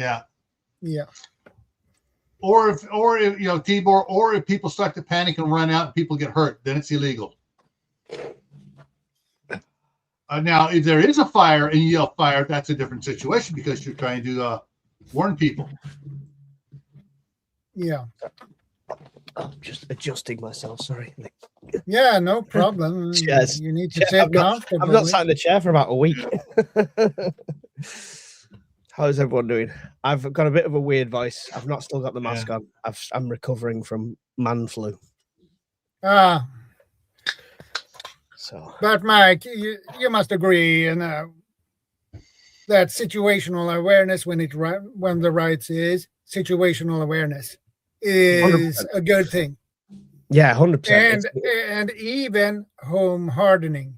Yeah. Yeah. Or if Tibor, or if people start to panic and run out and people get hurt, then it's illegal. Now, if there is a fire and you yell fire, that's a different situation because you're trying to warn people. Yeah. I'm just adjusting myself. Sorry. Yeah, no problem. Cheers. You need to sit comfortably. I've not sat in the chair for about a week. How's everyone doing? I've got a bit of a weird voice. I've not still got the mask on. I'm recovering from man flu. Ah. So, but Mike, you must agree, that situational awareness when the Riots is situational awareness is 100%. A good thing. Yeah, 100%. And even home hardening.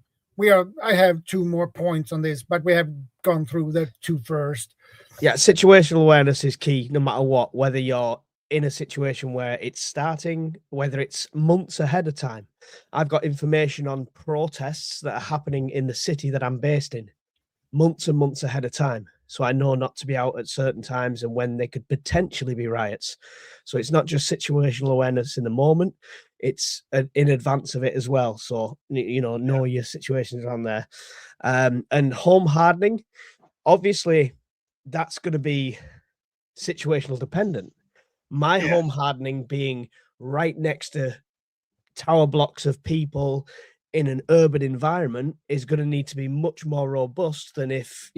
I have two more points on this, but we have gone through the two first. Yeah, situational awareness is key no matter what, whether you're in a situation where it's starting, whether it's months ahead of time. I've got information on protests that are happening in the city that I'm based in months and months ahead of time. So I know not to be out at certain times and when they could potentially be riots. So it's not just situational awareness in the moment, it's in advance of it as well. So, know your situations around there. And home hardening, obviously, that's going to be situational dependent. My home hardening being right next to tower blocks of people in an urban environment is going to need to be much more robust than if,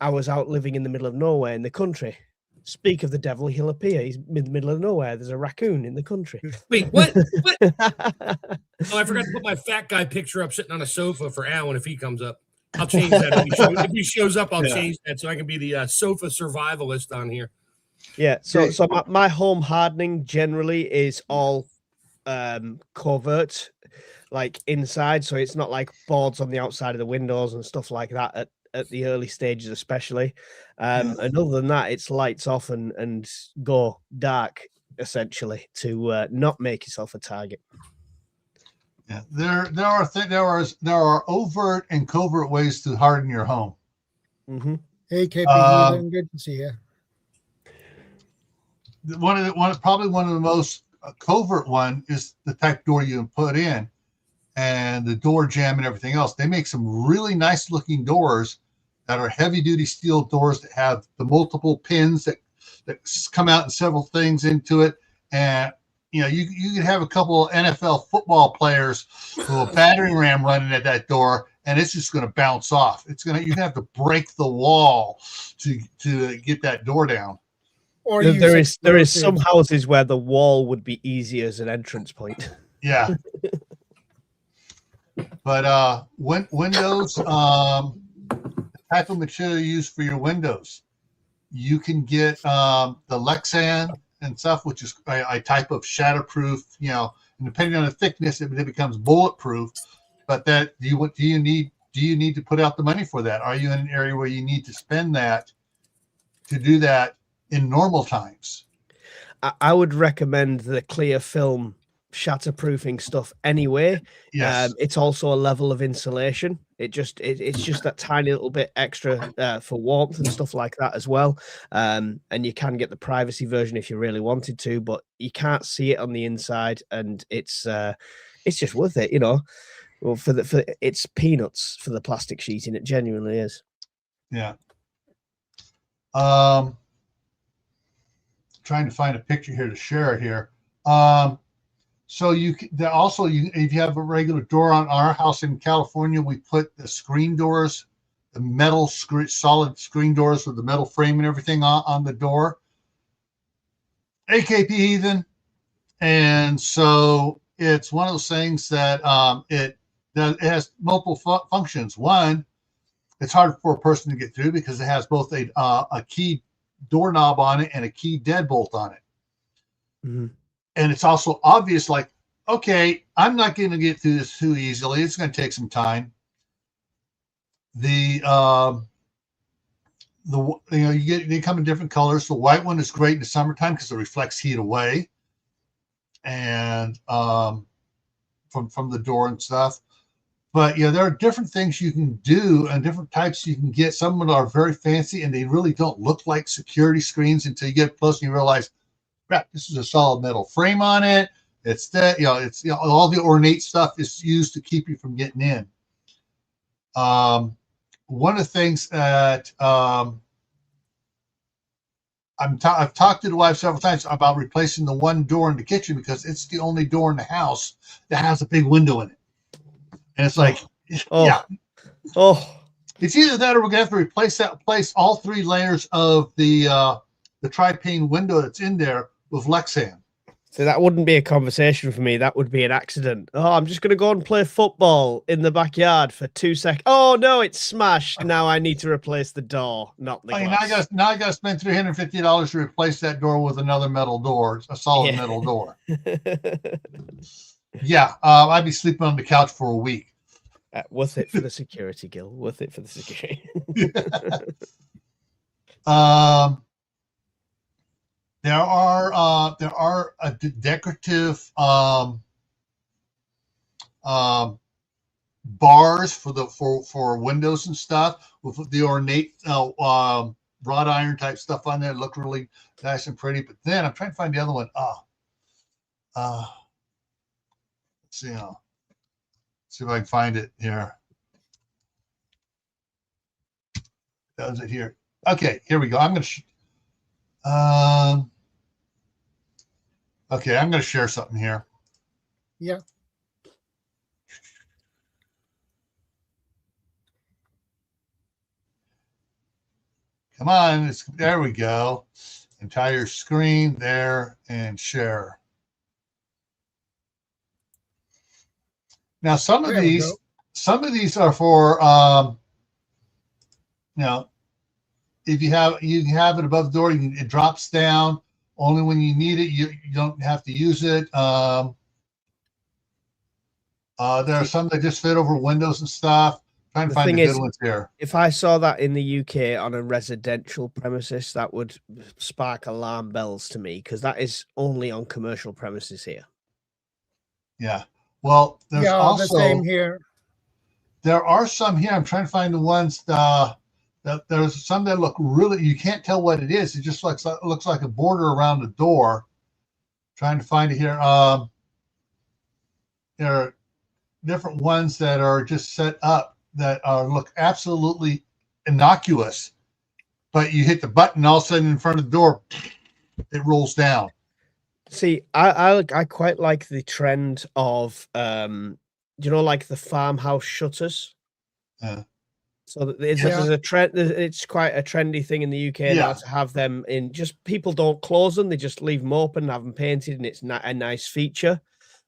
I was out living in the middle of nowhere in the country. Speak of the devil, he'll appear. He's in the middle of nowhere. There's a raccoon in the country. Wait, what? What? Oh, I forgot to put my fat guy picture up sitting on a sofa for Alan if he comes up. I'll change that. If he shows up, I'll change that so I can be the sofa survivalist on here. Yeah, so my home hardening generally is all covert, like inside, so it's not like boards on the outside of the windows and stuff like that at the early stages especially. And other than that, it's lights off and go dark essentially to not make yourself a target. Yeah, there are overt and covert ways to harden your home. Mm-hmm. Hey, KP, good to see you. Probably one of the most covert one is the type door you put in, and the door jamb and everything else. They make some really nice looking doors that are heavy duty steel doors that have the multiple pins that come out and several things into it. And you can have a couple of NFL football players with a battering ram running at that door, and it's just going to bounce off. You're going to have to break the wall to get that door down. Or there is some houses where the wall would be easy as an entrance point. Yeah. But windows, the type of material used for your windows, you can get the Lexan and stuff, which is a type of shatterproof, and depending on the thickness, it becomes bulletproof. But do you need to put out the money for that? Are you in an area where you need to spend that to do that in normal times? I would recommend the clear film shatterproofing stuff anyway. Yes. It's also a level of insulation. It's just that tiny little bit extra for warmth and stuff like that as well. And you can get the privacy version if you really wanted to, but you can't see it on the inside, and it's just worth it, Well, for it's peanuts for the plastic sheeting. It genuinely is. Yeah. Trying to find a picture here to share it here. So if you have a regular door on our house in California, we put the screen doors, the metal solid screen doors with the metal frame and everything on the door. AKP Heathen. And so it's one of those things that it has multiple functions. One, it's hard for a person to get through because it has both a key doorknob on it and a key deadbolt on it. Mm-hmm. And it's also obvious, like, okay, I'm not going to get through this too easily. It's going to take some time. They come in different colors. The white one is great in the summertime because it reflects heat away, and from the door and stuff. But yeah, there are different things you can do and different types you can get. Some of them are very fancy and they really don't look like security screens until you get close and you realize, crap, this is a solid metal frame on it. It's that, it's all the ornate stuff is used to keep you from getting in. One of the things that I've talked to the wife several times about replacing the one door in the kitchen because it's the only door in the house that has a big window in it. And it's like, yeah. It's either that or we're gonna have to replace all 3 layers of the tri-pane window that's in there with Lexan. So that wouldn't be a conversation for me. That would be an accident. Oh, I'm just going to go and play football in the backyard for 2 seconds. Oh, no, it's smashed. Now I need to replace the door, not the glass. Now I got to spend $350 to replace that door with another metal door, a solid metal door. Yeah, I'd be sleeping on the couch for a week. Worth it for the security, Gil. Worth it for the security. There are decorative bars for windows and stuff with the ornate wrought iron type stuff on there. Look really nice and pretty. But then I'm trying to find the other one. Let's see. See if I can find it here. That was it here. Okay, here we go. I'm going to. Okay, I'm going to share something here. Yeah. Come on, there we go. Entire screen there and share. Now, some of these are for, if you can have it above the door, it drops down. Only when you need it, you don't have to use it. There are some that just fit over windows and stuff. Trying to find the good ones here. If I saw that in the UK on a residential premises, that would spark alarm bells to me because that is only on commercial premises here. Yeah. Well, there's also the same here. There are some here. I'm trying to find the ones that there's some that look really, you can't tell what it is. It just looks like a border around the door. Trying to find it here. There are different ones that are just set up that look absolutely innocuous, but you hit the button, all of a sudden in front of the door, it rolls down. See, I quite like the trend of like the farmhouse shutters. Yeah. So there's a trend. It's quite a trendy thing in the UK now to have them in. Just people don't close them; they just leave them open, have them painted, and it's a nice feature.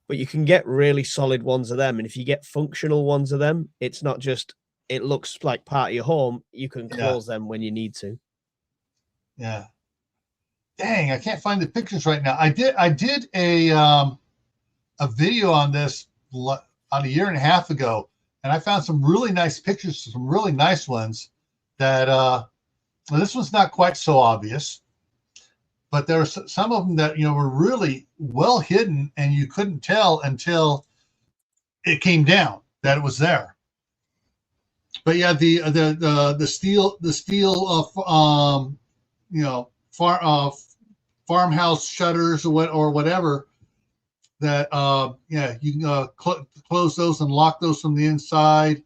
But you can get really solid ones of them, and if you get functional ones of them, it's not just it looks like part of your home. You can close them when you need to. Yeah. Dang, I can't find the pictures right now. I did a video on this on a year and a half ago, and I found some really nice pictures, some really nice ones that well, this one's not quite so obvious, but there are some of them that were really well hidden and you couldn't tell until it came down that it was there. But yeah, the steel farmhouse shutters or whatever that you can close those and lock those from the inside.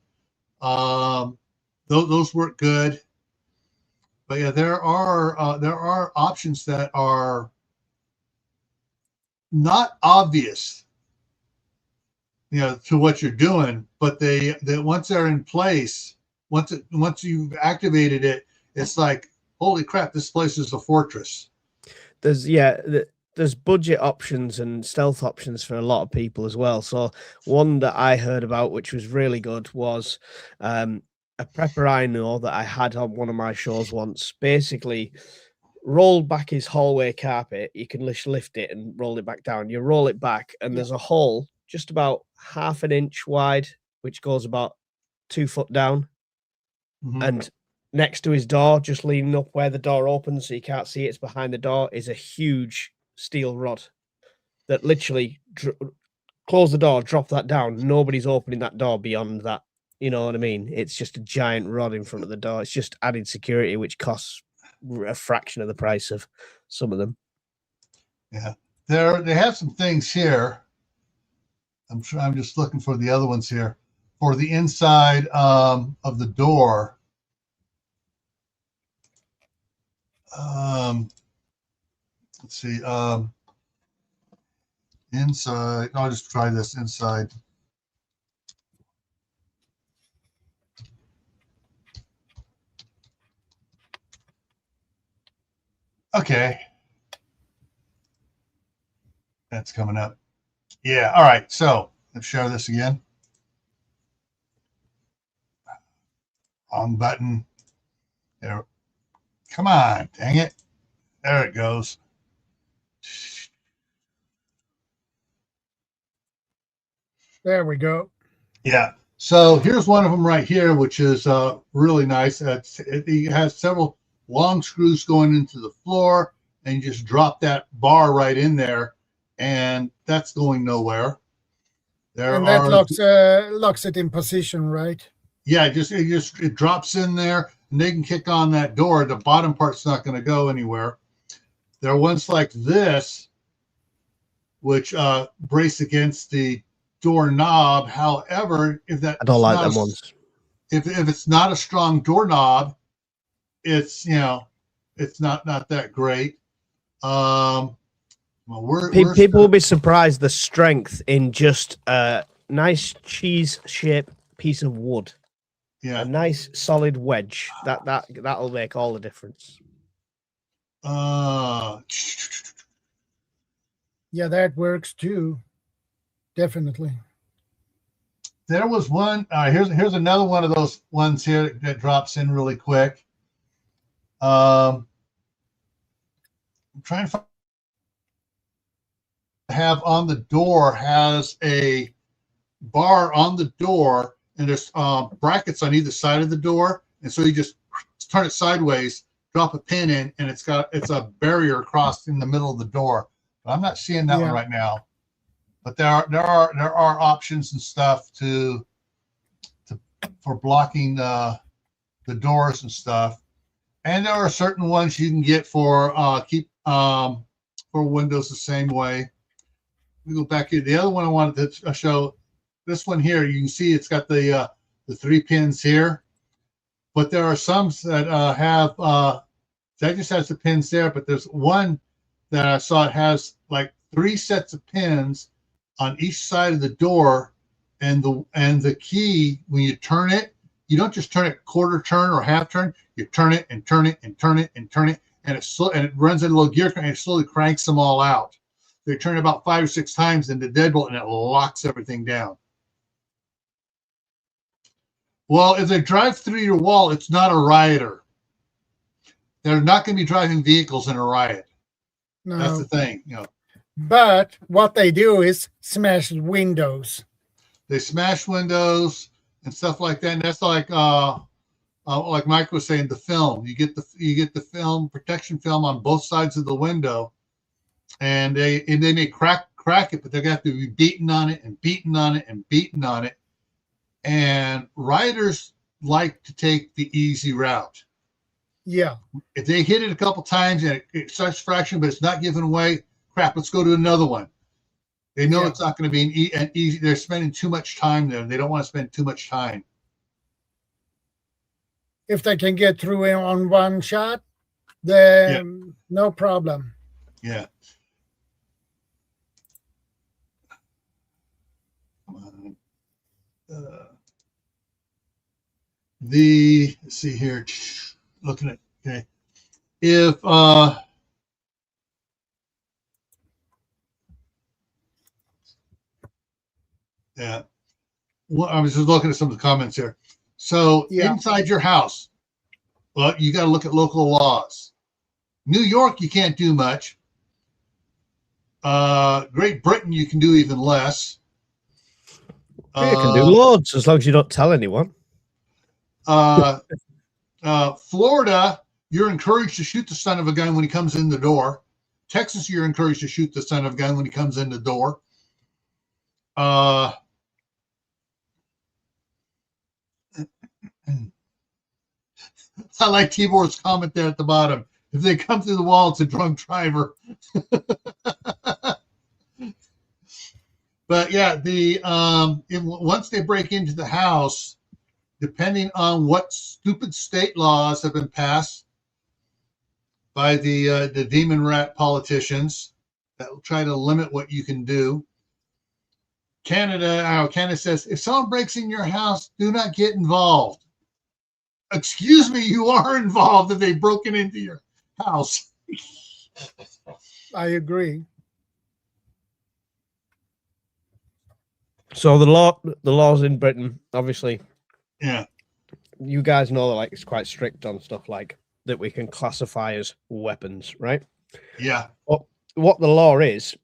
Those work good. But yeah, there are options that are not obvious, to what you're doing, but they once they're in place, once you've activated it, it's like, holy crap, this place is a fortress. There's budget options and stealth options for a lot of people as well. So one that I heard about, which was really good, was a prepper I know that I had on one of my shows once, basically rolled back his hallway carpet. You can lift it and roll it back down. You roll it back and there's a hole just about half an inch wide, which goes about 2 foot down. Mm-hmm. And next to his door, just leaning up where the door opens so you can't see it's behind the door, is a huge steel rod that literally close the door, drop that down. Nobody's opening that door beyond that. You know what I mean? It's just a giant rod in front of the door. It's just added security, which costs a fraction of the price of some of them. Yeah, they have some things here. I'm just looking for the other ones here for the inside of the door. Let's see. Inside. I'll just try this inside. Okay. That's coming up. Yeah. All right. So let's share this again. Wrong button. There. Come on. Dang it. There it goes. There we go. Yeah. So here's one of them right here, which is really nice. It has several long screws going into the floor, and you just drop that bar right in there, and that's going nowhere. And that locks it in position, right? Yeah, it drops in there, and they can kick on that door. The bottom part's not going to go anywhere. There are ones like this, which brace against the doorknob. However, if that I don't like them ones. If it's not a strong doorknob, it's it's not that great. Well, people will be surprised the strength in just a nice cheese shaped piece of wood. Yeah, a nice solid wedge. That'll make all the difference. Yeah, that works too. Definitely. There was one. Here's another one of those ones here that drops in really quick. I'm trying to have on the door has a bar on the door, and there's brackets on either side of the door, and so you just turn it sideways, drop a pin in, and it's a barrier across in the middle of the door. But I'm not seeing that one right now. But there are options and stuff for blocking the doors and stuff, and there are certain ones you can get for windows the same way. We go back here. The other one I wanted to show, this one here, you can see it's got the 3 pins here, but there are some that have that just has the pins there. But there's one that I saw it has like 3 sets of pins on each side of the door, and the key, when you turn it, you don't just turn it quarter turn or half turn. You turn it and turn it and turn it and turn it, and it runs in a little gear, and it slowly cranks them all out. They turn about 5 or 6 times in the deadbolt, and it locks everything down. Well, if they drive through your wall, it's not a rioter. They're not going to be driving vehicles in a riot. No. That's the thing, But what they do is smash windows. They smash windows and stuff like that. And that's like Mike was saying, the film. You get the film, protection film on both sides of the window, and they may crack it, but they're going to have to be beaten on it and beaten on it and beaten on it. And rioters like to take the easy route. Yeah. If they hit it a couple times and it starts fracturing, but it's not giving away, crap, let's go to another one. They know it's not going to be an easy. They're spending too much time there. They don't want to spend too much time. If they can get through it on one shot, then no problem. Yeah. Let's see here, looking at, okay. If, yeah. Well, I was just looking at some of the comments here. So inside your house, well, you got to look at local laws. New York, you can't do much. Great Britain, you can do even less. You can do loads as long as you don't tell anyone. Florida, you're encouraged to shoot the son of a gun when he comes in the door. Texas, you're encouraged to shoot the son of a gun when he comes in the door. I like Tibor's comment there at the bottom. If they come through the wall, it's a drunk driver. But yeah, once they break into the house, depending on what stupid state laws have been passed by the demon rat politicians that will try to limit what you can do. Canada says, if someone breaks in your house, do not get involved. Excuse me, you are involved if they've broken into your house. I agree. So the laws in Britain, obviously, Yeah, you guys know that like it's quite strict on stuff like that we can classify as weapons, right? yeah, What the law is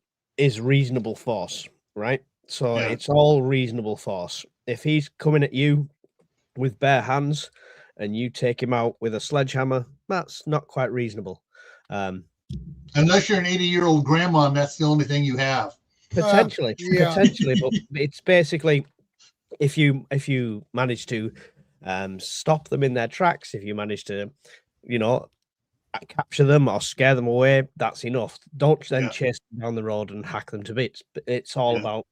reasonable force, right? So Yeah. it's all reasonable force. If he's coming at you with bare hands and you take him out with a sledgehammer, that's not quite reasonable. unless you're an 80-year-old grandma and that's the only thing you have. Potentially, yeah. potentially, but it's basically if you manage to stop them in their tracks, if you manage to, capture them or scare them away, that's enough. Don't then Yeah. chase them down the road and hack them to bits. It's all Yeah. about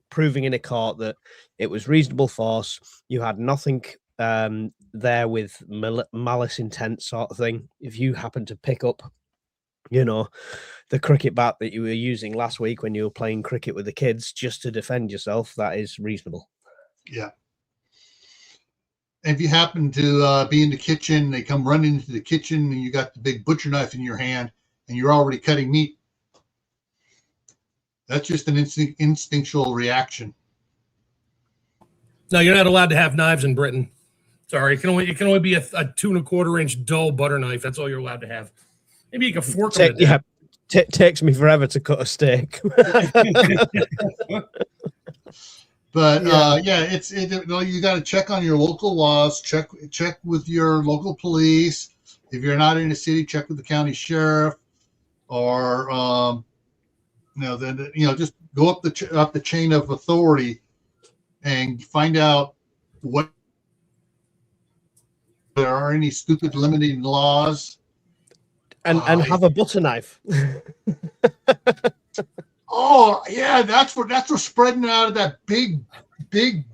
proving in a court that it was reasonable force. You had nothing there with malice intent sort of thing. If you happen to pick up, the cricket bat that you were using last week when you were playing cricket with the kids just to defend yourself, that is reasonable. Yeah. If you happen to be in the kitchen, they come running into the kitchen and you got the big butcher knife in your hand and you're already cutting meat. That's just an instinctual reaction. No, you're not allowed to have knives in Britain. Sorry, it can only be a 2¼ inch dull butter knife. That's all you're allowed to have. Maybe you can fork them. Takes me forever to cut a steak. But you got to check on your local laws. Check with your local police. If you're not in a city, check with the county sheriff, or just go up the chain of authority and find out what there are any stupid limiting laws. And have a butter knife. Oh yeah, that's for spreading out of that big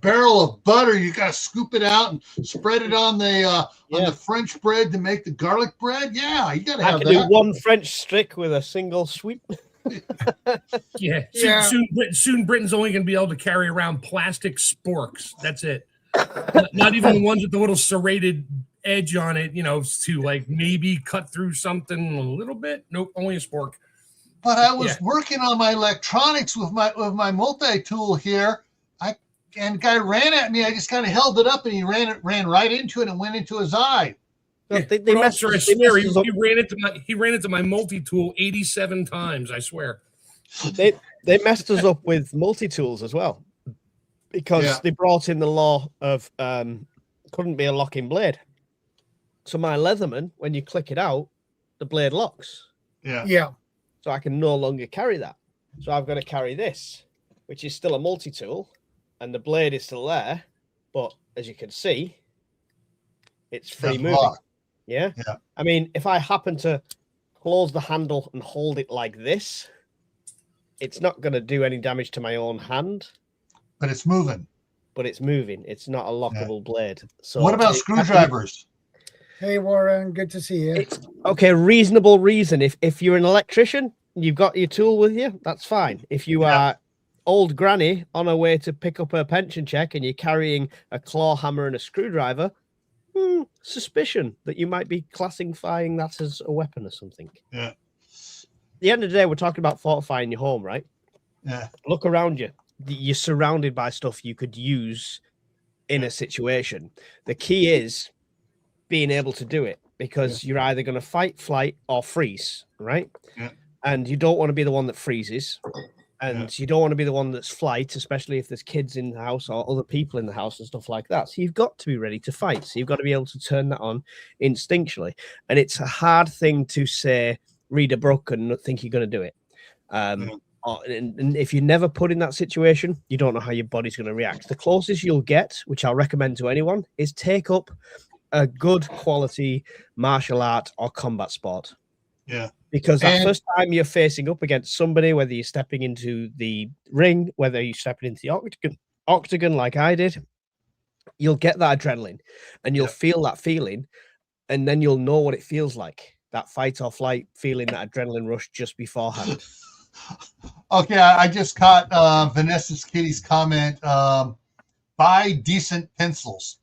barrel of butter. You got to scoop it out and spread it on the French bread to make the garlic bread. Yeah, you got to have that. I can do one French stick with a single sweep. Yeah. Soon Britain's only going to be able to carry around plastic sporks. That's it. Not even the ones with the little serrated edge on it, to like maybe cut through something a little bit. Nope, only a spork. But I was working on my electronics with my multi-tool here. And the guy ran at me. I just kind of held it up, and he ran right into it and went into his eye. They ran into my multi-tool 87 times. I swear. They messed us up with multi-tools as well, because they brought in the law of couldn't be a locking blade. So my Leatherman, when you click it out, the blade locks. Yeah. So I can no longer carry that. So I've got to carry this, which is still a multi-tool, and the blade is still there. But as you can see, it's free moving. Yeah. I mean, if I happen to close the handle and hold it like this, it's not going to do any damage to my own hand. But it's moving. It's not a lockable blade. So what about screwdrivers? Hey, Warren, good to see you. It's okay. Reasonable reason. If you're an electrician, you've got your tool with you, that's fine. If you are old granny on her way to pick up her pension check and you're carrying a claw hammer and a screwdriver, suspicion that you might be classifying that as a weapon or something. Yeah. At the end of the day, we're talking about fortifying your home, right? Yeah. Look around you. You're surrounded by stuff you could use in a situation. The key is being able to do it, because you're either going to fight, flight, or freeze, right? Yeah. And you don't want to be the one that freezes, and you don't want to be the one that's flight, especially if there's kids in the house or other people in the house and stuff like that. So you've got to be ready to fight. So you've got to be able to turn that on instinctually. And it's a hard thing to say, read a book and not think you're going to do it. And if you're never put in that situation, you don't know how your body's going to react. The closest you'll get, which I'll recommend to anyone, is take up a good quality martial art or combat sport. Yeah. Because that first time you're facing up against somebody, whether you're stepping into the ring, whether you're stepping into the octagon like I did, you'll get that adrenaline and you'll feel that feeling, and then you'll know what it feels like, that fight or flight feeling, that adrenaline rush just beforehand. Okay, I just caught Vanessa's Kitty's comment. Buy decent pencils.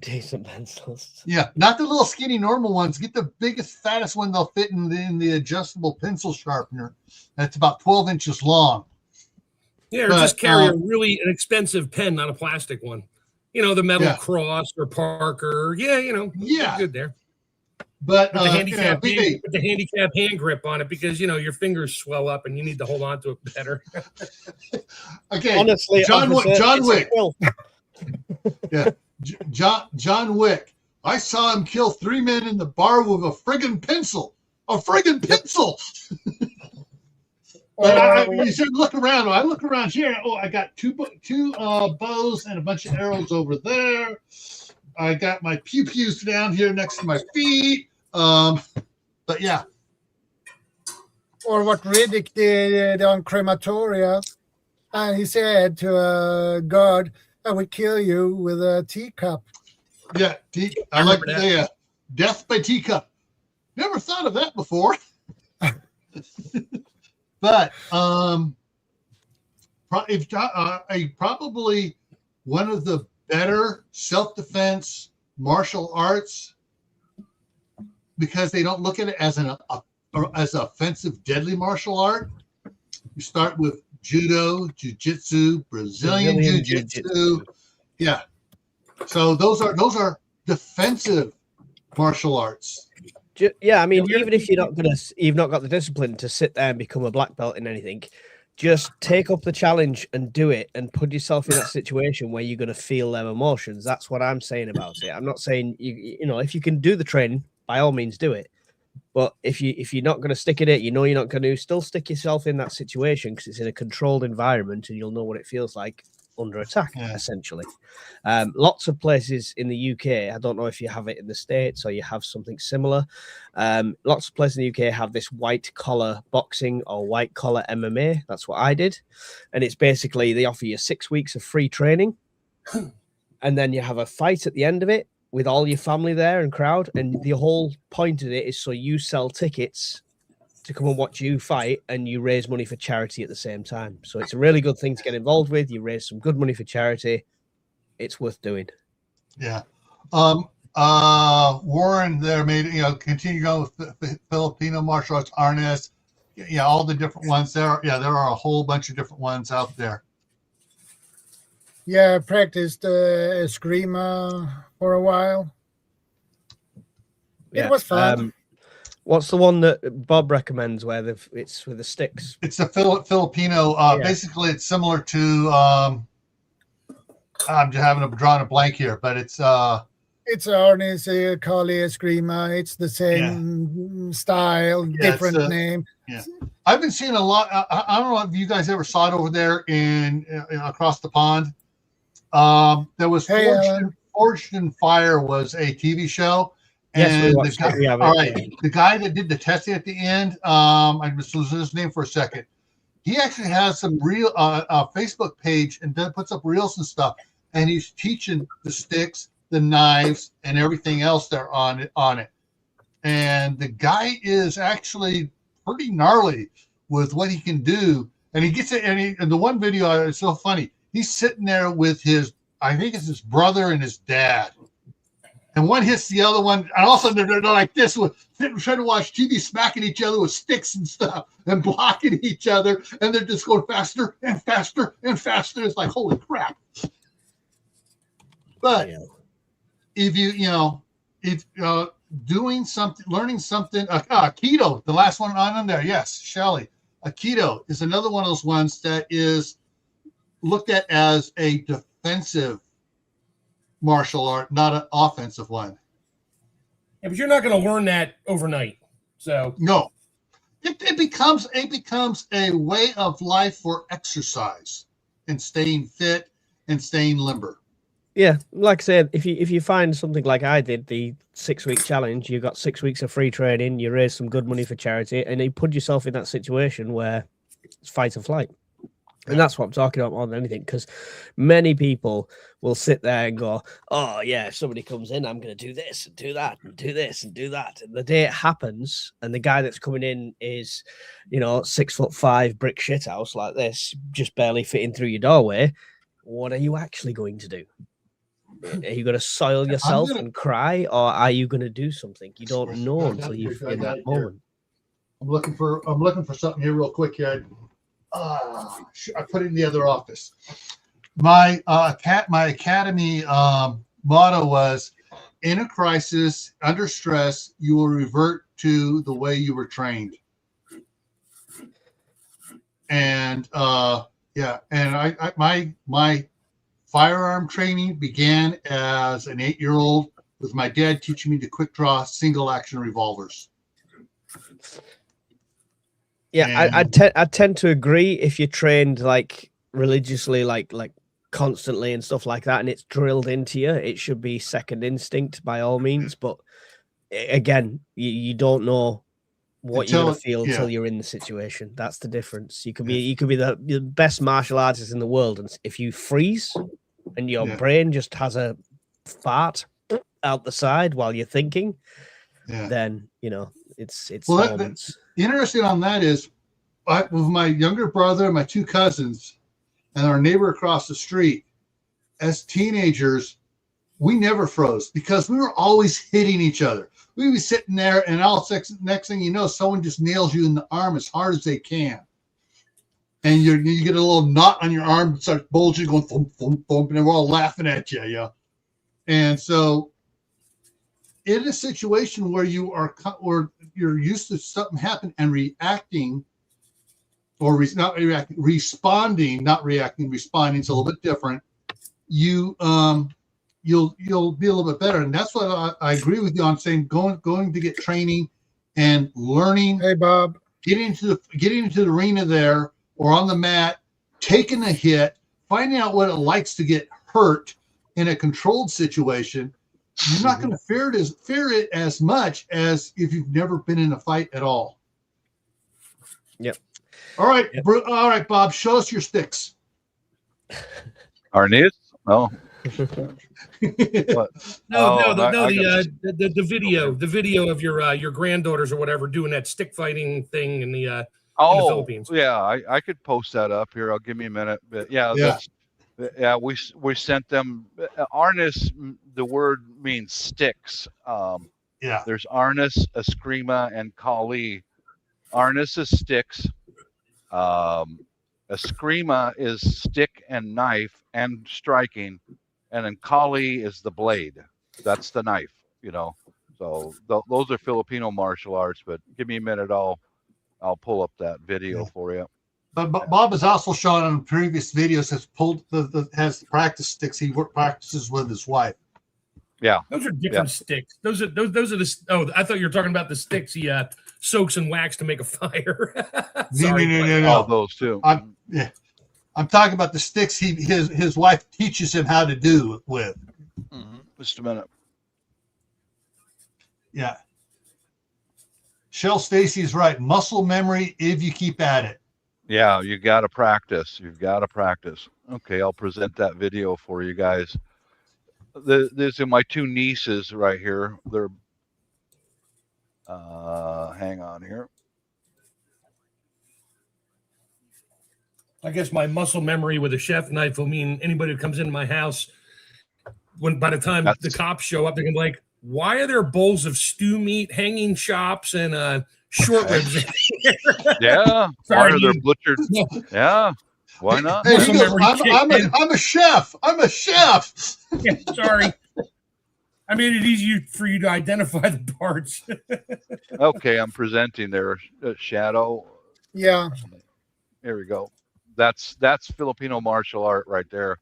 Decent pencils. Yeah, not the little skinny normal ones. Get the biggest, fattest one they'll fit in the adjustable pencil sharpener. That's about 12 inches long. Yeah, or just carry a really expensive pen, not a plastic one. You know, the metal Cross or Parker. Yeah, you know, good there. But with the handicap hand grip on it, because you know your fingers swell up and you need to hold on to it better. Okay, honestly, John Wick. Yeah, John Wick. I saw him kill 3 men in the bar with a friggin' pencil. A friggin' pencil. You should look around. I look around here. Oh, I got two bows and a bunch of arrows over there. I got my pew-pews down here next to my feet. But yeah. Or what Riddick did on crematoria. And he said to God, I would kill you with a teacup. Yeah, I like that. Death by teacup. Never thought of that before. But probably one of the better self-defense martial arts, because they don't look at it as an offensive, deadly martial art. You start with judo, jiu-jitsu, Brazilian jiu-jitsu. Yeah. So those are defensive martial arts. Yeah, I mean, even if you've not got the discipline to sit there and become a black belt in anything, just take up the challenge and do it, and put yourself in that situation where you're going to feel their emotions. That's what I'm saying about it. I'm not saying you know, if you can do the training, by all means do it. But if you're not going to stick at it, you know you're not going to, still stick yourself in that situation, because it's in a controlled environment and you'll know what it feels like under attack, essentially. Lots of places in the UK, I don't know if you have it in the States or you have something similar. Lots of places in the UK have this white collar boxing or white collar MMA. That's what I did. And it's basically, they offer you 6 weeks of free training, and then you have a fight at the end of it with all your family there and crowd. And the whole point of it is so you sell tickets to come and watch you fight, and you raise money for charity at the same time. So it's a really good thing to get involved with. You raise some good money for charity. It's worth doing. Yeah. Warren there made, continue on with the Filipino martial arts, harness. Yeah, all the different ones there. Yeah, there are a whole bunch of different ones out there. Yeah, I practiced eskrima for a while. It was fun. What's the one that Bob recommends where it's with the sticks? It's the Filipino. Basically, it's similar to. I'm just drawing a blank here, but it's harness, Kali eskrima. It's the same style, different name. Yeah, I've been seeing a lot. I don't know if you guys ever saw it over there in across the pond. There was Forged in Fire was a TV show. And the guy that did the testing at the end, I just lose his name for a second. He actually has some real Facebook page and then puts up reels and stuff, and he's teaching the sticks, the knives, and everything else there on it. And the guy is actually pretty gnarly with what he can do. And he gets it. And the one video is so funny. He's sitting there with I think it's his brother and his dad. And one hits the other one, and all of a sudden they're like this, trying to watch TV, smacking each other with sticks and stuff, and blocking each other, and they're just going faster and faster and faster. It's like, holy crap! But if doing something, learning something, Aikido, the last one on there, yes, Shelly, Aikido is another one of those ones that is looked at as a defensive martial art, not an offensive one. Yeah, but you're not going to learn that overnight. So no, it becomes a way of life for exercise and staying fit and staying limber. Yeah, like I said, if you find something like I did, the 6-week challenge, you got 6 weeks of free training, you raise some good money for charity, and you put yourself in that situation where it's fight or flight. And that's what I'm talking about more than anything, because many people will sit there and go, oh, yeah, if somebody comes in, I'm going to do this and do that and do this and do that. And the day it happens, and the guy that's coming in is, 6'5" brick shithouse like this, just barely fitting through your doorway, what are you actually going to do? Are you going to soil yourself and cry, or are you going to do something? You don't know until you're in that moment. I'm looking for something here real quick here. I put it in the other office. My academy motto was, in a crisis, under stress, you will revert to the way you were trained. And my firearm training began as an 8-year-old with my dad teaching me to quick draw single action revolvers. Yeah, I tend to agree. If you're trained like religiously, like constantly and stuff like that, and it's drilled into you, it should be second instinct by all means. But again, you don't know what you're going to feel until you're in the situation. That's the difference. You could be the best martial artist in the world, and if you freeze and your brain just has a fart out the side while you're thinking, then it's moments. Interesting on that is, with my younger brother and my 2 cousins and our neighbor across the street, as teenagers, we never froze because we were always hitting each other. We'd be sitting there, and next thing you know, someone just nails you in the arm as hard as they can. And you get a little knot on your arm, starts bulging, going thump, thump, thump, and we're all laughing at you. Yeah. And so, in a situation where you're used to something happen and reacting, not reacting, responding, not reacting, responding, it's a little bit different. You'll be a little bit better, and that's what I agree with you on saying. Going to get training and learning. Hey, Bob, getting into the arena there or on the mat, taking a hit, finding out what it likes to get hurt in a controlled situation. You're not going to fear it as much as if you've never been in a fight at all. Yep. All right, all right, Bob. Show us your sticks. Harness? Oh. No, the video of your granddaughters or whatever doing that stick fighting thing in the Philippines. Yeah, I could post that up here. I'll give me a minute, but we sent them arnis. The word means sticks. There's arnis, eskrima, and kali. Arnis is sticks. Eskrima is stick and knife and striking, and then kali is the blade. That's the knife. So those are Filipino martial arts. But give me a minute. I'll pull up that video for you. But Bob has also shown on previous videos has practice sticks he practices with his wife. Yeah, those are different sticks. Those are the. Oh, I thought you were talking about the sticks he soaks in wax to make a fire. Sorry, no. Oh, those too. I'm talking about the sticks his wife teaches him how to do with. Mm-hmm. Just a minute. Yeah. Shell Stacy's right. Muscle memory if you keep at it. Yeah, you got to practice. You've got to practice. Okay, I'll present that video for you guys. These are my 2 nieces right here. They're hang on here. I guess my muscle memory with a chef knife will mean anybody who comes into my house, by the time the cops show up, they're gonna be like, why are there bowls of stew meat, hanging chops, and short ribs? Yeah. Why are there butchered? Yeah. Why not? Hey, I'm a chef. I'm a chef. Yeah, sorry. I made it easy for you to identify the parts. Okay, I'm presenting their shadow. Yeah. Here we go. That's Filipino martial art right there.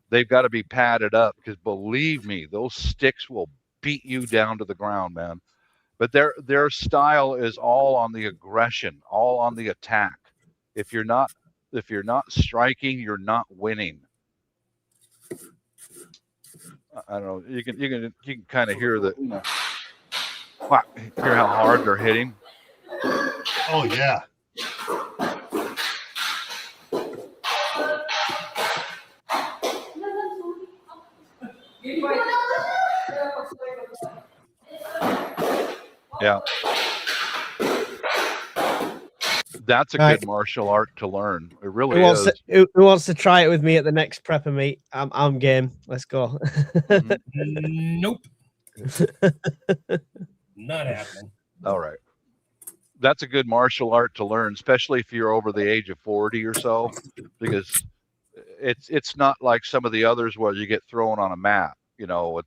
They've got to be padded up because believe me, those sticks will beat you down to the ground, man. but their style is all on the aggression, all on the attack. If you're not striking, you're not winning. I don't know. You can kind of hear the wow, hear how hard they're hitting. Oh yeah. Yeah. That's a Right. good martial art to learn. It really Who wants, is. who wants to try it with me at the next prepper meet? I'm game. Let's go. Nope. Not happening. All right. That's a good martial art to learn, especially if you're over the age of 40 or so, because it's not like some of the others where you get thrown on a mat. You know,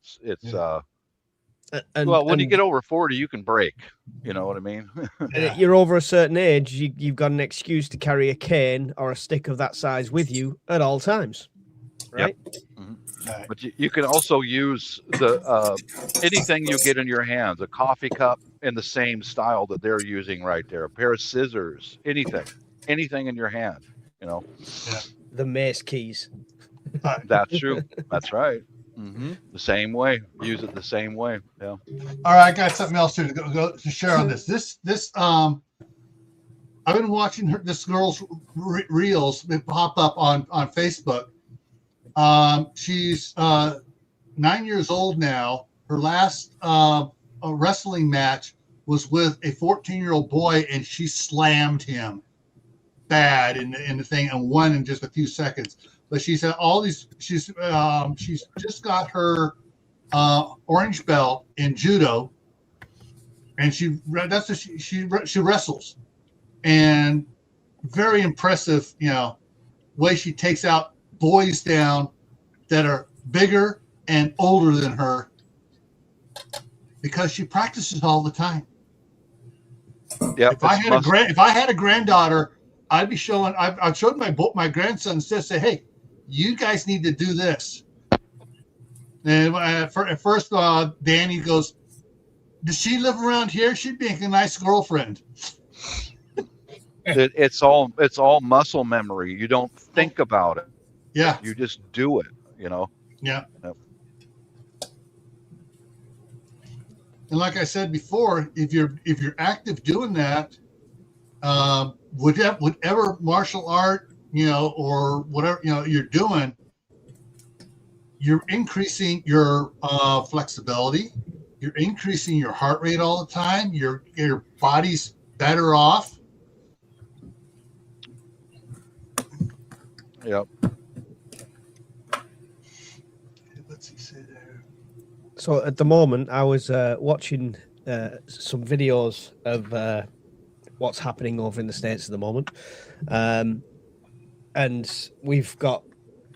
well, when you get over 40, you can break. You know what I mean? And you're over a certain age, you've got an excuse to carry a cane or a stick of that size with you at all times, right? Yep. Mm-hmm. But you can also use the anything you get in your hands, a coffee cup in the same style that they're using right there, a pair of scissors, anything in your hand, you know. Yeah. The mace keys. That's true. That's right. Mm-hmm. The same way. Use it the same way. Yeah. All right, I got something else to go to share on this. This I've been watching this girl's reels that pop up on Facebook. She's 9 years old now. Her last wrestling match was with a 14-year-old boy, and she slammed him bad in the thing and won in just a few seconds. But she said all these. She's just got her orange belt in judo, and she wrestles, and very impressive, way she takes out boys down that are bigger and older than her because she practices all the time. Yeah. If I had a granddaughter, I'd be showing. I've showed my grandson and say, hey, you guys need to do this. And at first, Danny goes, does she live around here? She'd be a nice girlfriend. It's all muscle memory. You don't think about it. Yeah. You just do it, Yeah. Yep. And like I said before, if you're active doing that, whatever martial art, or whatever, you're doing, you're increasing your flexibility. You're increasing your heart rate all the time. Your body's better off. Yep. What's he say there? So at the moment, I was watching some videos of what's happening over in the States at the moment. And we've got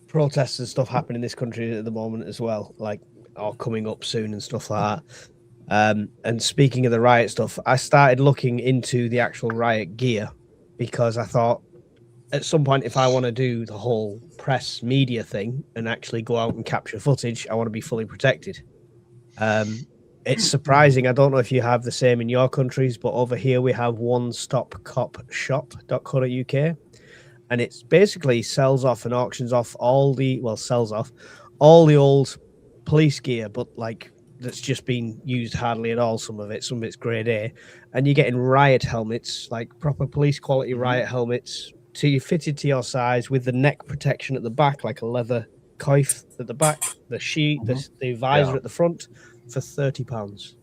protests and stuff happening in this country at the moment as well, or coming up soon and stuff like that. And speaking of the riot stuff, I started looking into the actual riot gear because I thought at some point, if I want to do the whole press media thing and actually go out and capture footage, I want to be fully protected. It's surprising. I don't know if you have the same in your countries, but over here we have onestopcopshop.co.uk. And it basically sells off and auctions off all the old police gear, but that's just been used hardly at all. Some of it's grade A, and you're getting riot helmets, like proper police quality riot helmets, fitted to your size with the neck protection at the back, like a leather coif at the back, the sheet, the visor at the front, for £30.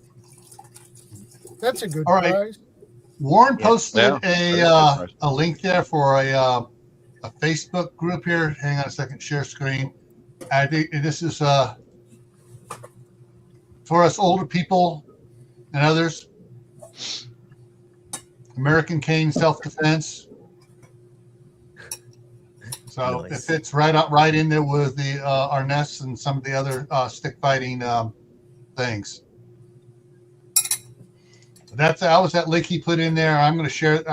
That's a good All right. price. Warren posted Yeah. a link there for a Facebook group here. Hang on a second, share screen. I think this is for us older people and others. American Cane Self-Defense. So Nice. it fits right in there with the harness and some of the other stick fighting things. That was that link he put in there. I'm going to share it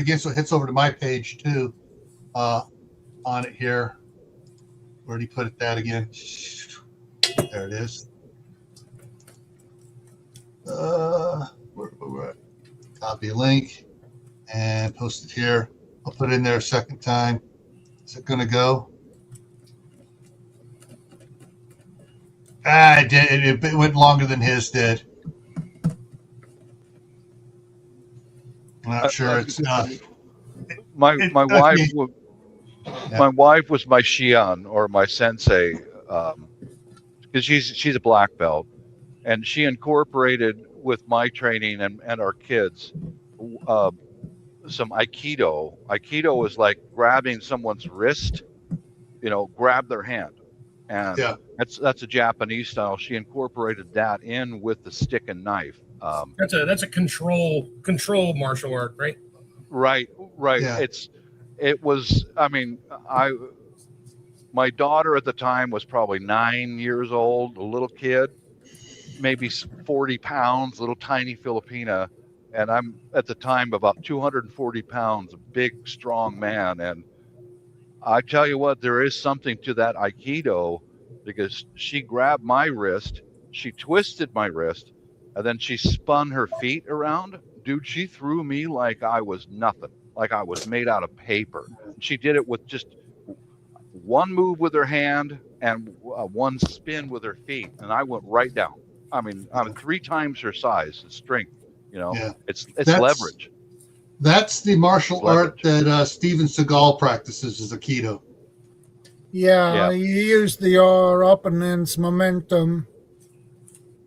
again so it hits over to my page too. On it here. Where did he put it that again? There it is. Where Copy link and post it here. I'll put it in there a second time. Is it going to go? It did. It went longer than his did. I'm not sure. It's my wife. okay. Yeah. My wife was my shion or my sensei, because she's a black belt, and she incorporated with my training and our kids some aikido. Aikido is like grabbing someone's wrist, grab their hand, and that's a Japanese style. She incorporated that in with the stick and knife. That's a control martial art, right? Right. Yeah. It was. I mean, my daughter at the time was probably 9 years old, a little kid, maybe 40 pounds, little tiny Filipina, and I'm at the time about 240 pounds, a big, strong man. And I tell you what, there is something to that Aikido, because she grabbed my wrist, she twisted my wrist, and then she spun her feet around. Dude, she threw me like I was nothing, like I was made out of paper. She did it with just one move with her hand and one spin with her feet, and I went right down. I mean, I'm 3 times her size, the strength. It's leverage. That's the martial art that Steven Seagal practices, is Aikido. Yeah, you use your opponent's momentum.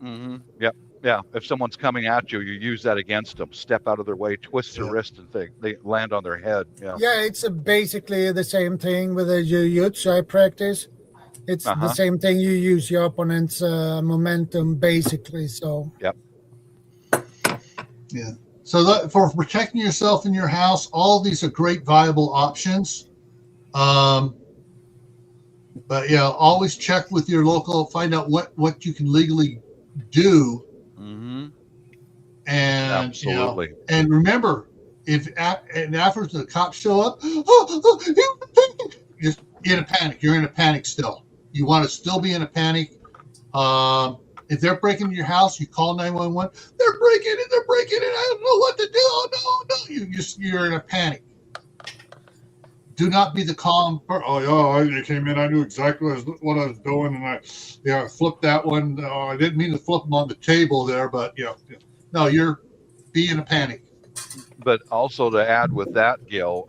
Mm-hmm. Yep. Yeah. If someone's coming at you, you use that against them. Step out of their way, twist their wrist, and they land on their head. Yeah. Yeah, it's basically the same thing with the jiu-jitsu I practice. It's the same thing. You use your opponent's momentum, basically. So. Yep. Yeah. So for protecting yourself in your house, all of these are great, viable options. But yeah, always check with your local, find out what you can legally do. Mm-hmm. And absolutely. And remember, after the cops show up, just in a panic. You're in a panic still. You want to still be in a panic. If they're breaking into your house, you call 911. They're breaking in. I don't know what to do. Oh, no. You're in a panic. Do not be the calm. I came in. I knew exactly what I was doing, and I flipped that one. I didn't mean to flip them on the table there, but no, you're being a panic. But also to add with that, Gil,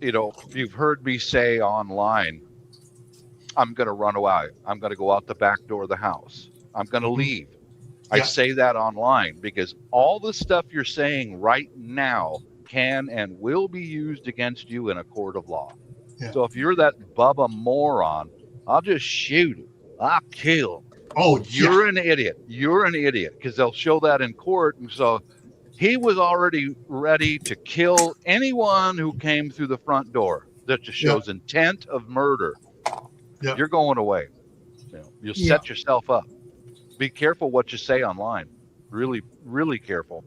you've heard me say online, I'm going to run away. I'm going to go out the back door of the house. I'm going to leave. I say that online because all the stuff you're saying right now can and will be used against you in a court of law. Yeah. So if you're that Bubba moron, I'll just shoot him. I'll kill him. Oh, you're an idiot. You're an idiot, because they'll show that in court. And so he was already ready to kill anyone who came through the front door. That just shows intent of murder. Yep. You're going away. You'll set yourself up. Be careful what you say online. Really, really careful.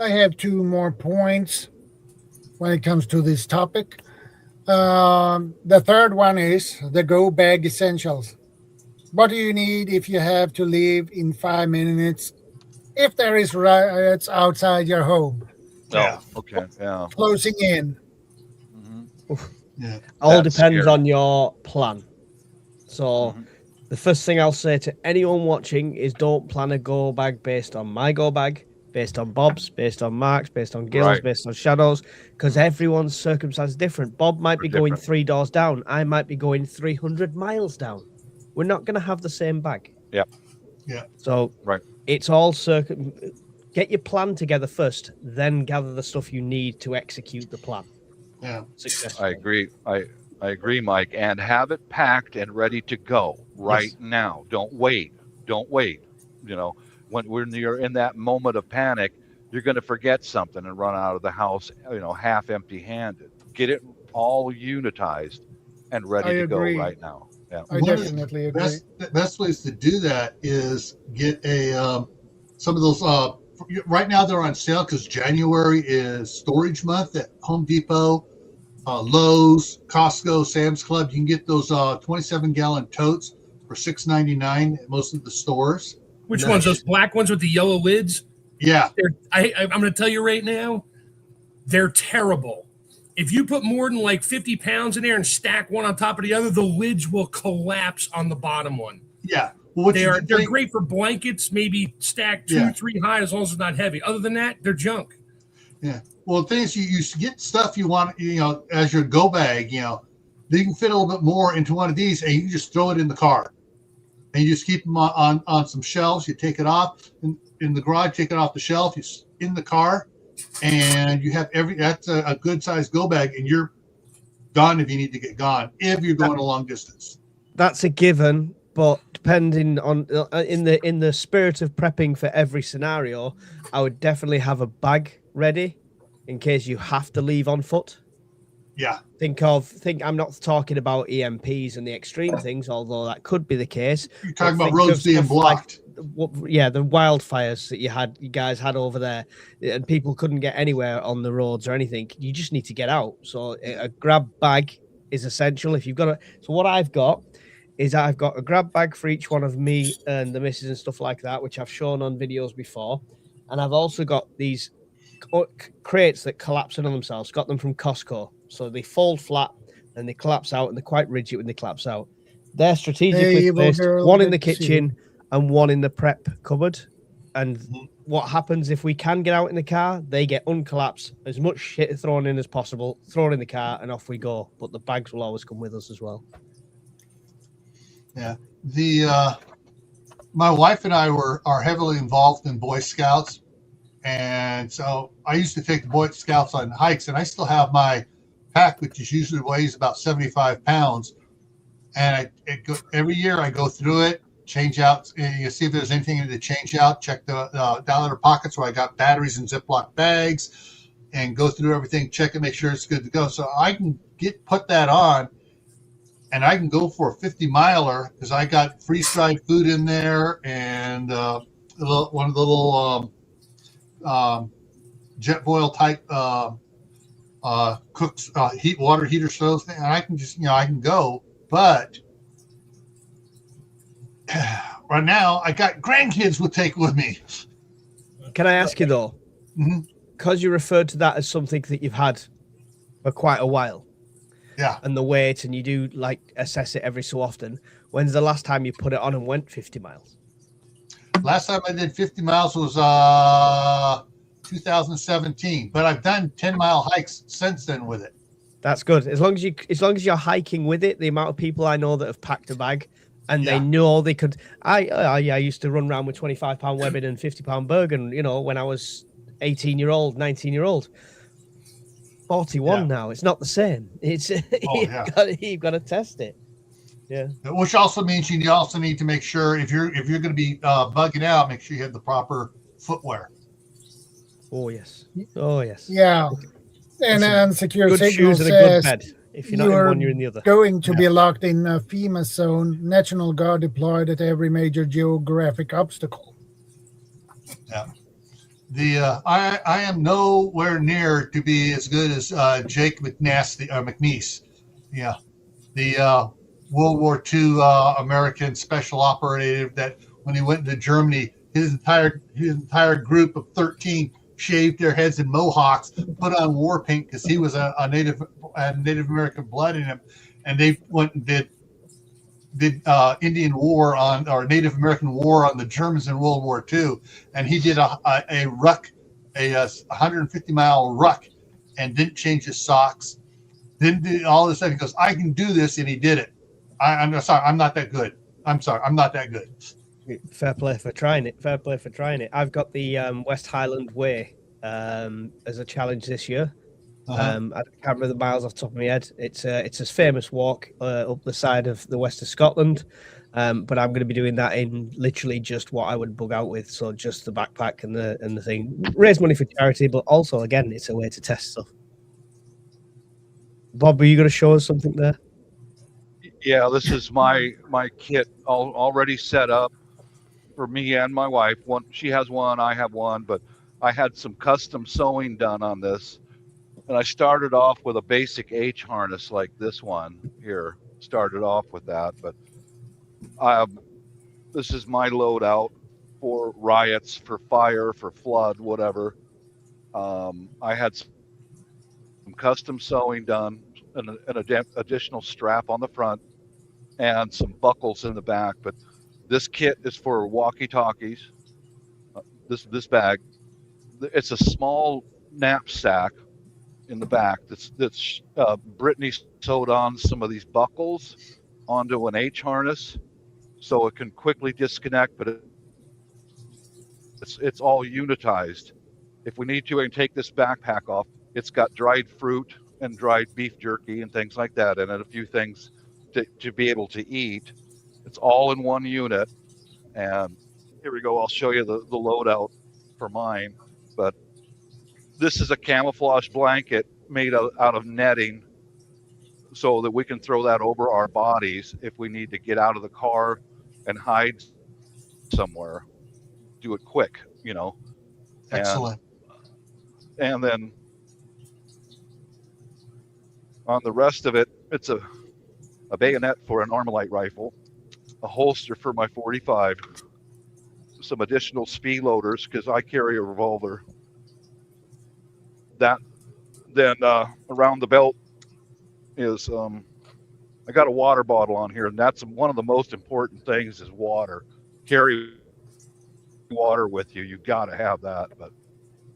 I have 2 more points when it comes to this topic. The third one is the go bag essentials. What do you need if you have to leave in 5 minutes if there is riots outside your home? Yeah. Okay. Yeah. Closing in. Yeah. All depends on your plan. So the first thing I'll say to anyone watching is don't plan a go bag based on my go bag, based on Bob's, based on Mark's, based on Gil's, based on Shadow's, because everyone's circumstance is different. Bob might be going 3 doors down. I might be going 300 miles down. We're not going to have the same bag. Yeah. So it's all get your plan together first, then gather the stuff you need to execute the plan. Yeah. I agree. I agree, Mike. And have it packed and ready to go now. Don't wait. When you're in that moment of panic, you're going to forget something and run out of the house, half empty-handed. Get it all unitized and ready to go right now. Yeah. I definitely agree. The best ways to do that is get some of those. Right now they're on sale because January is storage month at Home Depot, Lowe's, Costco, Sam's Club. You can get those 27-gallon totes for $6.99 at most of the stores. Which Nice. ones? Those black ones with the yellow lids? Yeah. I'm going to tell you right now, they're terrible. If you put more than like 50 pounds in there and stack one on top of the other, the lids will collapse on the bottom one. Yeah. Well, They're great for blankets, maybe stack 2, 3 high as long as it's not heavy. Other than that, they're junk. Yeah. Well, the thing is, you get stuff you want, as your go bag, then you can fit a little bit more into one of these, and you can just throw it in the car. And you just keep them on some shelves. You take it off in the garage, take it off the shelf, you in the car, and you have that's a good sized go bag, and you're gone if you need to get gone, if you're going a long distance. That's a given, but depending on in the spirit of prepping for every scenario, I would definitely have a bag ready in case you have to leave on foot. Yeah. I'm not talking about EMPs and the extreme things, although that could be the case. You're talking about roads being blocked. Yeah, the wildfires that you guys had over there, and people couldn't get anywhere on the roads or anything. You just need to get out. So a grab bag is essential. If you've got so what I've got is I've got a grab bag for each one of me and the missus and stuff like that, which I've shown on videos before, and I've also got these crates that collapse in on themselves. Got them from Costco, so they fold flat and they collapse out, and they're quite rigid when they collapse out. They're strategically placed, one in the kitchen and one in the prep cupboard. And what happens if we can get out in the car, they get uncollapsed, as much shit thrown in as possible, thrown in the car, and off we go. But the bags will always come with us as well. Yeah. My wife and I are heavily involved in Boy Scouts. And so I used to take the Boy Scouts on hikes, and I still have my pack, which is usually weighs about 75 pounds. And every year I go through it, change out, and you see if there's anything to change out, check the down in the pockets where I got batteries in Ziploc bags, and go through everything, check and make sure it's good to go. So I can put that on, and I can go for a 50-miler because I got freeze-dried food in there, and one of the little jet boil type cooks water heater stoves, and I can just I can go. But right now I got grandkids will take with me. Can I ask you though, because you referred to that as something that you've had for quite a while, and the weight, and you do like assess it every so often, when's the last time you put it on and went 50 miles? Last time I did 50 miles was 2017, but I've done 10-mile hikes since then with it. That's good. As long as you're hiking with it, the amount of people I know that have packed a bag and they know they could. I used to run around with 25-pound webbing and 50-pound Bergen, when I was 18-year-old, 19-year-old. 41 now. It's not the same. It's you've got to test it. Yeah. Which also means you also need to make sure if you're going to be bugging out, make sure you have the proper footwear. Oh yes. Oh yes. Yeah. And secure good signal shoes and a good bed. If you're not in one, you're in the other. Going to be locked in a FEMA zone, National Guard deployed at every major geographic obstacle. Yeah. I am nowhere near to be as good as Jake McNeese. Yeah. The World War II American special operative that when he went to Germany, his entire group of 13 shaved their heads in mohawks, put on war paint because he was a Native American blood in him, and they went and did Indian War or Native American War on the Germans in World War II, and he did a ruck, a 150-mile ruck, and didn't change his socks. Didn't do all this stuff. He goes, I can do this, and he did it. I'm sorry, I'm not that good. I'm sorry, I'm not that good. Fair play for trying it. I've got the West Highland Way as a challenge this year. I can't remember the miles off the top of my head. It's a famous walk up the side of the west of Scotland, but I'm going to be doing that in literally just what I would bug out with, so just the backpack and the thing. Raise money for charity, but also again, it's a way to test stuff. Bob, are you going to show us something there? Yeah, this is my kit already set up for me and my wife. She has one, I have one, but I had some custom sewing done on this. And I started off with a basic H harness like this one here. Started off with that, but this is my loadout for riots, for fire, for flood, whatever. I had some custom sewing done, an additional strap on the front, and some buckles in the back. But this kit is for walkie-talkies. This bag, it's a small knapsack in the back that's Brittany sewed on some of these buckles onto an H harness, so it can quickly disconnect, but it's all unitized. If we need to, we can take this backpack off. It's got dried fruit and dried beef jerky and things like that, and a few things to be able to eat. It's all in one unit. And here we go. I'll show you the loadout for mine. But this is a camouflage blanket made out of netting, so that we can throw that over our bodies if we need to get out of the car and hide somewhere. Do it quick, you know. Excellent. And then on the rest of it, it's a bayonet for an Armalite rifle, a holster for my 45, some additional speed loaders because I carry a revolver. That then around the belt is I got a water bottle on here, and that's one of the most important things is water. Carry water with you. You got to have that. But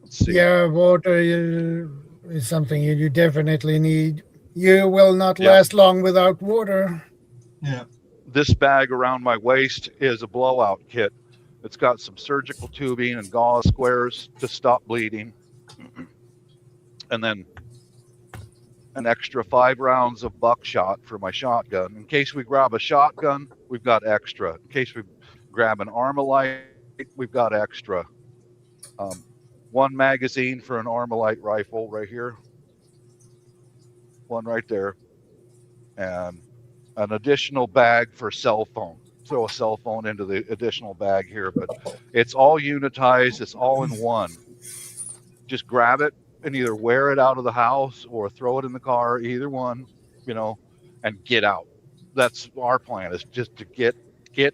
let's see. Yeah, water is something you definitely need. You will not last long without water. Yeah. This bag around my waist is a blowout kit. It's got some surgical tubing and gauze squares to stop bleeding. And then an extra 5 rounds of buckshot for my shotgun. In case we grab a shotgun, we've got extra. In case we grab an Armalite, we've got extra. 1 magazine for an Armalite rifle right here. 1 right there. And an additional bag for cell phone. Throw a cell phone into the additional bag here, but it's all unitized. It's all in one. Just grab it and either wear it out of the house or throw it in the car, either one, you know, and get out. That's our plan, is just to get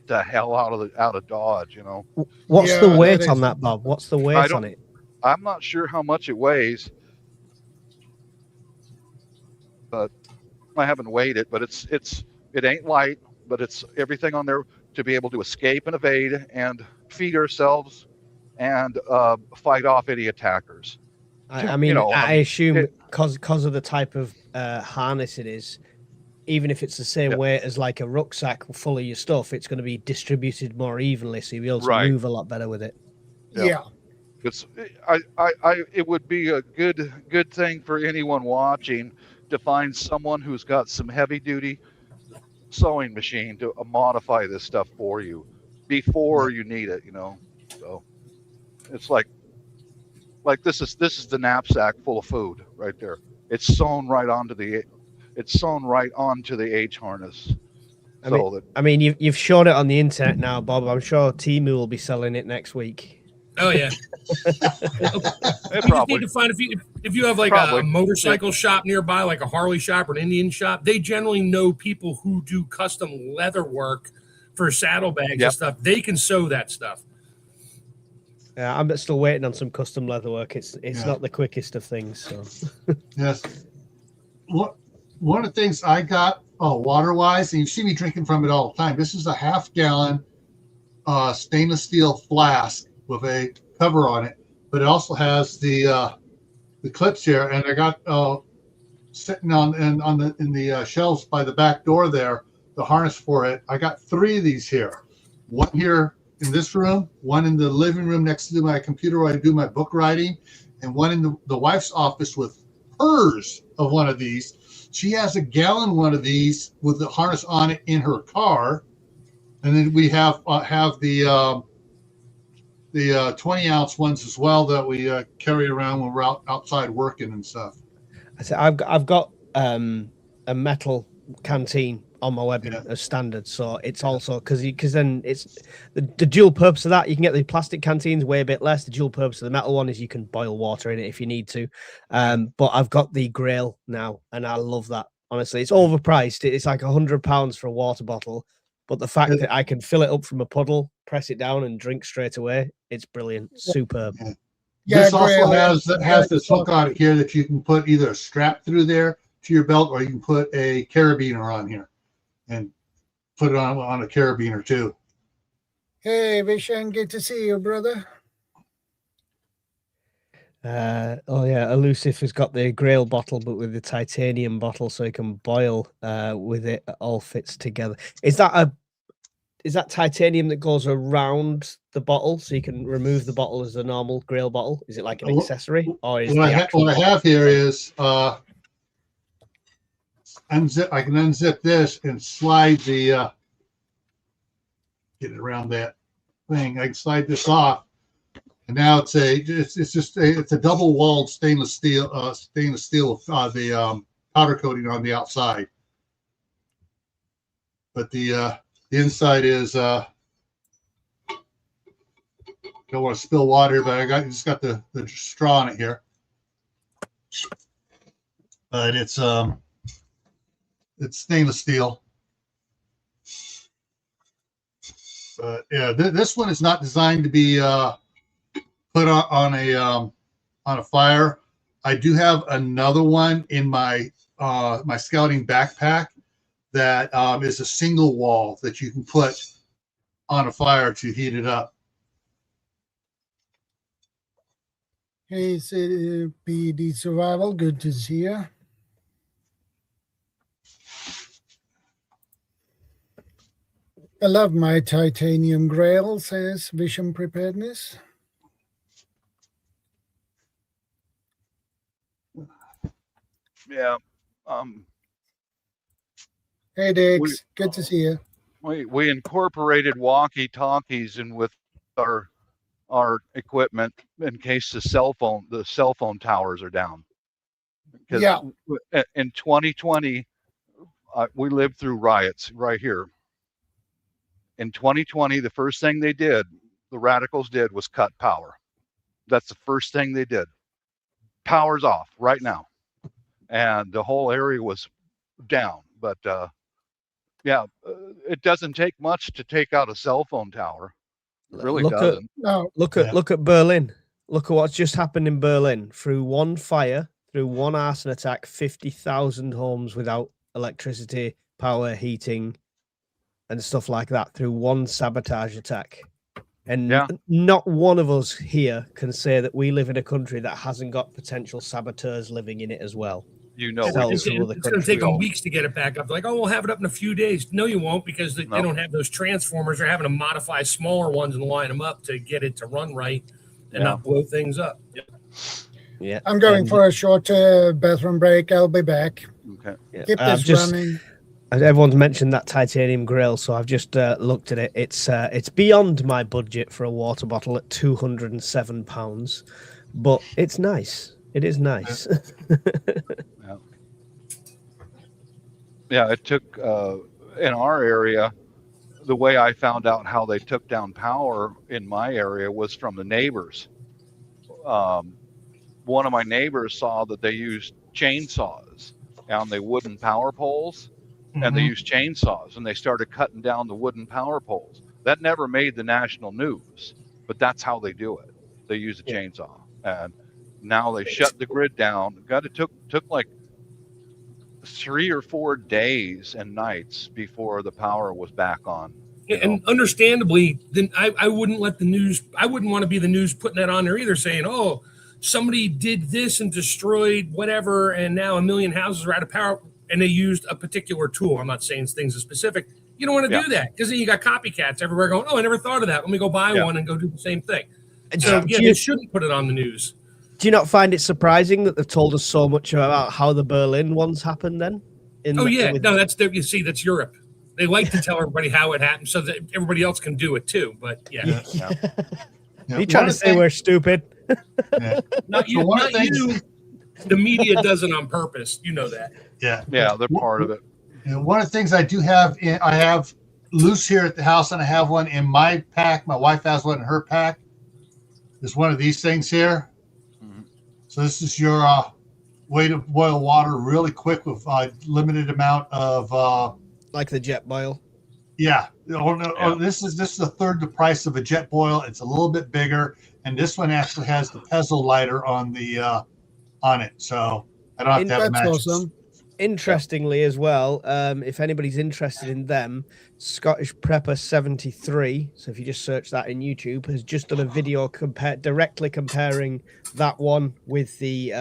the hell out of Dodge, you know. What's the weight on that, Bob? What's the weight on it? I'm not sure how much it weighs, but I haven't weighed it, but it ain't light, but it's everything on there to be able to escape and evade and feed ourselves and fight off any attackers. I mean, you know, I assume because of the type of harness it is, even if it's the same weight as like a rucksack full of your stuff, it's going to be distributed more evenly, so you'll be able to move a lot better with it. Yeah. It's it would be a good thing for anyone watching to find someone who's got some heavy duty sewing machine to modify this stuff for you before you need it, you know. So it's like this is the knapsack full of food right there. It's sewn right onto the H harness. I mean, you've shown it on the internet now, Bob. I'm sure Temu will be selling it next week. Oh yeah. You just need to find if you have like a motorcycle shop nearby, like a Harley shop or an Indian shop. They generally know people who do custom leather work for saddlebags and stuff. They can sew that stuff. Yeah, I'm still waiting on some custom leather work. It's not the quickest of things. So. Yes. One of the things I got water-wise, and you see me drinking from it all the time. This is a half-gallon stainless steel flask with a cover on it, but it also has the clips here. And I got sitting in the shelves by the back door there, the harness for it. I got 3 of these here. One here in this room, one in the living room next to my computer where I do my book writing, and one in the wife's office with hers of one of these. She has a gallon one of these with the harness on it in her car, and then we have the 20-ounce ones as well that we carry around when we're outside working and stuff. I've got a metal canteen on my webbing as standard, so it's also because then it's the dual purpose of that. You can get the plastic canteens way a bit less. The dual purpose of the metal one is you can boil water in it if you need to. But I've got the Grail now, and I love that. Honestly, it's overpriced. It's like £100 for a water bottle, But the fact that I can fill it up from a puddle, press it down, and drink straight away, it's brilliant. Superb. Yeah, This also Grail, has this hook on it here that you can put either a strap through there to your belt, or you can put a carabiner on here and put it on a carabiner too. Hey, Vishen, good to see you, brother. Oh yeah, Elusive has got the Grail bottle, but with the titanium bottle, so you can boil with it. It all fits together. Is that titanium that goes around the bottle, so you can remove the bottle as a normal Grail bottle? Is it like an accessory, or is What I have here is unzip. I can unzip this and slide the get it around that thing. I can slide this off, and now it's a double walled stainless steel the powder coating on the outside, but the inside is don't want to spill water, but I just got the straw in it here, but it's stainless steel. But yeah, this one is not designed to be put on a fire. I do have another one in my my scouting backpack that is a single wall that you can put on a fire to heat it up. Hey, PD Survival, good to see you. I love my titanium Grail, says Vision Preparedness. Yeah. Hey, Dix, good to see you. We incorporated walkie-talkies in with our equipment in case the cell phone towers are down. Because Yeah. in 2020, we lived through riots right here. In 2020, the first thing the radicals did was cut power. That's the first thing they did. Power's off right now. And the whole area was down. But yeah, it doesn't take much to take out a cell phone tower. It really doesn't. Look at Berlin. Look at what's just happened in Berlin. Through one fire, through one arson attack, 50,000 homes without electricity, power, heating, and stuff like that through one sabotage attack. And not one of us here can say that we live in a country that hasn't got potential saboteurs living in it as well. You know, it's going to take them weeks to get it back up. They're like, oh, we'll have it up in a few days. No, you won't, because they don't have those transformers. They're having to modify smaller ones and line them up to get it to run right and not blow things up. Yeah, I'm going for a short bathroom break. I'll be back. Okay. Keep this running. Everyone's mentioned that titanium grill, so I've just looked at it. It's beyond my budget for a water bottle at £207, but it's nice. It is nice. Yeah, it took in our area. The way I found out how they took down power in my area was from the neighbors. One of my neighbors saw that they used chainsaws on the wooden power poles. And they used chainsaws, and they started cutting down the wooden power poles. That never made the national news, but that's how they do it. They use a chainsaw, and now they shut the grid down. It took like 3 or 4 days and nights before the power was back on. And understandably, then I wouldn't let the news. I wouldn't want to be the news putting that on there either, saying, "Oh, somebody did this and destroyed whatever, and now 1 million houses are out of power." And they used a particular tool. I'm not saying things are specific. You don't want to do that, because then you got copycats everywhere going, oh, I never thought of that. Let me go buy one and go do the same thing. So, they shouldn't put it on the news. Do you not find it surprising that they've told us so much about how the Berlin ones happened then? No, that's you see, that's Europe. They like to tell everybody how it happened so that everybody else can do it too. But Are you trying to say we're stupid? Not you. The media does it on purpose. You know that. Yeah, they're part of it. One of the things I do have, I have loose here at the house, and I have one in my pack. My wife has one in her pack. There's one of these things here. So this is your way to boil water really quick with limited amount of like the jet boil. Yeah. Oh, no, Yeah. oh, this is a third the price of a jet boil. It's a little bit bigger, and this one actually has the Pezzo lighter on the on it, so I don't have to have That's matches. awesome. Interestingly, as well, if anybody's interested in them, Scottish Prepper 73. So if you just search that in YouTube, has just done a video directly comparing that one with the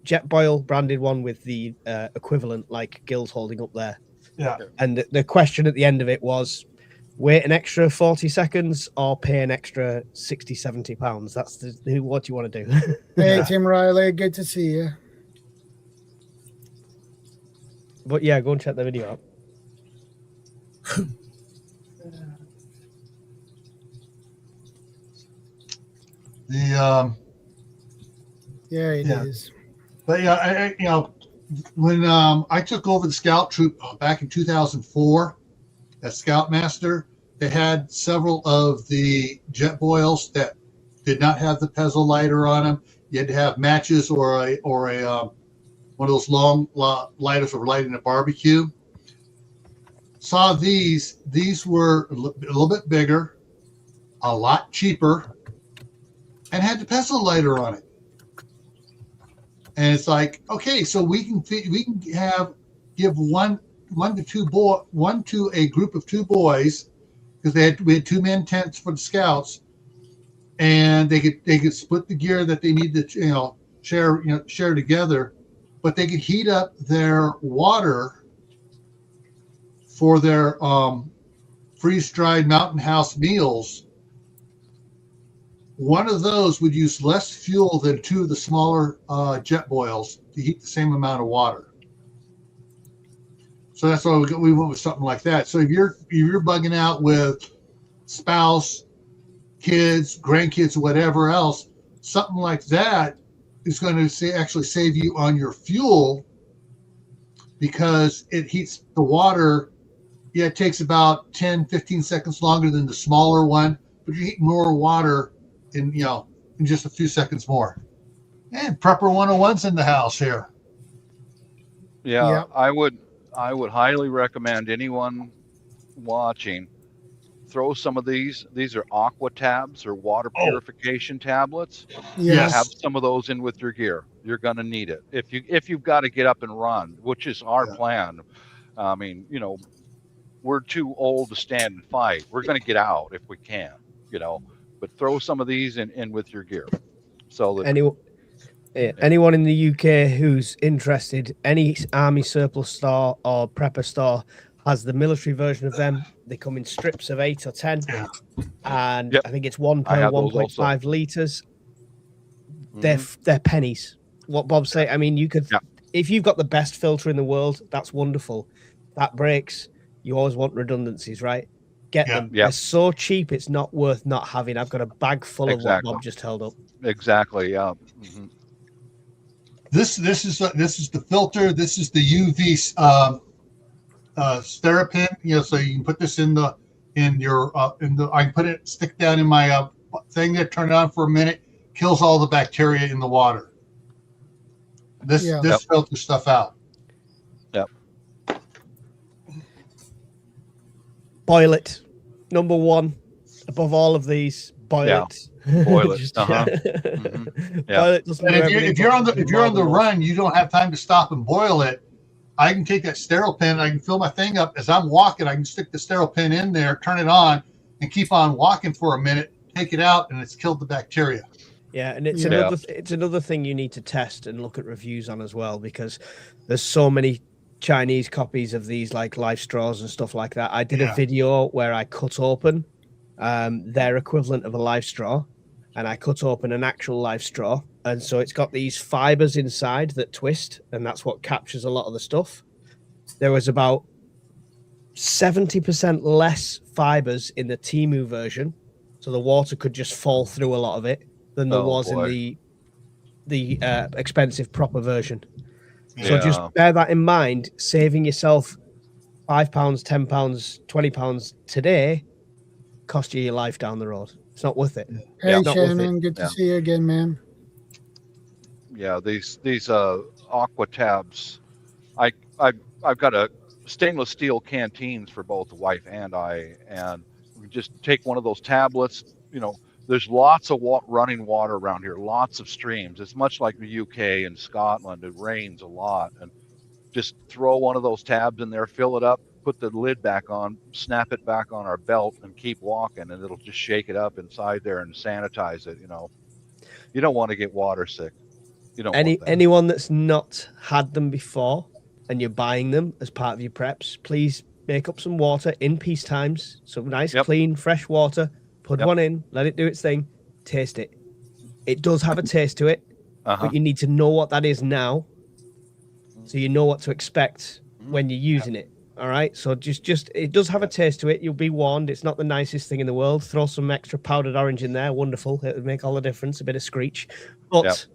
jet boil branded one with the equivalent, like Gil's holding up there. Yeah. And the question at the end of it was, wait an extra 40 seconds or pay an extra 60, 70 pounds. That's what you want to do. Hey, Yeah. Tim Riley, good to see you. But yeah, go and check the video out. The Yeah, it is. Yeah. But yeah, I you know, when I took over the scout troop back in 2004 as scoutmaster, they had several of the jet boils that did not have the Pezzo lighter on them. You had to have matches or a one of those long lighters for lighting a barbecue. Saw these were a little bit bigger, a lot cheaper, and had the Pezzo lighter on it. And it's like, okay, so we can give one to a group of 2 boys, because we had 2-man tents for the scouts, and they could split the gear that they need to share together, but they could heat up their water for their freeze-dried Mountain House meals. One of those would use less fuel than 2 of the smaller jet boils to heat the same amount of water. So that's why we went with something like that. So if you're bugging out with spouse, kids, grandkids, whatever else, something like that is going to actually save you on your fuel, because it heats the water. Yeah, it takes about 10, 15 seconds longer than the smaller one, but you heat more water in just a few seconds more. And Prepper 101's in the house here. Yeah, Yep. I would highly recommend anyone watching throw some of these. These are aqua tabs or water purification tablets. Yes. Have some of those in with your gear. You're going to need it if you've got to get up and run, which is our plan. I mean, we're too old to stand and fight. We're going to get out if we can, but throw some of these in with your gear. So that anyone in the UK who's interested, any army surplus store or prepper store has the military version of them. They come in strips of 8 or 10, and I think it's 1 per 1.5 liters. They're pennies. What Bob say? I mean, you could, if you've got the best filter in the world, that's wonderful. That breaks. You always want redundancies, right? Get them. They're so cheap, it's not worth not having. I've got a bag full of what Bob just held up. Exactly. Yeah. Mm-hmm. This is the filter. This is the UV Sterapin. So you can put this in the I can put it, stick down in my thing there, turn it on for a minute, kills all the bacteria in the water. This filters stuff out. Yep. Boil it. Number 1 above all of these. Boil it. Boil it. Just, Boil it. And if you're on the run, you don't have time to stop and boil it. I can take that sterile pin. I can fill my thing up as I'm walking. I can stick the sterile pin in there, turn it on, and keep on walking for a minute. Take it out, and it's killed the bacteria. Yeah, and it's another thing you need to test and look at reviews on as well, because there's so many Chinese copies of these, like life straws and stuff like that. I did a video where I cut open their equivalent of a life straw, and I cut open an actual life straw, and so it's got these fibers inside that twist, and that's what captures a lot of the stuff. There was about 70% less fibers in the Temu version, so the water could just fall through a lot of it, than there was in the expensive proper version. So just bear that in mind. Saving yourself £5, £10, £20 today cost you your life down the road. It's not worth it. Hey, Shannon, good to see you again, man. Yeah, these aqua tabs. I've got a stainless steel canteens for both the wife and I, and we just take one of those tablets. There's lots of running water around here, lots of streams. It's much like the UK and Scotland. It rains a lot, and just throw one of those tabs in there, fill it up, put the lid back on, snap it back on our belt, and keep walking, and it'll just shake it up inside there and sanitize it. You don't want to get water sick. You don't want that. Anyone that's not had them before and you're buying them as part of your preps, please make up some water in peace times. Some nice, clean, fresh water. Put one in, let it do its thing, taste it. It does have a taste to it, but you need to know what that is now, so you know what to expect when you're using it. All right, so just it does have a taste to it. You'll be warned. It's not the nicest thing in the world. Throw some extra powdered orange in there. Wonderful. It would make all the difference. A bit of screech, but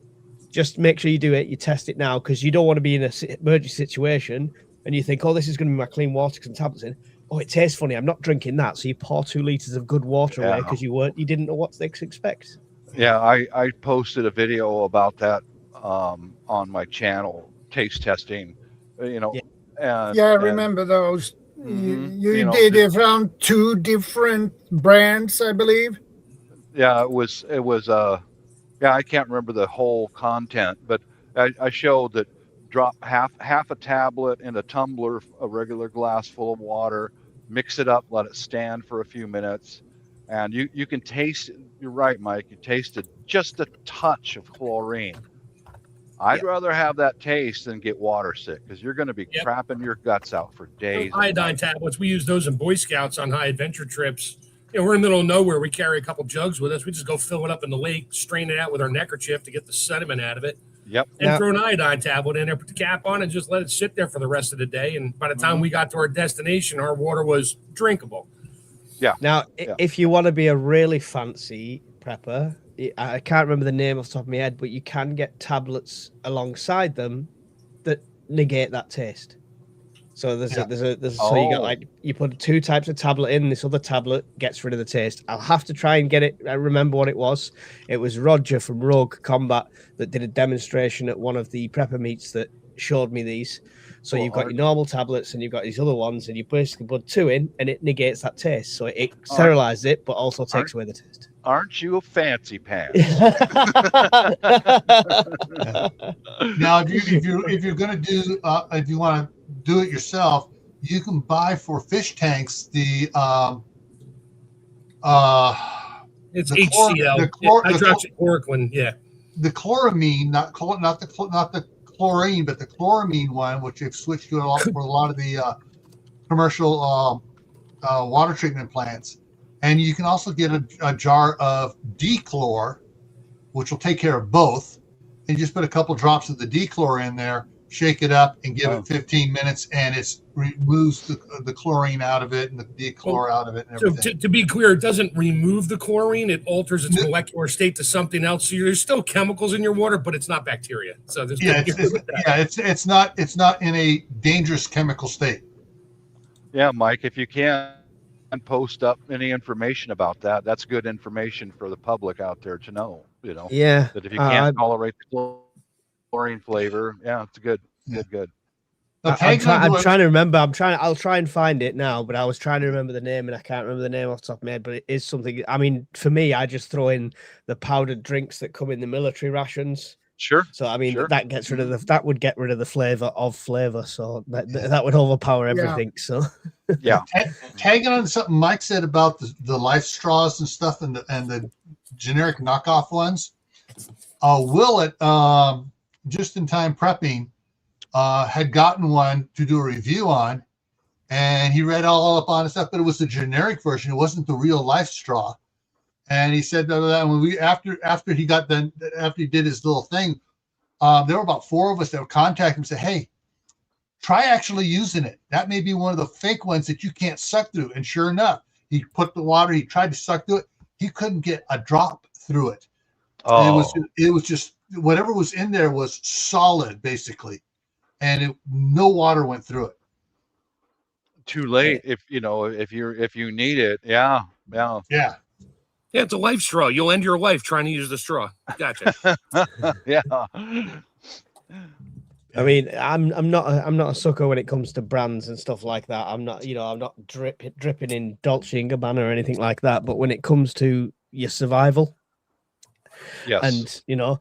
just make sure you do it. You test it now, because you don't want to be in an emergency situation and you think, oh, this is going to be my clean water and tablets in. Oh, it tastes funny. I'm not drinking that. So you pour 2 liters of good water away because you didn't know what to expect. Yeah, I posted a video about that on my channel, taste testing. I remember those. You did it from 2 different brands, I believe. Yeah, it was. I can't remember the whole content, but I showed that drop half a tablet in a tumbler, a regular glass full of water, mix it up, let it stand for a few minutes, and you can taste. You're right, Mike. You tasted just a touch of chlorine. I'd rather have that taste than get water sick, because you're going to be crapping your guts out for days. Iodine tablets, we use those in Boy Scouts on high adventure trips. We're in the middle of nowhere. We carry a couple jugs with us. We just go fill it up in the lake, strain it out with our neckerchief to get the sediment out of it. And throw an iodine tablet in there, put the cap on, and just let it sit there for the rest of the day. And by the time we got to our destination, our water was drinkable. Now, if you want to be a really fancy prepper, I can't remember the name off the top of my head, but you can get tablets alongside them that negate that taste. So so you got you put 2 types of tablet in, this other tablet gets rid of the taste. I'll have to try and get it. I remember what it was. It was Roger from Rogue Combat that did a demonstration at one of the prepper meets that showed me these. So you've got your normal tablets and you've got these other ones, and you basically put 2 in and it negates that taste. So it sterilizes it, but also takes away the taste. Aren't you a fancy pants? Now, if you're going to do, if you want to do it yourself, you can buy for fish tanks the it's HCl, hydroxychloroquine. The chloramine, not the chlorine, but the chloramine one, which they've switched to for a lot of the commercial water treatment plants. And you can also get a jar of dechlor, which will take care of both. And just put a couple drops of the dechlor in there, shake it up, and give it 15 minutes, and it removes the chlorine out of it and the dechlor out of it. And everything. So to be clear, it doesn't remove the chlorine; it alters its molecular state to something else. So there's still chemicals in your water, but it's not bacteria. So there's it's not in a dangerous chemical state. Yeah, Mike, if you can post up any information about that, that's good information for the public out there to know. That if you can't tolerate the chlorine flavor, it's good. I'm trying to remember. I'll try and find it now, but I was trying to remember the name and I can't remember the name off the top of my head, but it is something. I mean, for me, I just throw in the powdered drinks that come in the military rations. Sure. So I mean, that gets rid of that would get rid of the flavor of flavor. So that would overpower everything. So tagging on something Mike said about the life straws and stuff, and the generic knockoff ones. Will at Just in Time Prepping had gotten one to do a review on, and he read all up on it stuff, but it was the generic version. It wasn't the real life straw. And he said that when after he did his little thing, there were about 4 of us that would contact him and say, "Hey, try actually using it. That may be one of the fake ones that you can't suck through." And sure enough, he put the water. He tried to suck through it. He couldn't get a drop through it. It was just whatever was in there was solid, basically, and no water went through it. Too late if you need it. Yeah. Yeah, it's a life straw. You'll end your life trying to use the straw. Gotcha. Yeah. I mean, I'm not a sucker when it comes to brands and stuff like that. I'm not dripping in Dolce and Gabbana or anything like that. But when it comes to your survival, Yes. and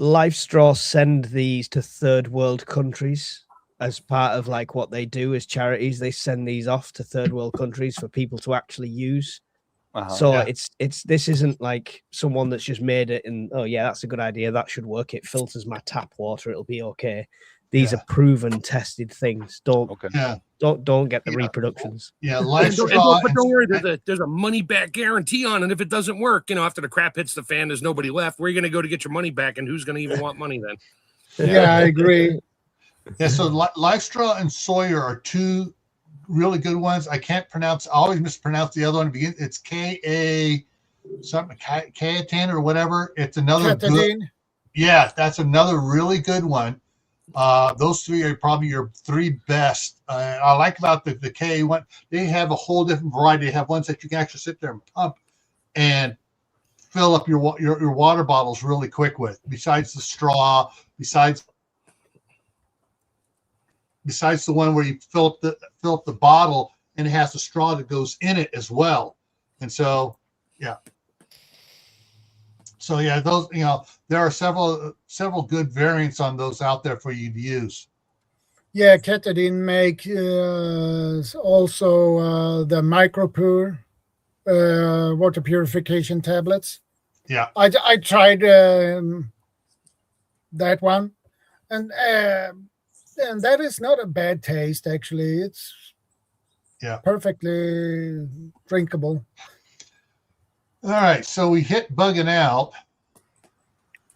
LifeStraw send these to third world countries as part of like what they do as charities. They send these off to third world countries for people to actually use. So this isn't like someone that's just made it and oh yeah, that's a good idea, that should work, it filters my tap water, it'll be okay. These are proven, tested things. Don't get the reproductions. Yeah, but don't worry, there's a money back guarantee on it. If it doesn't work, after the crap hits the fan, there's nobody left. Where are you going to go to get your money back, and who's going to even want money then? Yeah, I agree. Yeah, so LifeStraw and Sawyer are two really good ones. I can't pronounce. I always mispronounce the other one. It's K-A something, K-A-10 or whatever. It's another good. Yeah, that's another really good one. Those three are probably your three best. I like about the K one. They have a whole different variety. They have ones that you can actually sit there and pump and fill up your water bottles really quick with. Besides the straw, besides the one where you fill up the bottle and it has a straw that goes in it as well. And so, yeah. So yeah, those, there are several good variants on those out there for you to use. Yeah, Ketadine make also the micropure water purification tablets. Yeah, I tried that one, and that is not a bad taste actually. It's perfectly drinkable. All right, so we hit bugging out.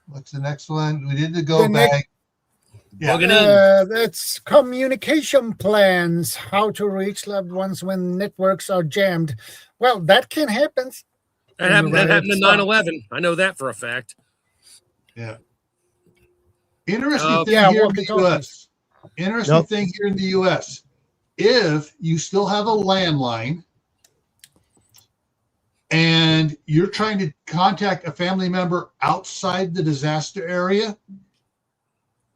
What's the next one? We did the go bag. That's communication plans, how to reach loved ones when networks are jammed. Well, that can happen. That happened in 9/11. I know that for a fact. Yeah. Interesting thing here in the U.S. Interesting thing here in the U.S. If you still have a landline and you're trying to contact a family member outside the disaster area,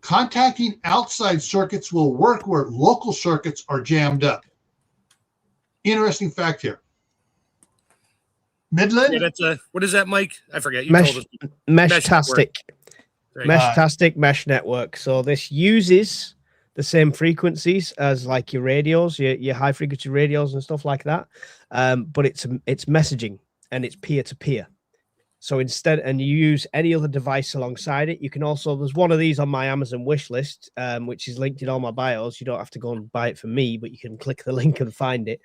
contacting outside circuits will work where local circuits are jammed up. Interesting fact here. Midland? Yeah, that's what is that, Mike? I forget. You told us. Mesh-tastic. Right. Mesh-tastic mesh network. So this uses the same frequencies as like your radios, your high frequency radios and stuff like that. But it's messaging and it's peer-to-peer. So instead, and you use any other device alongside it. You can also, there's one of these on my Amazon wish list, which is linked in all my bios. You don't have to go and buy it from me, but you can click the link and find it.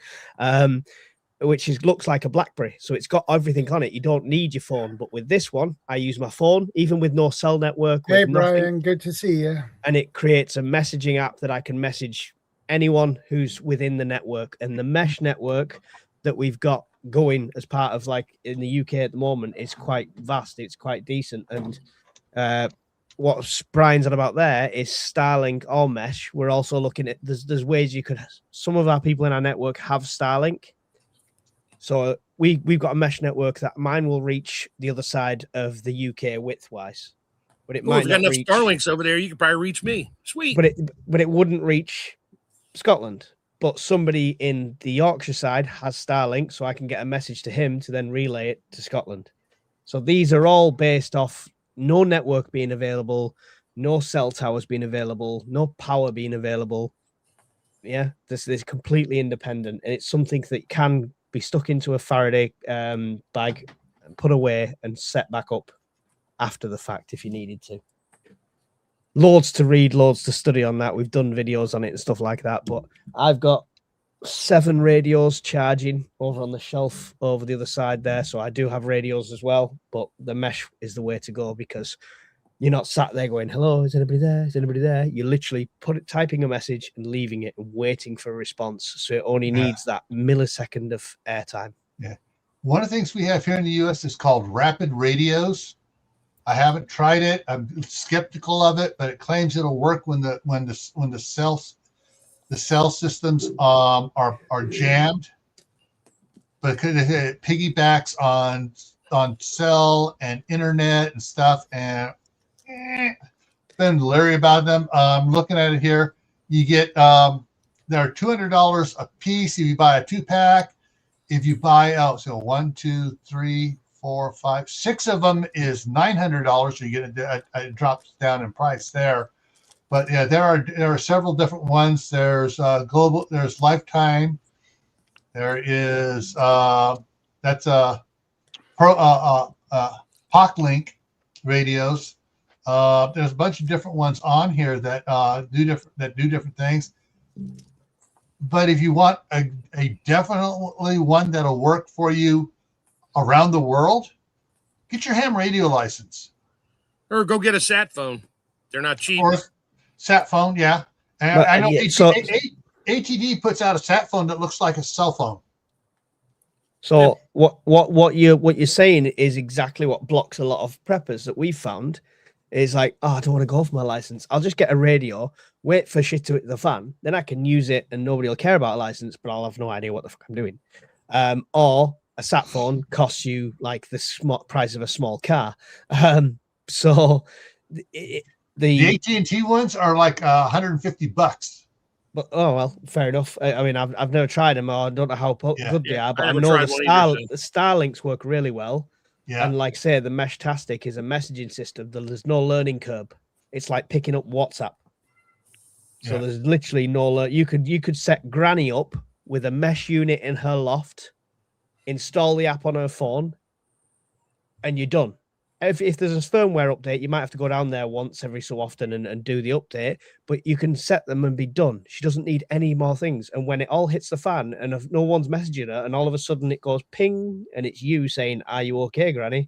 Which looks like a BlackBerry. So it's got everything on it. You don't need your phone. But with this one, I use my phone, even with no cell network. Hey, Brian, good to see you. And it creates a messaging app that I can message anyone who's within the network. And the mesh network that we've got going as part of like in the UK at the moment is quite vast. It's quite decent. And what Brian's on about there is Starlink or mesh. We're also looking at, there's ways you could, some of our people in our network have Starlink. So we've got a mesh network that mine will reach the other side of the UK width-wise, but it might not reach. If you got enough Starlinks over there, you could probably reach me. Sweet. But it wouldn't reach Scotland. But somebody in the Yorkshire side has Starlink, so I can get a message to him to then relay it to Scotland. So these are all based off no network being available, no cell towers being available, no power being available. Yeah, this is completely independent, and it's something that can be stuck into a Faraday bag and put away and set back up after the fact if you needed to. Loads to read, loads to study on that. We've done videos on it and stuff like that, but I've got 7 radios charging over on the shelf over the other side there, so I do have radios as well, but the mesh is the way to go because you're not sat there going, hello, is anybody there? Is anybody there? You're literally typing a message and leaving it and waiting for a response. So it only needs that millisecond of airtime. Yeah. One of the things we have here in the U.S. is called rapid radios. I haven't tried it. I'm skeptical of it, but it claims it'll work when the cell systems are jammed. But it piggybacks on cell and internet and stuff, and been leery about them. Looking at it here, you get they're $200 a piece if you buy a 2-pack. If you buy out, so 1, 2, 3, 4, 5, 6 of them is $900. So you get it drops down in price there. But yeah, there are several different ones. There's global. There's Lifetime. There is that's a POC-Link radios. There's a bunch of different ones on here that do different things. But if you want a definitely one that'll work for you around the world, get your ham radio license. Or go get a sat phone. They're not cheap. Or sat phone, yeah. And I know ATD puts out a sat phone that looks like a cell phone. So what you're saying is exactly what blocks a lot of preppers that we've found. Is like, oh, I don't want to go for my license. I'll just get a radio, wait for shit to hit the fan, then I can use it and nobody will care about a license, but I'll have no idea what the fuck I'm doing. Or a sat phone costs you like the price of a small car. So the AT&T ones are like $150. But oh well, fair enough. I mean, I've never tried them, or I don't know how good they are, but I know the Starlinks work really well. Yeah. And like say, the Meshtastic is a messaging system. There's no learning curve. It's like picking up WhatsApp. So there's literally no you could set Granny up with a mesh unit in her loft, install the app on her phone, and you're done. If there's a firmware update, you might have to go down there once every so often and do the update, but you can set them and be done. She doesn't need any more things. And when it all hits the fan and if no one's messaging her and all of a sudden it goes ping and it's you saying, "Are you okay, Granny?"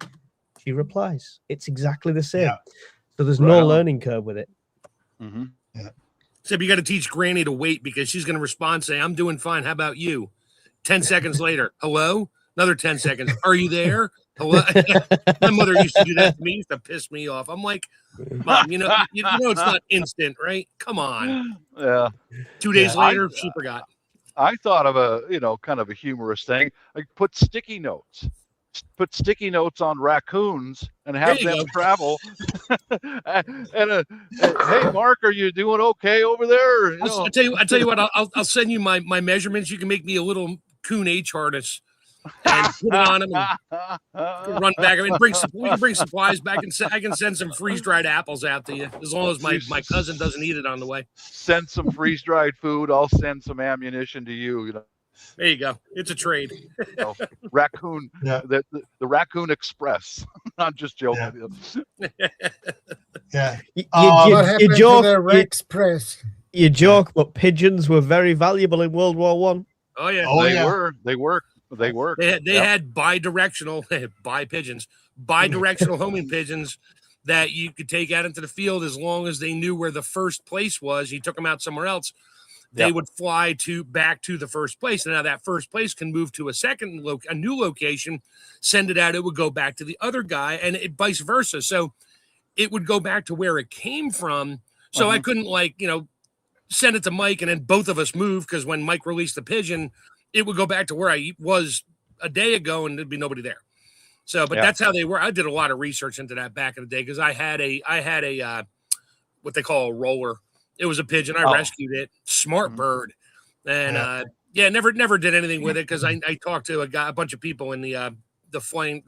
She replies. It's exactly the same. Yeah. So there's no learning curve with it. Mm-hmm. Yeah. Except you got to teach Granny to wait because she's going to respond, say, "I'm doing fine. How about you?" 10 seconds later, "Hello?" Another 10 seconds. "Are you there?" Hello? My mother used to do that to me. Used to piss me off. I'm like, "Mom, you know it's not instant, right? Come on." Yeah. 2 days later, she forgot. I thought of a kind of a humorous thing. Like put sticky notes on raccoons and have them travel. and hey, Mark, are you doing okay over there? I'll tell you what. I'll send you my measurements. You can make me a little coon H harness. And put it on them and run back. I mean, we can bring supplies back and I can send some freeze-dried apples out to you as long as my cousin doesn't eat it on the way. Send some freeze-dried food. I'll send some ammunition to you. There you go. It's a trade. Raccoon, the Raccoon Express. Not just joking. Yeah. What happened to the Express? You joke, but pigeons were very valuable in World War One. Oh yeah. They were. They had bi-directional homing pigeons that you could take out into the field as long as they knew where the first place was. You took them out somewhere else, they would fly back to the first place. And now that first place can move to a new location, send it out. It would go back to the other guy, and vice versa. So it would go back to where it came from. So I couldn't send it to Mike and then both of us move because when Mike released the pigeon, it would go back to where I was a day ago and there'd be nobody there. So, but that's how they were. I did a lot of research into that back in the day because I had a what they call a roller. It was a pigeon. I rescued it. Smart bird. And never did anything with it because I talked to a bunch of people in the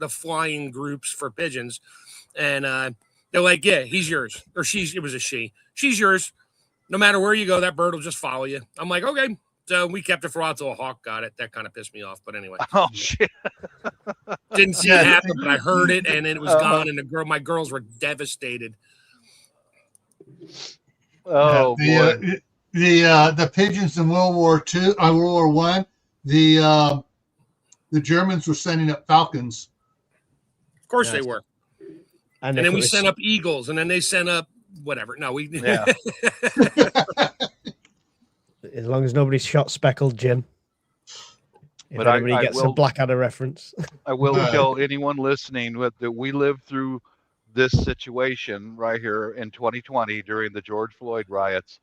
flying groups for pigeons. And they're like, "Yeah, he's yours." Or it was a she. "She's yours. No matter where you go, that bird will just follow you." I'm like, "Okay." So we kept it for a while until a hawk got it. That kind of pissed me off. But anyway. Oh, shit. Didn't see it happen, but I heard it, and it was gone, and my girls were devastated. Oh, boy. The pigeons in World War One, the Germans were sending up falcons. Of course they were. And then we sent up eagles, and then they sent up whatever. No, we... Yeah. As long as nobody's shot speckled Jim. But anybody gets a Blackadder reference. I will tell anyone listening that we lived through this situation right here in 2020 during the George Floyd riots.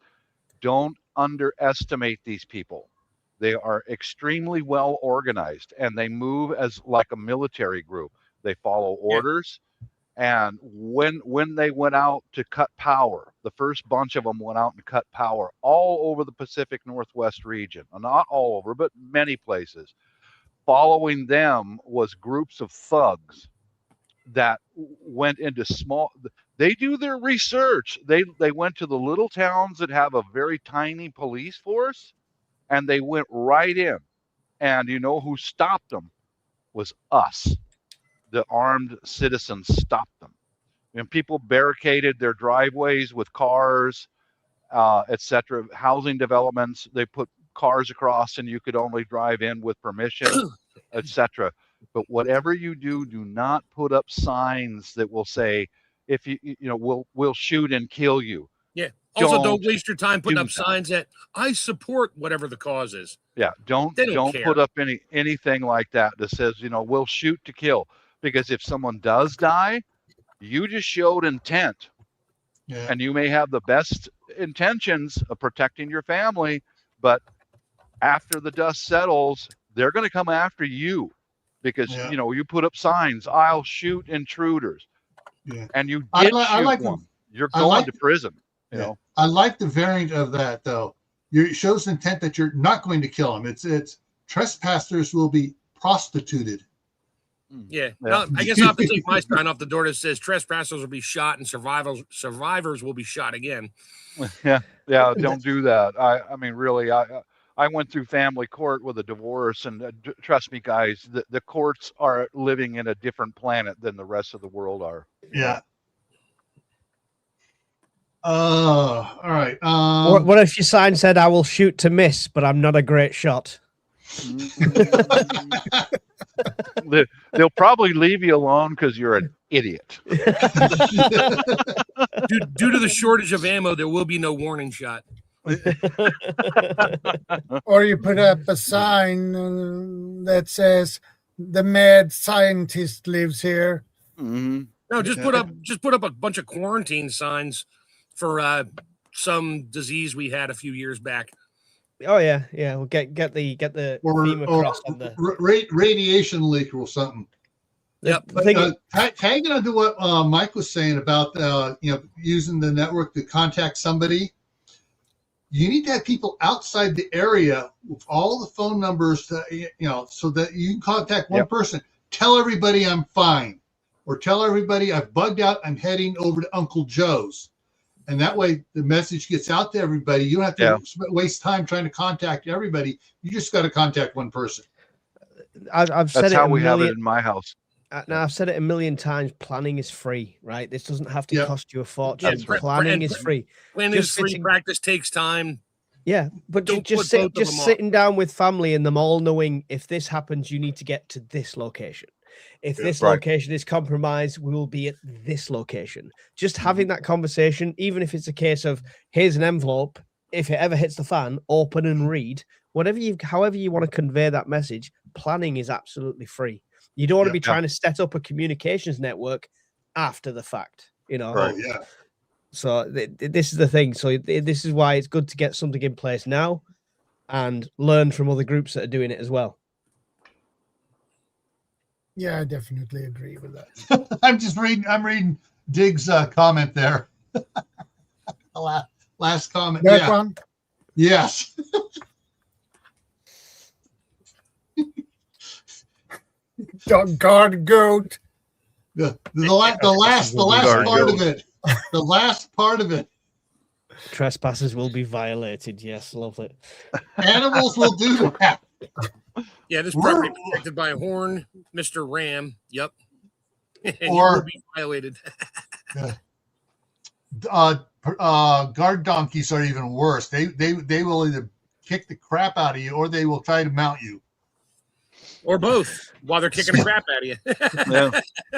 Don't underestimate these people. They are extremely well organized and they move as like a military group. They follow orders And when they went out to cut power, the first bunch of them went out and cut power all over the Pacific Northwest region. Not all over, but many places. Following them was groups of thugs that went into small, they do their research. They went to the little towns that have a very tiny police force, and they went right in. And you know who stopped them? Was us. The armed citizens stopped them. And people barricaded their driveways with cars, etc. Housing developments, they put cars across and you could only drive in with permission, etc. But whatever you do, do not put up signs that will say, if we'll shoot and kill you. Yeah. Also, don't waste your time putting up signs that I support whatever the cause is. Yeah. Don't put up anything like that says, we'll shoot to kill. Because if someone does die, you just showed intent. Yeah. And you may have the best intentions of protecting your family, but after the dust settles, they're going to come after you because, you put up signs, I'll shoot intruders. Yeah. And you did shoot one. You're going to prison. You know. I like the variant of that, though. It shows intent that you're not going to kill them. It's trespassers will be prostituted. Yeah. Well, I guess I'll have to take my sign off the door that says trespassers will be shot and survivors will be shot again. Yeah. Don't do that. I mean, really, I went through family court with a divorce, and trust me, guys, the courts are living in a different planet than the rest of the world are. Yeah. All right. What if your sign said, "I will shoot to miss, but I'm not a great shot"? They'll probably leave you alone because you're an idiot. Due to the shortage of ammo, there will be no warning shot. Or you put up a sign that says the mad scientist lives here. Mm-hmm. No, just put up a bunch of quarantine signs for some disease we had a few years back. Oh yeah. We'll get the theme across on the radiation leak or something. Yep. Tagging onto what Mike was saying about using the network to contact somebody. You need to have people outside the area with all the phone numbers, so that you can contact one person. Tell everybody I'm fine, or tell everybody I've bugged out. I'm heading over to Uncle Joe's. And that way the message gets out to everybody. You don't have to waste time trying to contact everybody. You just got to contact one person. I've said That's how we have it in my house. Now, I've said it a million times. Planning is free, right? This doesn't have to cost you a fortune. Planning is free. Planning is free. Practice takes time. Yeah, but just sitting down with family and them all knowing if this happens, you need to get to this location. If this location is compromised, we will be at this location. Just having that conversation, even if it's a case of here's an envelope, if it ever hits the fan, open and read. However you want to convey that message, planning is absolutely free. You don't want to be trying to set up a communications network after the fact, Right, yeah. So this is the thing. So this is why it's good to get something in place now and learn from other groups that are doing it as well. Yeah, I definitely agree with that. I'm reading Dig's comment there. Last comment. That one? Yes. Guard goat. The last part of it. The last part of it. Trespassers will be violated. Yes, love it. Animals will do that. Yeah, this property protected by a horn, Mr. Ram. Yep. And you will be violated. Guard donkeys are even worse. They will either kick the crap out of you or they will try to mount you. Or both while they're kicking the crap out of you.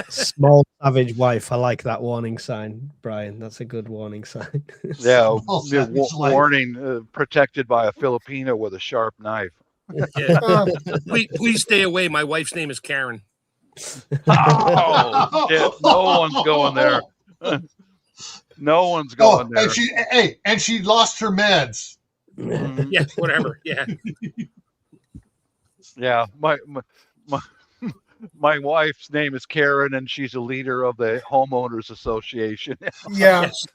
Small savage wife. I like that warning sign, Brian. That's a good warning sign. Yeah, warning protected by a Filipino with a sharp knife. Yeah. Please stay away. My wife's name is Karen. Oh, shit. No one's going there. No one's going there. And she lost her meds. Yeah, whatever. Yeah. Yeah, My wife's name is Karen, and she's a leader of the homeowners association. Yeah. Yes.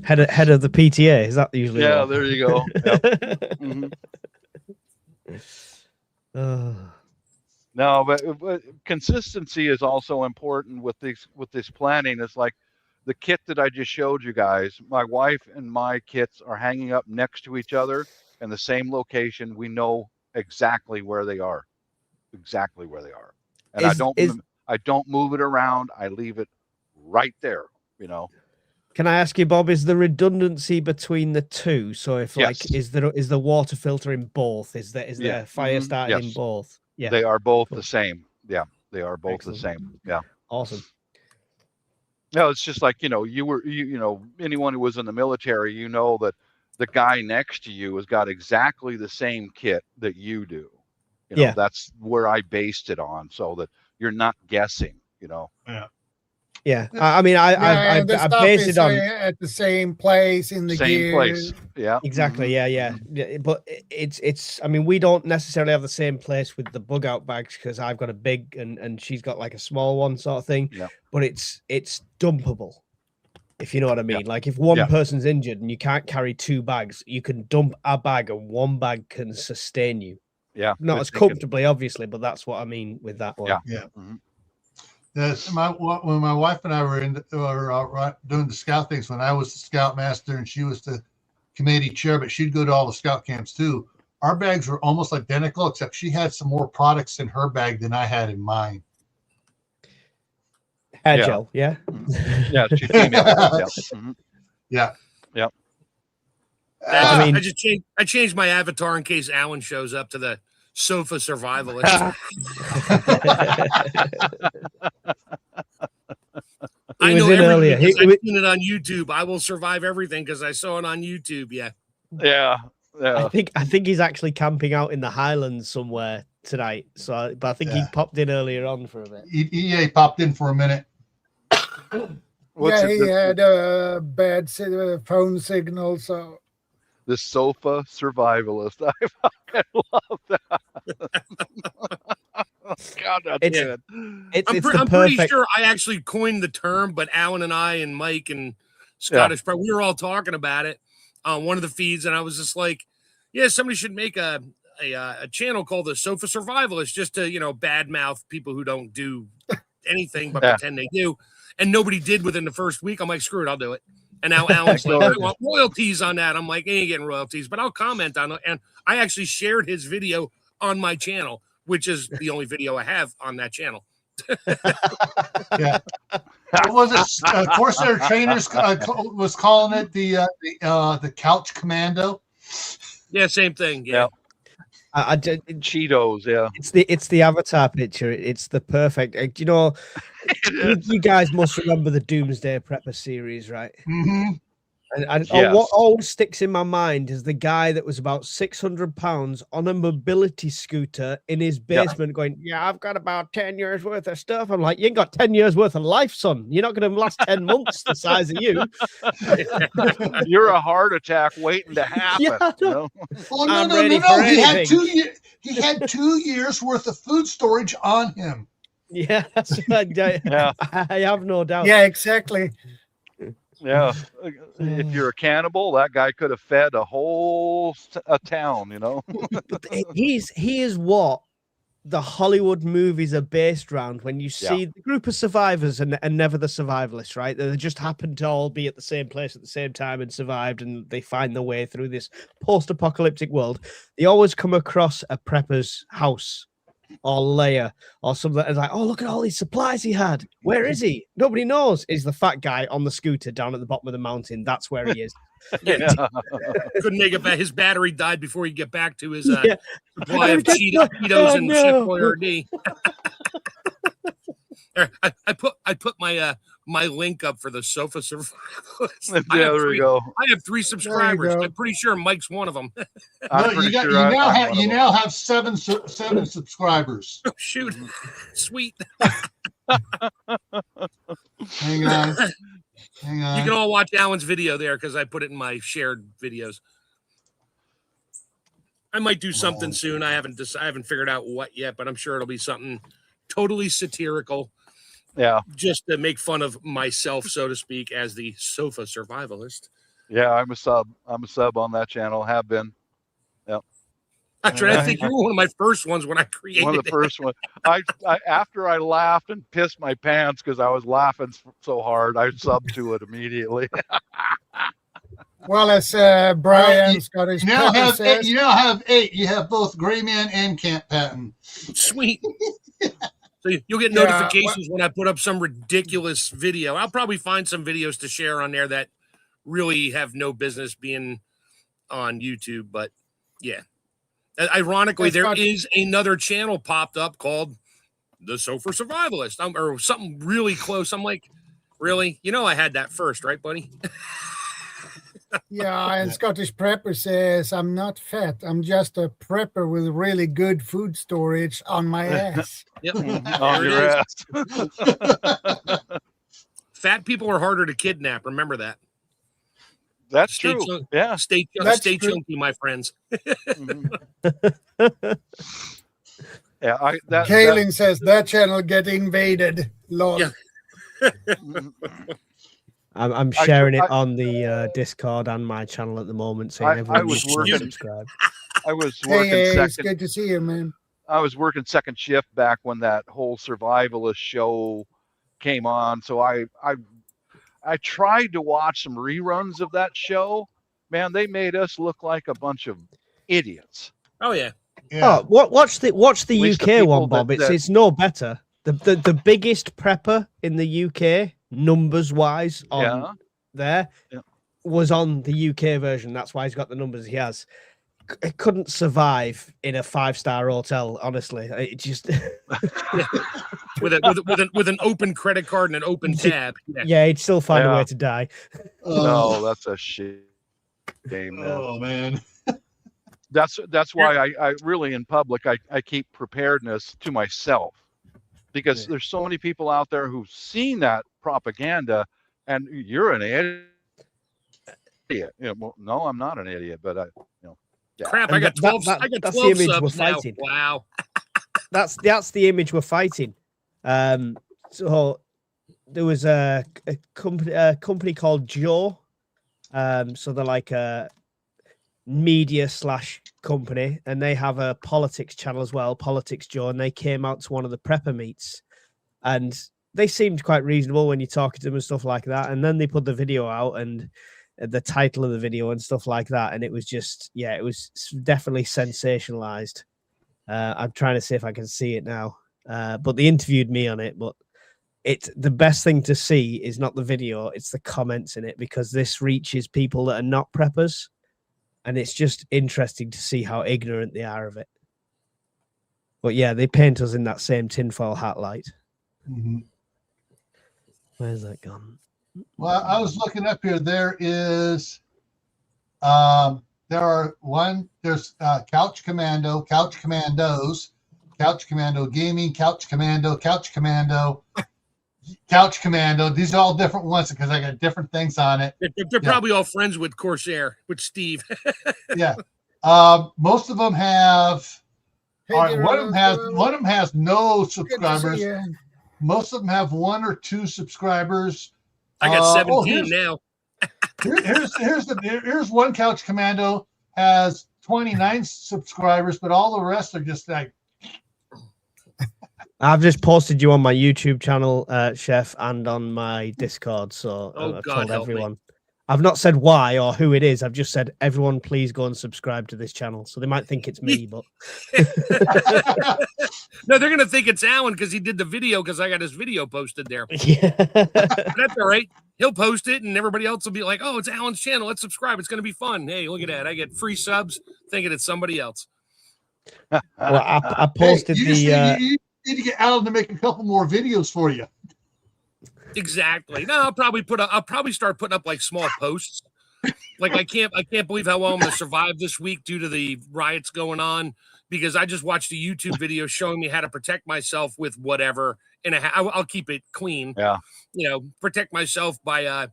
Head of the PTA, is that usually? Yeah, what? there you go. Yep. Mhm. No, but consistency is also important with this planning. It's like the kit that I just showed you guys. My wife and my kits are hanging up next to each other in the same location. We know exactly where they are, and I don't move it around. I leave it right there. You know. Can I ask you, Bob, is the redundancy between the two? So if like, Yes. is the water filter in both? Is there fire started in Yes. both? Yeah, They are both Cool. the same. Yeah, they are both Excellent. the same. Yeah. Awesome. No, it's just like, you know, anyone who was in the military, you know that the guy next to you has got exactly the same kit that you do. You know, Yeah. that's where I based it on, so that you're not guessing, you know. Yeah, I mean, I the stuff base is it on at the same place in the Same gear. place. Yeah. exactly. Mhm. Yeah. But it's. I mean, we don't necessarily have the same place with the bug out bags because I've got a big and she's got like a small one sort of thing. Yeah. But it's dumpable, if you know what I Yeah. mean. Like if one Yeah. person's injured and you can't carry two bags, you can dump a bag and one bag can sustain you. Yeah. Not good as thinking. comfortably, obviously, but that's what I mean with that one. Yeah. Mhm. Yes, when my wife and I were doing the scout things, when I was the scoutmaster and she was the committee chair, but she'd go to all the scout camps too. Our bags were almost identical, except she had some more products in her bag than I had in mine. Hair Yeah. gel, yeah. Yeah, she's female. Yeah. Mhm. Yeah. Yep. I mean- I changed my avatar in case Alan shows up to the sofa survivalist. I know in everything earlier. because I've seen it on YouTube. I will survive everything because I saw it on YouTube. Yeah. Yeah. Yeah. I think he's actually camping out in the Highlands somewhere tonight. So, but I think he Yeah. popped in earlier on for a bit. He popped in for a minute. What's Yeah, it- he had a bad phone signal, so the sofa survivalist. I fucking love that. God, that's It's- good. It's the I'm pretty perfect. sure I actually coined the term, but Alan and I and Mike and Scottish, we were all talking about it on one of the feeds, and I was just like, yeah, somebody should make a channel called the Sofa Survivalist just to, badmouth people who don't do anything but pretend they do. And nobody did within the first week. I'm like, screw it, I'll do it. And now Alan's like, I want royalties on that. I'm like, I ain't getting royalties, but I'll comment on it. And I actually shared his video on my channel, which is the only video I have on that channel. Yeah. What was it? Corsair Trainers was calling it the Couch Commando. Yeah, same thing. Yeah. I did. Cheetos, yeah. It's the avatar picture. It's the perfect. You guys must remember the Doomsday Prepper series, right? Mm-hmm. And Yes. what always sticks in my mind is the guy that was about 600 pounds on a mobility scooter in his basement going, yeah, I've got about 10 years worth of stuff. I'm like, you ain't got 10 years worth of life, son. You're not going to last 10 months the size of you. You're a heart attack waiting to happen. Yeah. You know? Oh, no, I'm no, ready no, for no. He had anything. he had 2 years worth of food storage on him. Yeah, I have no doubt. yeah, exactly. Yeah. If you're a cannibal, that guy could have fed a whole town, you know? But he is what the Hollywood movies are based around. When you see the group of survivors and never the survivalists, right? They just happen to all be at the same place at the same time and survived, and they find their way through this post-apocalyptic world. They always come across a prepper's house or layer or something. It's like, oh, look at all these supplies he had. Where is he? Nobody knows. Is the fat guy on the scooter down at the bottom of the mountain? That's where he is. Yeah. Couldn't make it back. His battery died before he get back to his supply of Oh, Cheetos and Chef no. Boyardee. I put my link up for the Sofa Survivalist. There we go. I have 3 subscribers. go. I'm pretty sure Mike's one of them. I'm No, pretty sure you now I'm have one of them. now have seven subscribers. Oh, shoot. Sweet. Hang on. Hang You on. can all watch Alan's video there because I put it in my shared videos. I might do something soon. I haven't figured out what yet, but I'm sure it'll be something totally satirical. Yeah. Just to make fun of myself, so to speak, as the sofa survivalist. Yeah, I'm a sub. I'm a sub on that channel. Have been. Yep. Actually, I think you were one of my first ones when I created One of the first ones. I after I laughed and pissed my pants because I was laughing so hard, I subbed to it immediately. Well, as Brian's got his You now pepper have says, eight. You now have 8. You have both Gray Man and Camp Patton. Sweet. So you'll get Yeah, notifications when I put up some ridiculous video. I'll probably find some videos to share on there that really have no business being on YouTube. But yeah, ironically, there is another channel popped up called The Sofa Survivalist, or something really close. I'm like, really? You know, I had that first, right, buddy? yeah, and Scottish Prepper says, I'm not fat. I'm just a prepper with really good food storage on my ass. Yep. On your ass. Fat people are harder to kidnap. Remember that. That's Stay true. chun- Yeah. Stay That's true. chunky, my friends. Yeah. Kaylin says that channel get invaded. Lol. Yeah. I'm sharing it on the Discord and my channel at the moment, saying I everyone was needs to working- subscribe. I was working Hey, it's second. good to see you, man. I was working second shift back when that whole survivalist show came on. So I tried to watch some reruns of that show. Man, they made us look like a bunch of idiots. Oh yeah. Yeah. Oh, watch the At least the UK people one, Bob. that- It's no better. The biggest prepper in the UK, numbers wise, on there Yeah. was on the UK version. That's why he's got the numbers he has. It couldn't survive in a 5-star hotel. Honestly, it just with an open credit card and an open tab. Yeah. yeah, he'd still find a Yeah. way to die. No, that's a shame. Man. Oh man. That's why I really in public I keep preparedness to myself, because there's so many people out there who've seen that propaganda, and you're an idiot. You know, well, no, I'm not an idiot, but yeah. Crap! And I got 12. I got that's the 12 image subs we're now. fighting. Wow. That's the image we're fighting. So there was a company called Joe. So they're like a media / company, and they have a politics channel as well, Politics Joe, and they came out to one of the prepper meets, and they seemed quite reasonable when you're talking to them and stuff like that. And then they put the video out and the title of the video and stuff like that, and it was just, yeah, it was definitely sensationalized. I'm trying to see if I can see it now, but they interviewed me on it. But it's the best thing to see is not the video, it's the comments in it, because this reaches people that are not preppers, and it's just interesting to see how ignorant they are of it. But yeah, they paint us in that same tinfoil hat light. Mhm. Where's that gone? Well, I was looking up here. There's Couch Commando, Couch Commandos, Couch Commando Gaming, Couch Commando, Couch Commando, Couch Commando. These are all different ones because I got different things on it. They're probably all friends with Corsair, with Steve. Yeah. Most of them have. Hey, One of them has no good to see subscribers. you. Most of them have 1 or 2 subscribers. I got 17 here's- now. Here's one Couch Commando has 29 subscribers, but all the rest are just like. I've just posted you on my YouTube channel, Chef, and on my Discord. So I've God, told help me. everyone. I've not said why or who it is. I've just said, everyone, please go and subscribe to this channel. So they might think it's me, but No, they're gonna think it's Alan because he did the video, because I got his video posted there. yeah. But that's all right. He'll post it, and everybody else will be like, "Oh, it's Alan's channel. Let's subscribe. It's gonna be fun." Hey, look at that! I get free subs, thinking it's somebody else. Well, I posted you need to get Alan to make a couple more videos for you. Exactly. No, I'll probably start putting up like small posts. Like I can't believe how well I'm gonna survive this week due to the riots going on, because I just watched a YouTube video showing me how to protect myself with whatever, and I'll keep it clean. Yeah. Protect myself by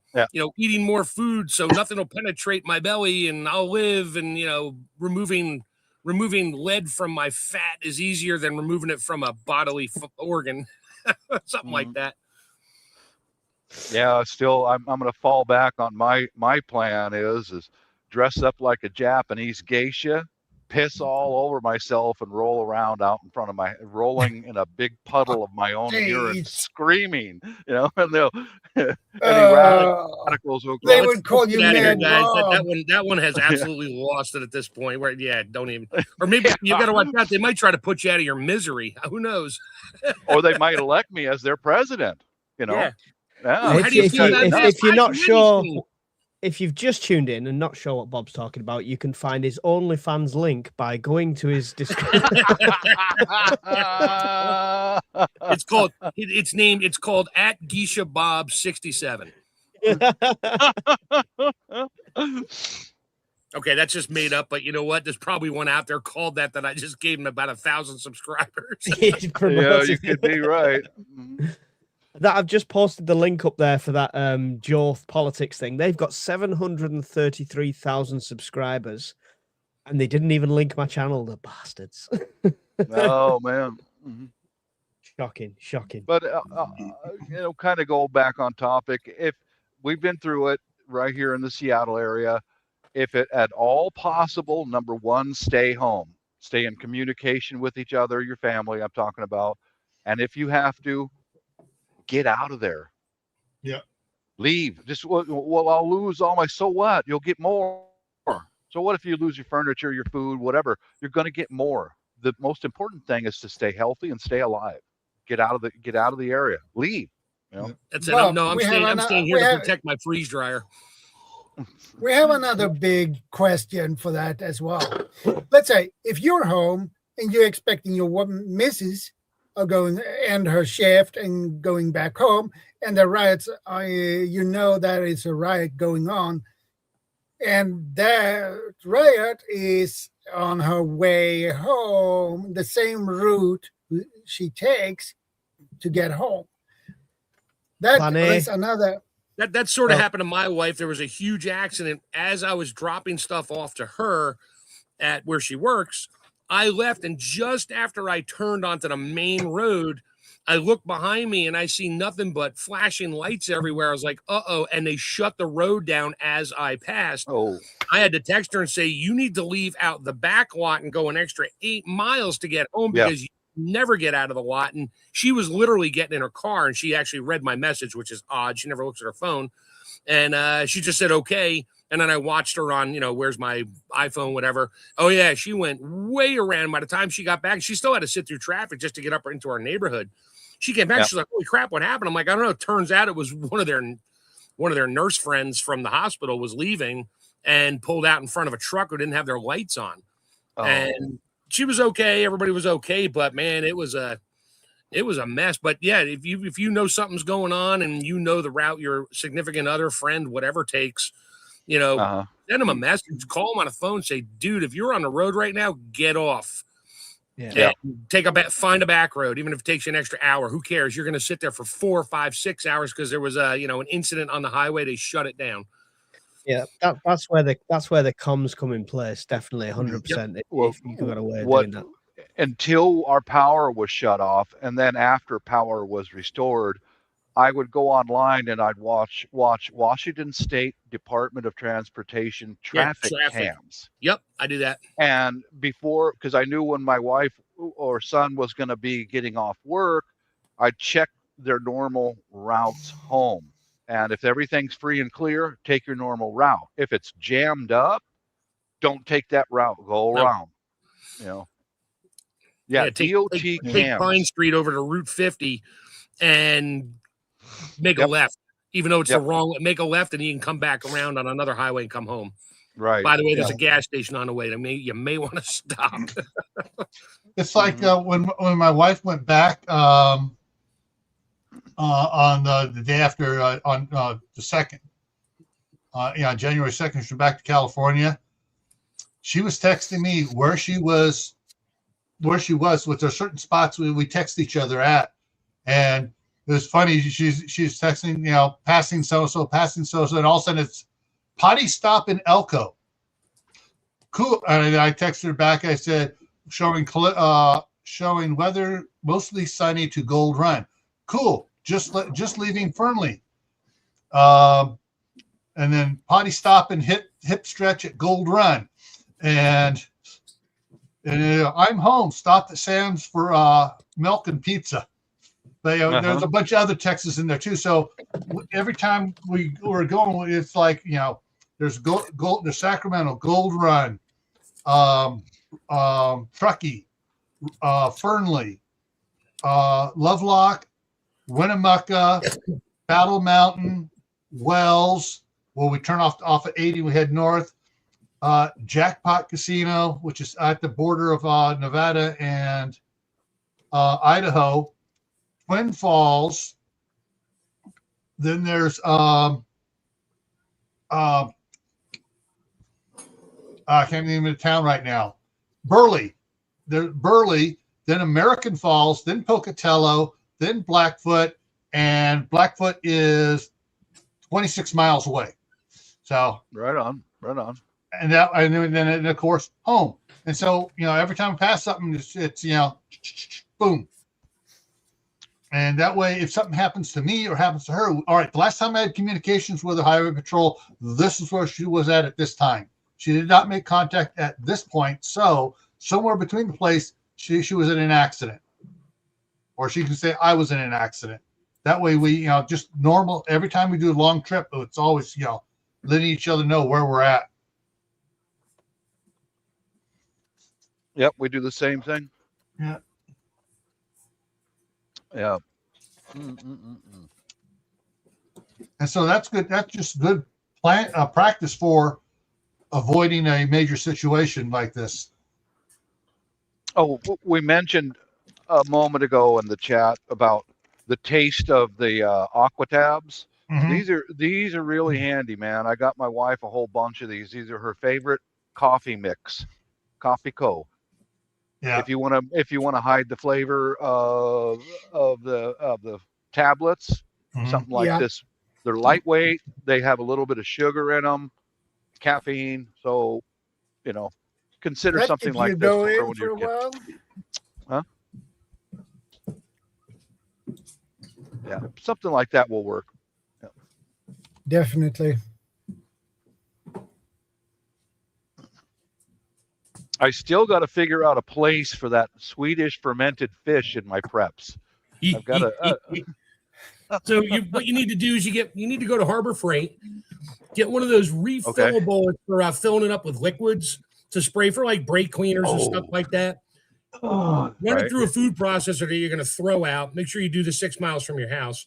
eating more food so nothing will penetrate my belly and I'll live, and removing removing lead from my fat is easier than removing it from a bodily organ, something like that. Yeah, still, I'm going to fall back on my plan is dress up like a Japanese geisha, piss all over myself, and roll around out in front of rolling in a big puddle of my own urine, screaming, and they'll any radicals will they go, would call you mad, guys. That one has absolutely lost it at this point. Where don't even, or maybe you got to watch out. They might try to put you out of your misery. Who knows? Or they might elect me as their president. Yeah. Yeah. If you're not sure, if you've just tuned in and not sure what Bob's talking about, you can find his OnlyFans link by going to his description. It's called @GeishaBob67. Okay, that's just made up, but you know what? There's probably one out there called that I just gave him about 1,000 subscribers. Yeah, you could be right. That I've just posted the link up there for that Joe politics thing. They've got 733,000 subscribers, and they didn't even link my channel. The bastards! Oh man, shocking. But kind of go back on topic. If we've been through it right here in the Seattle area, if it at all possible, number one, stay home, stay in communication with each other, your family. I'm talking about, and if you have to, get out of there. Yeah. Leave. Just, well, I'll lose all my, so what? You'll get more. So what if you lose your furniture, your food, whatever? You're going to get more. The most important thing is to stay healthy and stay alive. Get out of the area. Leave. That's it. I'm staying here to protect my freeze dryer. We have another big question for that as well. Let's say if you're home and you're expecting your missus are going to end her shift and going back home, and the riots, there is a riot going on, and that riot is on her way home, the same route she takes to get home. That is another. That sort of happened to my wife. There was a huge accident as I was dropping stuff off to her at where she works. I left, and just after I turned onto the main road, I looked behind me and I see nothing but flashing lights everywhere. I was like, uh-oh, and they shut the road down as I passed. Oh. I had to text her and say, you need to leave out the back lot and go an extra 8 miles to get home because you never get out of the lot. And she was literally getting in her car, and she actually read my message, which is odd. She never looks at her phone. And she just said, okay. And then I watched her on, where's my iPhone, whatever. Oh, yeah, she went way around. By the time she got back, she still had to sit through traffic just to get up into our neighborhood. She came back. She's like, holy crap, what happened? I'm like, I don't know. It turns out it was one of their nurse friends from the hospital was leaving and pulled out in front of a truck who didn't have their lights on. Oh. And she was okay. Everybody was okay. But, man, it was a mess. But, yeah, if you know something's going on and you know the route your significant other, friend, whatever takes, send them a message, call them on a phone, say, dude, if you're on the road right now, get off. Yeah. Find a back road, even if it takes you an extra hour. Who cares? You're going to sit there for 4, 5, 6 hours because there was an incident on the highway. They shut it down. Yeah, that's where the comms come in place. Definitely 100%. If you got a way of doing that. Until our power was shut off, and then after power was restored, I would go online and I'd watch Washington State Department of Transportation traffic cams. Yep, I do that. And because I knew when my wife or son was going to be getting off work, I'd check their normal routes home. And if everything's free and clear, take your normal route. If it's jammed up, don't take that route. Go around. Yeah, DOT cams. Take Pine Street over to Route 50 and make a left, even though it's the wrong way. Make a left, and you can come back around on another highway and come home. Right. By the way, there's a gas station on the way. You may want to stop. It's like when my wife went back on the day after on the 2nd, January 2nd, she went back to California. She was texting me where she was, which are certain spots we text each other at, and it was funny. She's texting, passing so-and-so, and all of a sudden it's potty stop in Elko. Cool. And I texted her back. I said, showing weather mostly sunny to Gold Run. Cool. Just leaving Fernley. And then potty stop and hip stretch at Gold Run. And I'm home. Stopped at Sam's for milk and pizza. There's a bunch of other texts in there too. So every time we're going, it's like, there's there's Sacramento, Gold Run, Truckee, Fernley, Lovelock, Winnemucca, Battle Mountain, Wells. Well, we turn off at 80, we head north. Jackpot Casino, which is at the border of Nevada and Idaho. Twin Falls. Then there's I can't name the town right now. Burley. There's Burley, then American Falls, then Pocatello, then Blackfoot, and Blackfoot is 26 miles away. So right on. And then of course home. And so every time I pass something, it's boom. And that way, if something happens to me or happens to her, all right, the last time I had communications with the Highway Patrol, this is where she was at this time. She did not make contact at this point. So somewhere between the place, she was in an accident. Or she can say, I was in an accident. That way we, just normal, every time we do a long trip, it's always, letting each other know where we're at. Yep, we do the same thing. Yeah. Yeah. And so that's good. That's just good practice for avoiding a major situation like this. Oh, we mentioned a moment ago in the chat about the taste of the aqua tabs. Mm-hmm. These are really handy, man. I got my wife a whole bunch of these. These are her favorite coffee mix, Coffee Co. Yeah. If you want to hide the flavor of the tablets, something like this. They're lightweight. They have a little bit of sugar in them, caffeine. So, consider Brett, something if like you this go for in when for you're a while. Huh? Yeah, something like that will work. Yeah. Definitely. I still got to figure out a place for that Swedish fermented fish in my preps. I've got to. So what you need to do is you need to go to Harbor Freight, get one of those refillable for filling it up with liquids to spray for like brake cleaners and stuff like that. Run it through a food processor that you're going to throw out. Make sure you do the 6 miles from your house.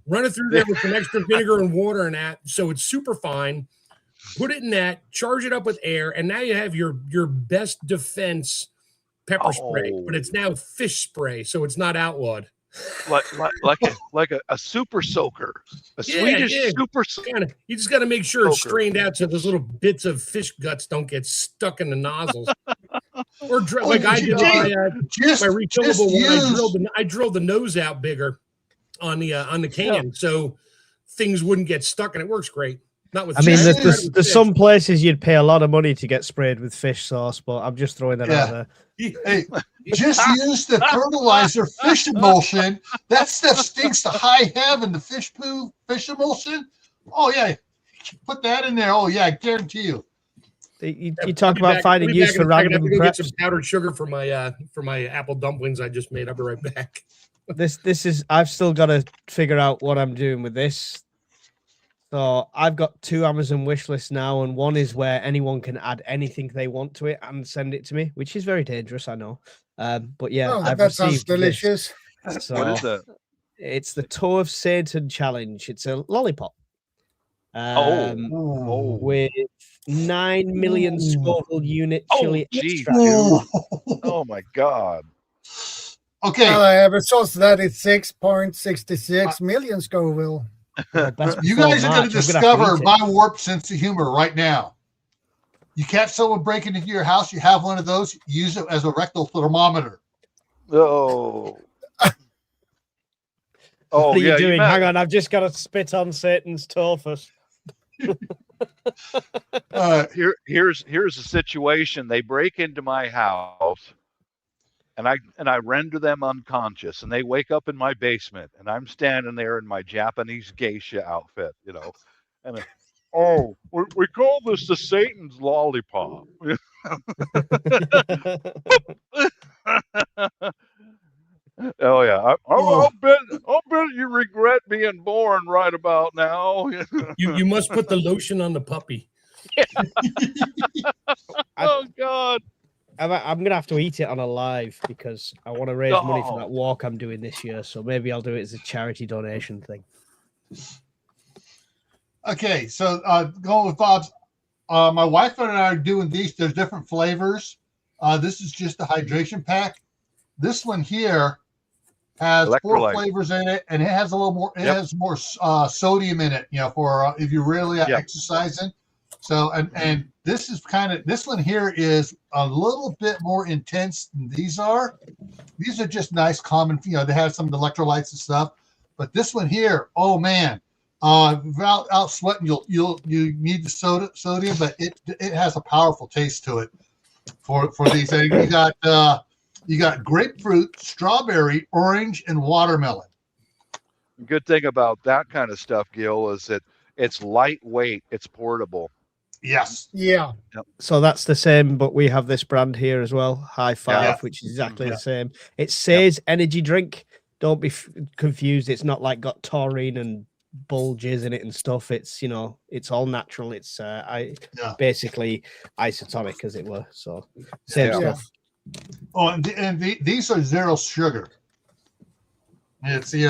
Run it through there with some extra vinegar and water and that, so it's super fine. Put it in that, charge it up with air, and now you have your best defense pepper spray, but it's now fish spray, so it's not outlawed. Like a super soaker, Swedish super soaker. You just got to make sure it's strained out so those little bits of fish guts don't get stuck in the nozzles. Or like I did my refillable one. I drilled the nose out bigger on the can, so things wouldn't get stuck, and it works great. Not with. There's some places you'd pay a lot of money to get sprayed with fish sauce, but I'm just throwing that out there. Hey, just use the fertilizer fish emulsion. That stuff stinks to high heaven. The fish poo fish emulsion. Oh yeah, put that in there. Oh yeah, I guarantee you. You talk about finding use for random preps. Get some powdered sugar for my apple dumplings I just made. I'll be right back. This is. I've still got to figure out what I'm doing with this. So I've got 2 Amazon wish lists now, and one is where anyone can add anything they want to it and send it to me, which is very dangerous, I know. But yeah, that sounds delicious. So what is that? It's the Toe of Satan challenge. It's a lollipop. With 9 million Scoville unit chili extract. Oh my God. Okay. I have a source that it's 6.66 million Scoville. You guys are going to discover my warped sense of humor right now. You catch someone breaking into your house, you have one of those, use it as a rectal thermometer. Oh. What are you doing? Hang on, I've just got to spit on Satan's toe first. Here's a situation. They break into my house, and I render them unconscious, and they wake up in my basement, and I'm standing there in my Japanese geisha outfit, and oh, we call this the Satan's lollipop. Oh yeah, I'll bet you regret being born right about now. You must put the lotion on the puppy. Oh God. I'm gonna have to eat it on a live because I want to raise money for that walk I'm doing this year. So maybe I'll do it as a charity donation thing. Okay, so going with Bob's, my wife and I are doing these. There's different flavors. This is just a hydration pack. This one here has 4 Electrolyte. flavors in it, and it has a little more. It has more sodium in it, for if you're really exercising. So, and this is this one here is a little bit more intense than these are. These are just nice, common. They have some electrolytes and stuff, but this one here, oh man, without sweating, you need the sodium, but it has a powerful taste to it. For these, you got grapefruit, strawberry, orange, and watermelon. Good thing about that kind of stuff, Gil, is that it's lightweight, it's portable. Yes. Yeah. So that's the same, but we have this brand here as well, High Five, which is exactly the same. It says energy drink. Don't be confused. It's not like got taurine and bulges in it and stuff. It's it's all natural. It's basically isotonic, as it were. So same stuff. Oh, and these are 0 sugar. It's it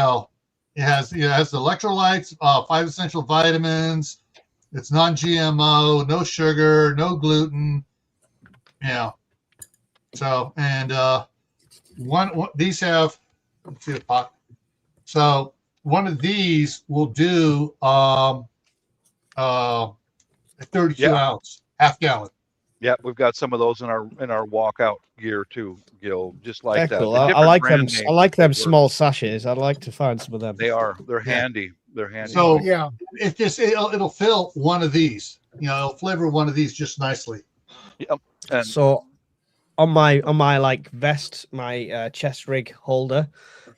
has electrolytes, 5 essential vitamins. It's non-GMO, no sugar, no gluten. So and these have, let's see the pot. So one of these will do a 32 ounce, half gallon. Yeah, we've got some of those in our walkout gear too, Gil. Just like that. Cool. I like them. I like them small sachets. I'd like to find some of them. They're handy. They're handy. So it'll fill one of these. It'll flavor one of these just nicely. Yep. And so on my like vest, my chest rig holder,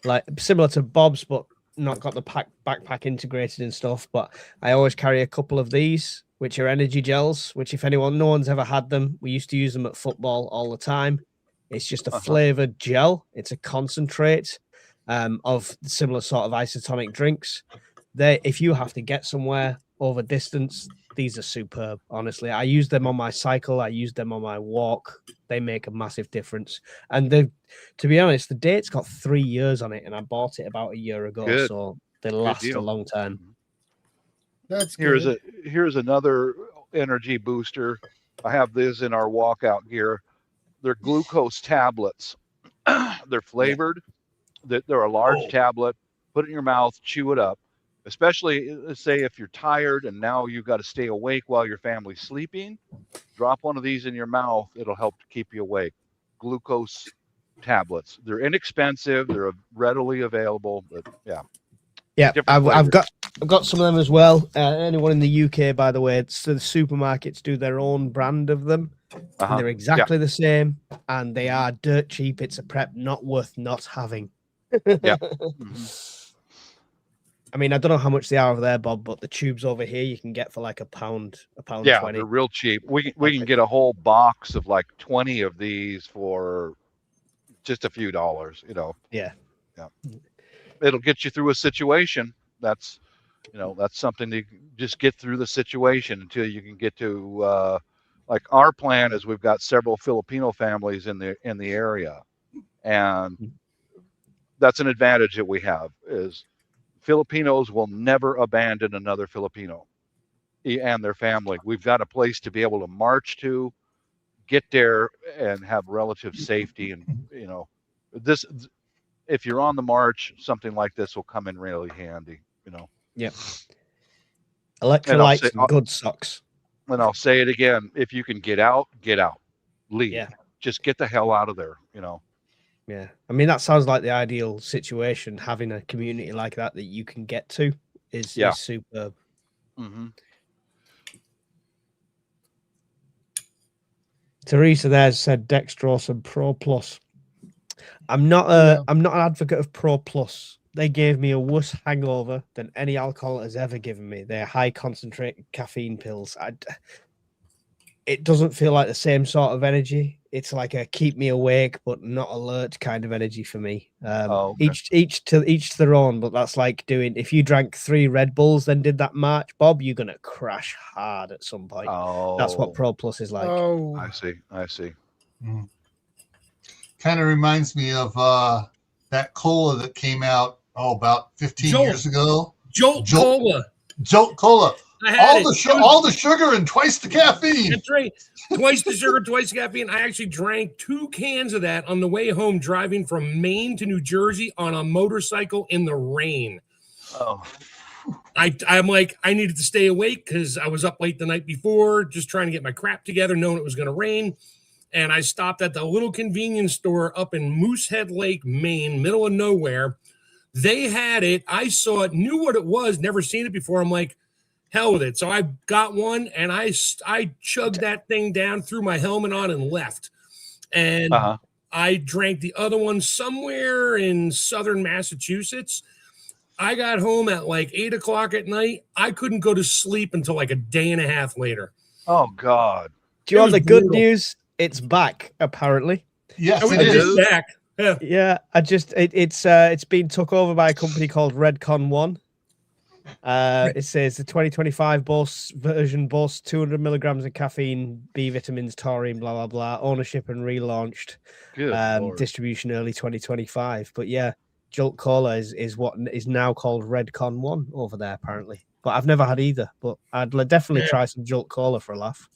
like similar to Bob's, but not got the backpack integrated and stuff. But I always carry a couple of these, which are energy gels. Which, if no one's ever had them, we used to use them at football all the time. It's just a flavored gel. It's a concentrate of similar sort of isotonic drinks. If you have to get somewhere over distance, these are superb. Honestly, I use them on my cycle. I use them on my walk. They make a massive difference. And to be honest, the date's got 3 years on it, and I bought it about a year ago. Good. So they last a long time. That's good. Here's another energy booster. I have this in our walkout gear. They're glucose tablets. They're flavored. They're a large tablet. Put it in your mouth, chew it up. Especially, let's say, if you're tired and now you've got to stay awake while your family's sleeping, drop one of these in your mouth. It'll help to keep you awake. Glucose tablets. They're inexpensive. They're readily available. But I've got some of them as well. Anyone in the UK, by the way, so the supermarkets do their own brand of them. And they're exactly the same, and they are dirt cheap. It's a prep not worth not having. I mean, I don't know how much they are over there, Bob, but the tubes over here you can get for like £1, £1.20. Yeah, they're real cheap. We can get a whole box of like 20 of these for just a few dollars. Yeah. It'll get you through a situation. That's something to just get through the situation until you can get to like our plan is we've got several Filipino families in the area, and that's an advantage that we have is Filipinos will never abandon another Filipino and their family. We've got a place to be able to march to, get there, and have relative safety. And this, if you're on the march, something like this will come in really handy. Yep. Electrolytes and good socks. And I'll say it again: if you can get out, leave. Yeah. Just get the hell out of there. Yeah, I mean that sounds like the ideal situation. Having a community like that you can get to is superb. Teresa there said dextrose and Pro Plus. I'm not an advocate of Pro Plus. They gave me a worse hangover than any alcohol has ever given me. They're high concentrated caffeine pills. It doesn't feel like the same sort of energy. It's like a keep me awake but not alert kind of energy for me. Okay. Each to their own. But that's like doing, if you drank 3 Red Bulls then did that march, Bob, you're gonna crash hard at some point. That's what Pro Plus is like. Oh, I see. Mm. Kind of reminds me of that cola that came out about 15 years ago. Jolt Cola. Jolt Cola. I had all the sugar and twice the caffeine. That's right. Twice the sugar, twice the caffeine. I actually drank 2 cans of that on the way home, driving from Maine to New Jersey on a motorcycle in the rain. Oh. I'm like, I needed to stay awake because I was up late the night before, just trying to get my crap together, knowing it was going to rain. And I stopped at the little convenience store up in Moosehead Lake, Maine, middle of nowhere. They had it. I saw it, knew what it was, never seen it before. I'm like, hell with it. So I got one and I chugged that thing down, threw my helmet on and left. And I drank the other one somewhere in southern Massachusetts. I got home at like 8 o'clock at night. I couldn't go to sleep until like a day and a half later. Oh God. Do you want the good news? It's back, apparently. Yes, it is back. Yeah, it's been took over by a company called Redcon One. It says the 2025 version boasts 200 milligrams of caffeine, B vitamins, taurine, blah blah blah. Ownership and relaunched. Distribution early 2025. But yeah, Jolt Cola is what is now called Redcon One over there apparently. But I've never had either. But I'd definitely try some Jolt Cola for a laugh.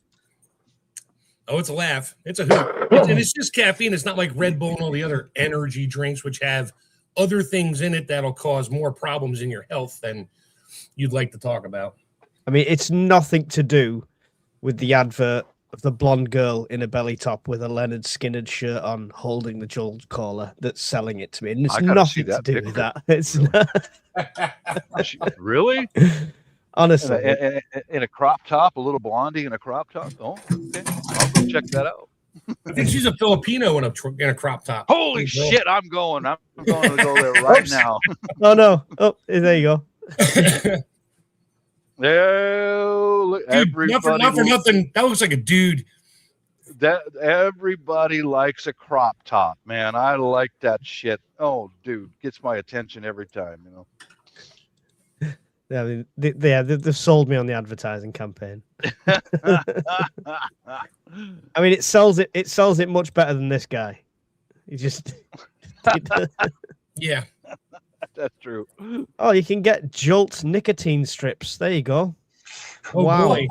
Oh, it's a laugh. It's a hoot. And it's just caffeine. It's not like Red Bull and all the other energy drinks, which have other things in it that'll cause more problems in your health than you'd like to talk about. I mean, it's nothing to do with the advert of the blonde girl in a belly top with a Leonard Skinner shirt on holding the Jolt Cola that's selling it to me. And it's nothing to do with that. It's really? Honestly. In a crop top, a little blondie in a crop top. Oh, okay. I'll go check that out. I think she's a Filipino in a crop top. Holy shit, I'm going to go there right now. Oh, no. Oh, there you go. Look, dude, not for nothing. That looks like a dude. That everybody likes a crop top, man. I like that shit. Oh, dude, gets my attention every time, you know. Yeah, they've sold me on the advertising campaign. I mean, it sells it much better than this guy. He just yeah, that's true. Oh, you can get Jolt nicotine strips. There you go. Oh, wow. Boy.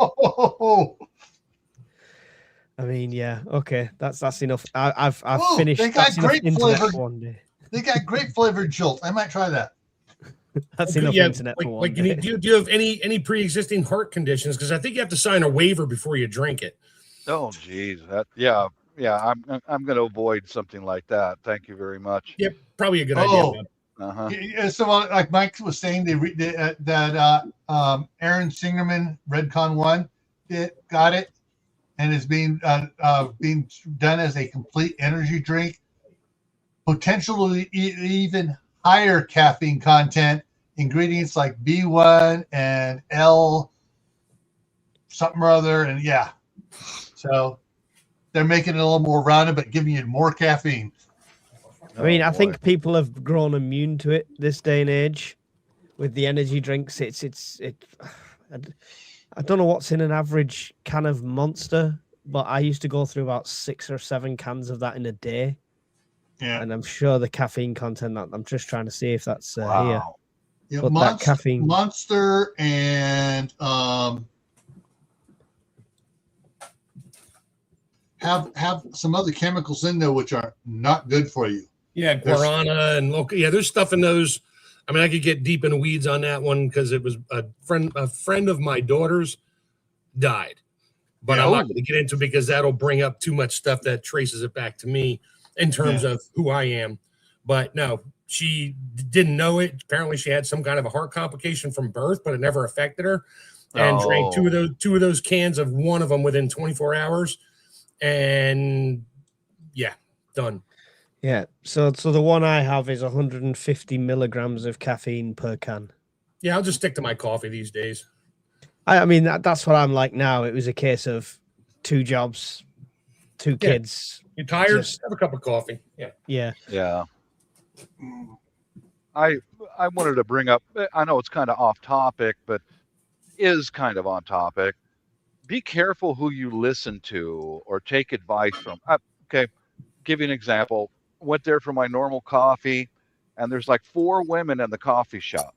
I mean, yeah, okay, that's enough. I've finished. They got great flavored one day. They got great flavored Jolt. I might try that. That's enough internet for one day. Do you have any pre-existing heart conditions? Because I think you have to sign a waiver before you drink it. Oh, geez, yeah. I'm going to avoid something like that. Thank you very much. Yep, probably a good idea. Yeah, so like Mike was saying, that Aaron Singerman Redcon One got it, and is being done as a complete energy drink, potentially even higher caffeine content, ingredients like B1 and L something or other, and yeah, so they're making it a little more rounded, but giving you more caffeine. I mean, I think people have grown immune to it this day and age with the energy drinks. I don't know what's in an average can of Monster, but I used to go through about 6 or 7 cans of that in a day. Yeah, and I'm sure the caffeine content. I'm just trying to see if that's here. Yeah, but that caffeine, Monster, and have some other chemicals in there which are not good for you. Yeah, guarana and local. Yeah, there's stuff in those. I mean, I could get deep in the weeds on that one because it was a friend of my daughter's died, but I'm not going to get into it because that'll bring up too much stuff that traces it back to me in terms of who I am. But no, she didn't know it. Apparently she had some kind of a heart complication from birth, but it never affected her, and drank two of those cans of one of them within 24 hours. and yeah, done. Yeah. So the one I have is 150 milligrams of caffeine per can. Yeah, I'll just stick to my coffee these days. I mean, that's what I'm like now. It was a case of 2 jobs, 2 kids. You tired? Just- Have a cup of coffee. Yeah. Yeah. Yeah. I wanted to bring up, I know it's kind of off topic, but is kind of on topic. Be careful who you listen to or take advice from. Okay, give you an example. Went there for my normal coffee, and there's like 4 women in the coffee shop.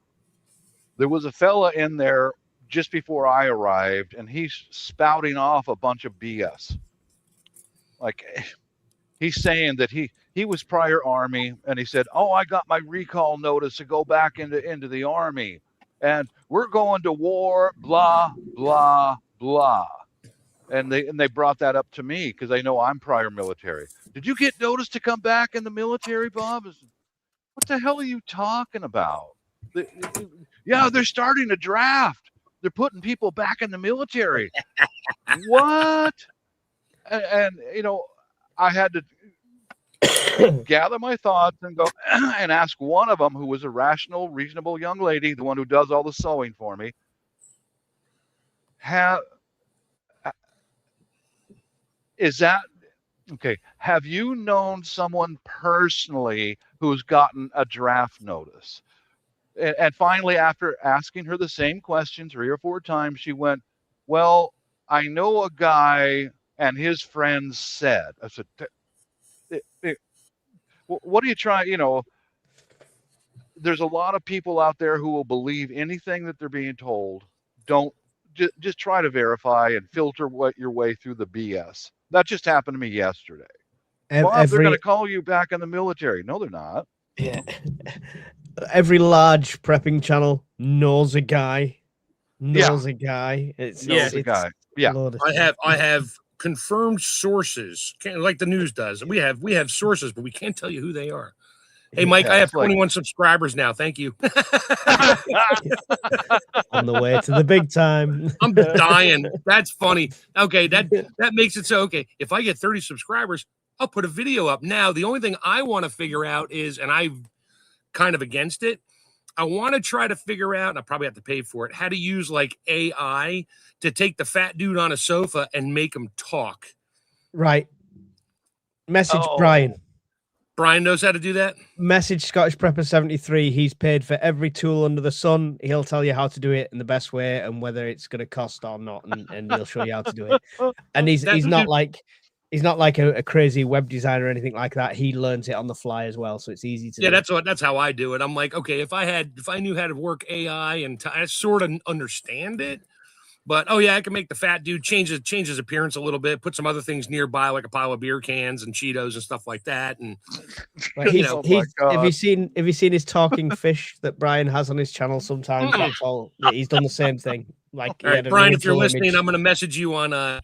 There was a fella in there just before I arrived, and he's spouting off a bunch of BS. Like, he's saying that he was prior Army, and he said, "Oh, I got my recall notice to go back into the Army, and we're going to war." Blah blah blah. And they brought that up to me because they know I'm prior military. Did you get notice to come back in the military, Bob? What the hell are you talking about? Yeah, they're starting a draft. They're putting people back in the military. What? And you know, I had to gather my thoughts and go and ask one of them, who was a rational, reasonable young lady, the one who does all the sewing for me. Is that okay? Have you known someone personally who's gotten a draft notice? And finally, after asking her the same question 3 or 4 times, she went, "Well, I know a guy and his friends said." I said, "What are you trying?" You know, there's a lot of people out there who will believe anything that they're being told. Don't just try to verify and filter your way through the BS. That just happened to me yesterday. Bob, they're going to call you back in the military. No, they're not. Yeah. Every large prepping channel knows a guy. Knows a guy. It's a guy. Yeah. I have confirmed sources, like the news does. We have sources, but we can't tell you who they are. Hey, Mike, I have 21 subscribers now. Thank you. On the way to the big time. I'm dying. That's funny. Okay, that makes it so, okay, if I get 30 subscribers, I'll put a video up. Now, the only thing I want to figure out is, and I'm kind of against it, I want to try to figure out, and I probably have to pay for it, how to use like AI to take the fat dude on a sofa and make him talk. Right. Message Brian. Brian knows how to do that. Message Scottish Prepper 73. He's paid for every tool under the sun. He'll tell you how to do it in the best way and whether it's going to cost or not, and he'll show you how to do it. And he's not like a crazy web designer or anything like that. He learns it on the fly as well, so it's easy to. Yeah, that's how I do it. I'm like, okay, if I knew how to work AI and I sort of understand it. But I can make the fat dude change his appearance a little bit, put some other things nearby, like a pile of beer cans and Cheetos and stuff like that. And have you seen his talking fish that Brian has on his channel sometimes? That's all. He's done the same thing. Like, all right, Brian, if you're listening, I'm gonna message you on the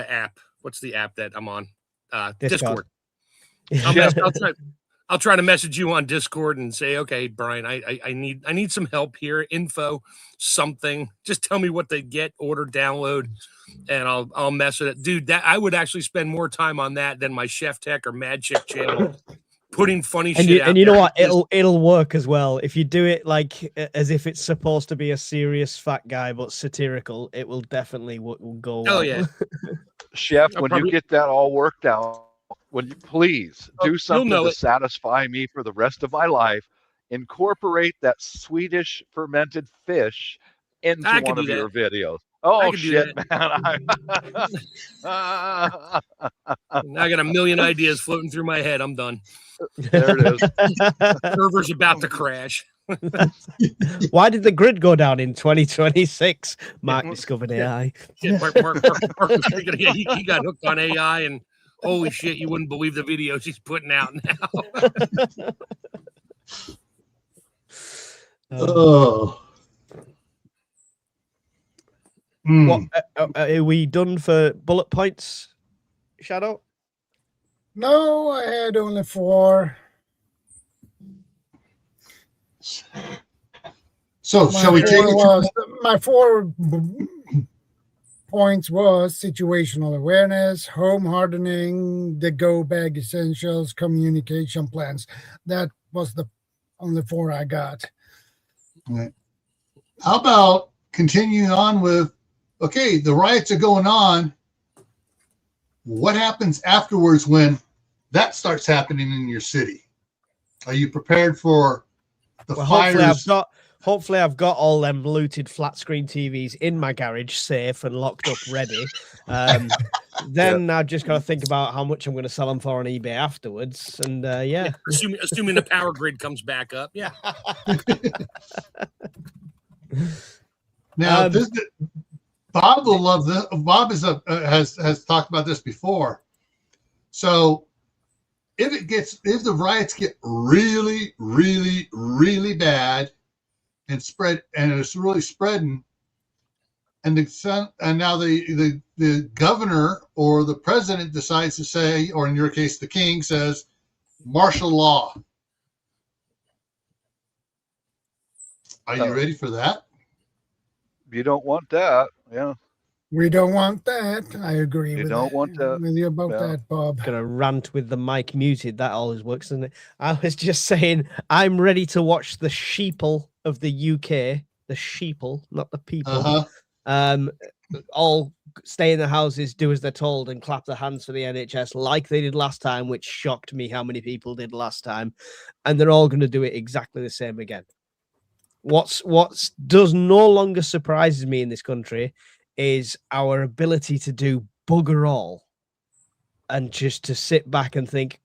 app. What's the app that I'm on? Discord. I'll try to message you on Discord and say, okay, Brian, I need some help here, info, something. Just tell me what they get, order, download, and I'll mess with it, dude. That I would actually spend more time on that than my Chef Tech or Mad Chick channel, putting funny shit out. And you know what? It'll work as well if you do it like as if it's supposed to be a serious fat guy but satirical. It will definitely go. Oh yeah, Chef, when you get that all worked out, would you please do something to satisfy me for the rest of my life? Incorporate that Swedish fermented fish into one of your videos. Oh shit, man! Now I got a million ideas floating through my head. I'm done. There it is. Server's about to crash. Why did the grid go down in 2026? Mark discovered AI. Shit, Mark, he got hooked on AI and. Holy shit, you wouldn't believe the videos he's putting out now. What, are we done for bullet points, Shadow? No, I had only 4. So shall we take it? My 4 points was situational awareness, home hardening, the go bag essentials, communication plans. That was the only 4 I got. Right. How about continuing on with, okay, the riots are going on. What happens afterwards when that starts happening in your city? Are you prepared for the fires? Hopefully I've got all them looted flat screen TVs in my garage, safe and locked up, ready. Then I've just got to think about how much I'm going to sell them for on eBay afterwards. And assuming the power grid comes back up, yeah. Now, Bob will love this. Bob has talked about this before. So, if the riots get really, really, really bad and it's really spreading, and now the governor or the president decides to say, or in your case, the king says, martial law. Are you ready for that? You don't want that. Yeah. We don't want that. I agree You don't want that. with you about that, Bob. Gonna rant with the mic muted. That always works, doesn't it? I was just saying, I'm ready to watch the sheeple of the UK. The sheeple, not the people. All stay in the houses, do as they're told, and clap their hands for the NHS like they did last time, which shocked me how many people did last time. And they're all going to do it exactly the same again. What does no longer surprises me in this country is our ability to do bugger all and just to sit back and think,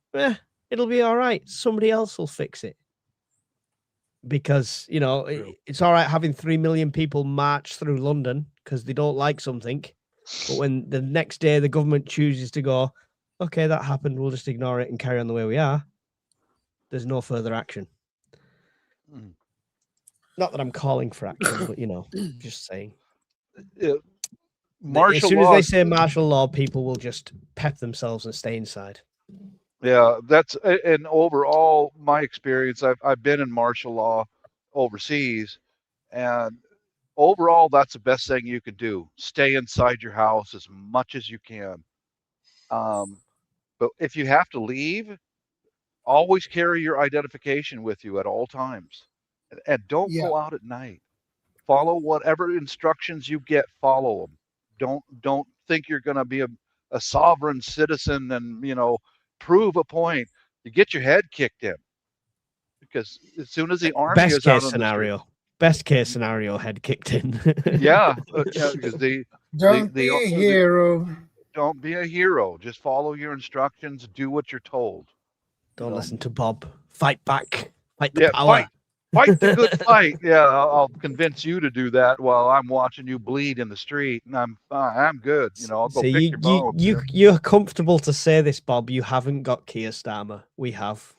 it'll be all right. Somebody else will fix it. Because, it's all right having 3 million people march through London because they don't like something. But when the next day the government chooses to go, okay, that happened, we'll just ignore it and carry on the way we are, there's no further action. Not that I'm calling for action, but, just saying. As soon as they say martial law, people will just pep themselves and stay inside. Yeah, that's and overall my experience. I've been in martial law overseas, and overall that's the best thing you can do. Stay inside your house as much as you can. But if you have to leave, always carry your identification with you at all times, and don't go out at night. Follow whatever instructions you get. Follow them. Don't think you're going to be a sovereign citizen and prove a point. You get your head kicked in, because as soon as the army best is out case scenario, best case scenario, head kicked in. yeah, because don't be a hero. Don't be a hero. Just follow your instructions. Do what you're told. Don't listen to Bob. Fight back. Fight the power. Fight the good fight. Yeah, I'll convince you to do that while I'm watching you bleed in the street, and I'm good. I'll go pick your bone. You're comfortable to say this, Bob. You haven't got Keir Starmer. We have.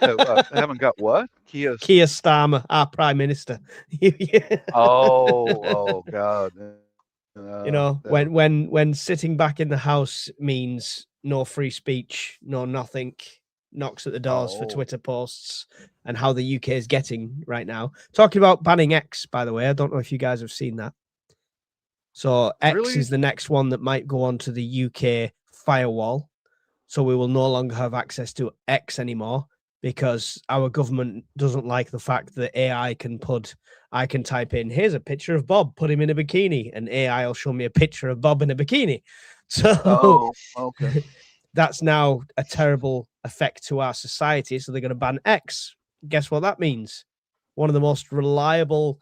Haven't got what? Keir Starmer, our Prime Minister. Oh God. When sitting back in the house means no free speech, no nothing. Knocks at the doors for Twitter posts, and how the UK is getting right now. Talking about banning X, by the way, I don't know if you guys have seen that. So X is the next one that might go onto the UK firewall. So we will no longer have access to X anymore, because our government doesn't like the fact that I can type in, here's a picture of Bob, put him in a bikini, and AI will show me a picture of Bob in a bikini. So okay. That's now a terrible effect to our society. So they're going to ban X. Guess what that means? One of the most reliable,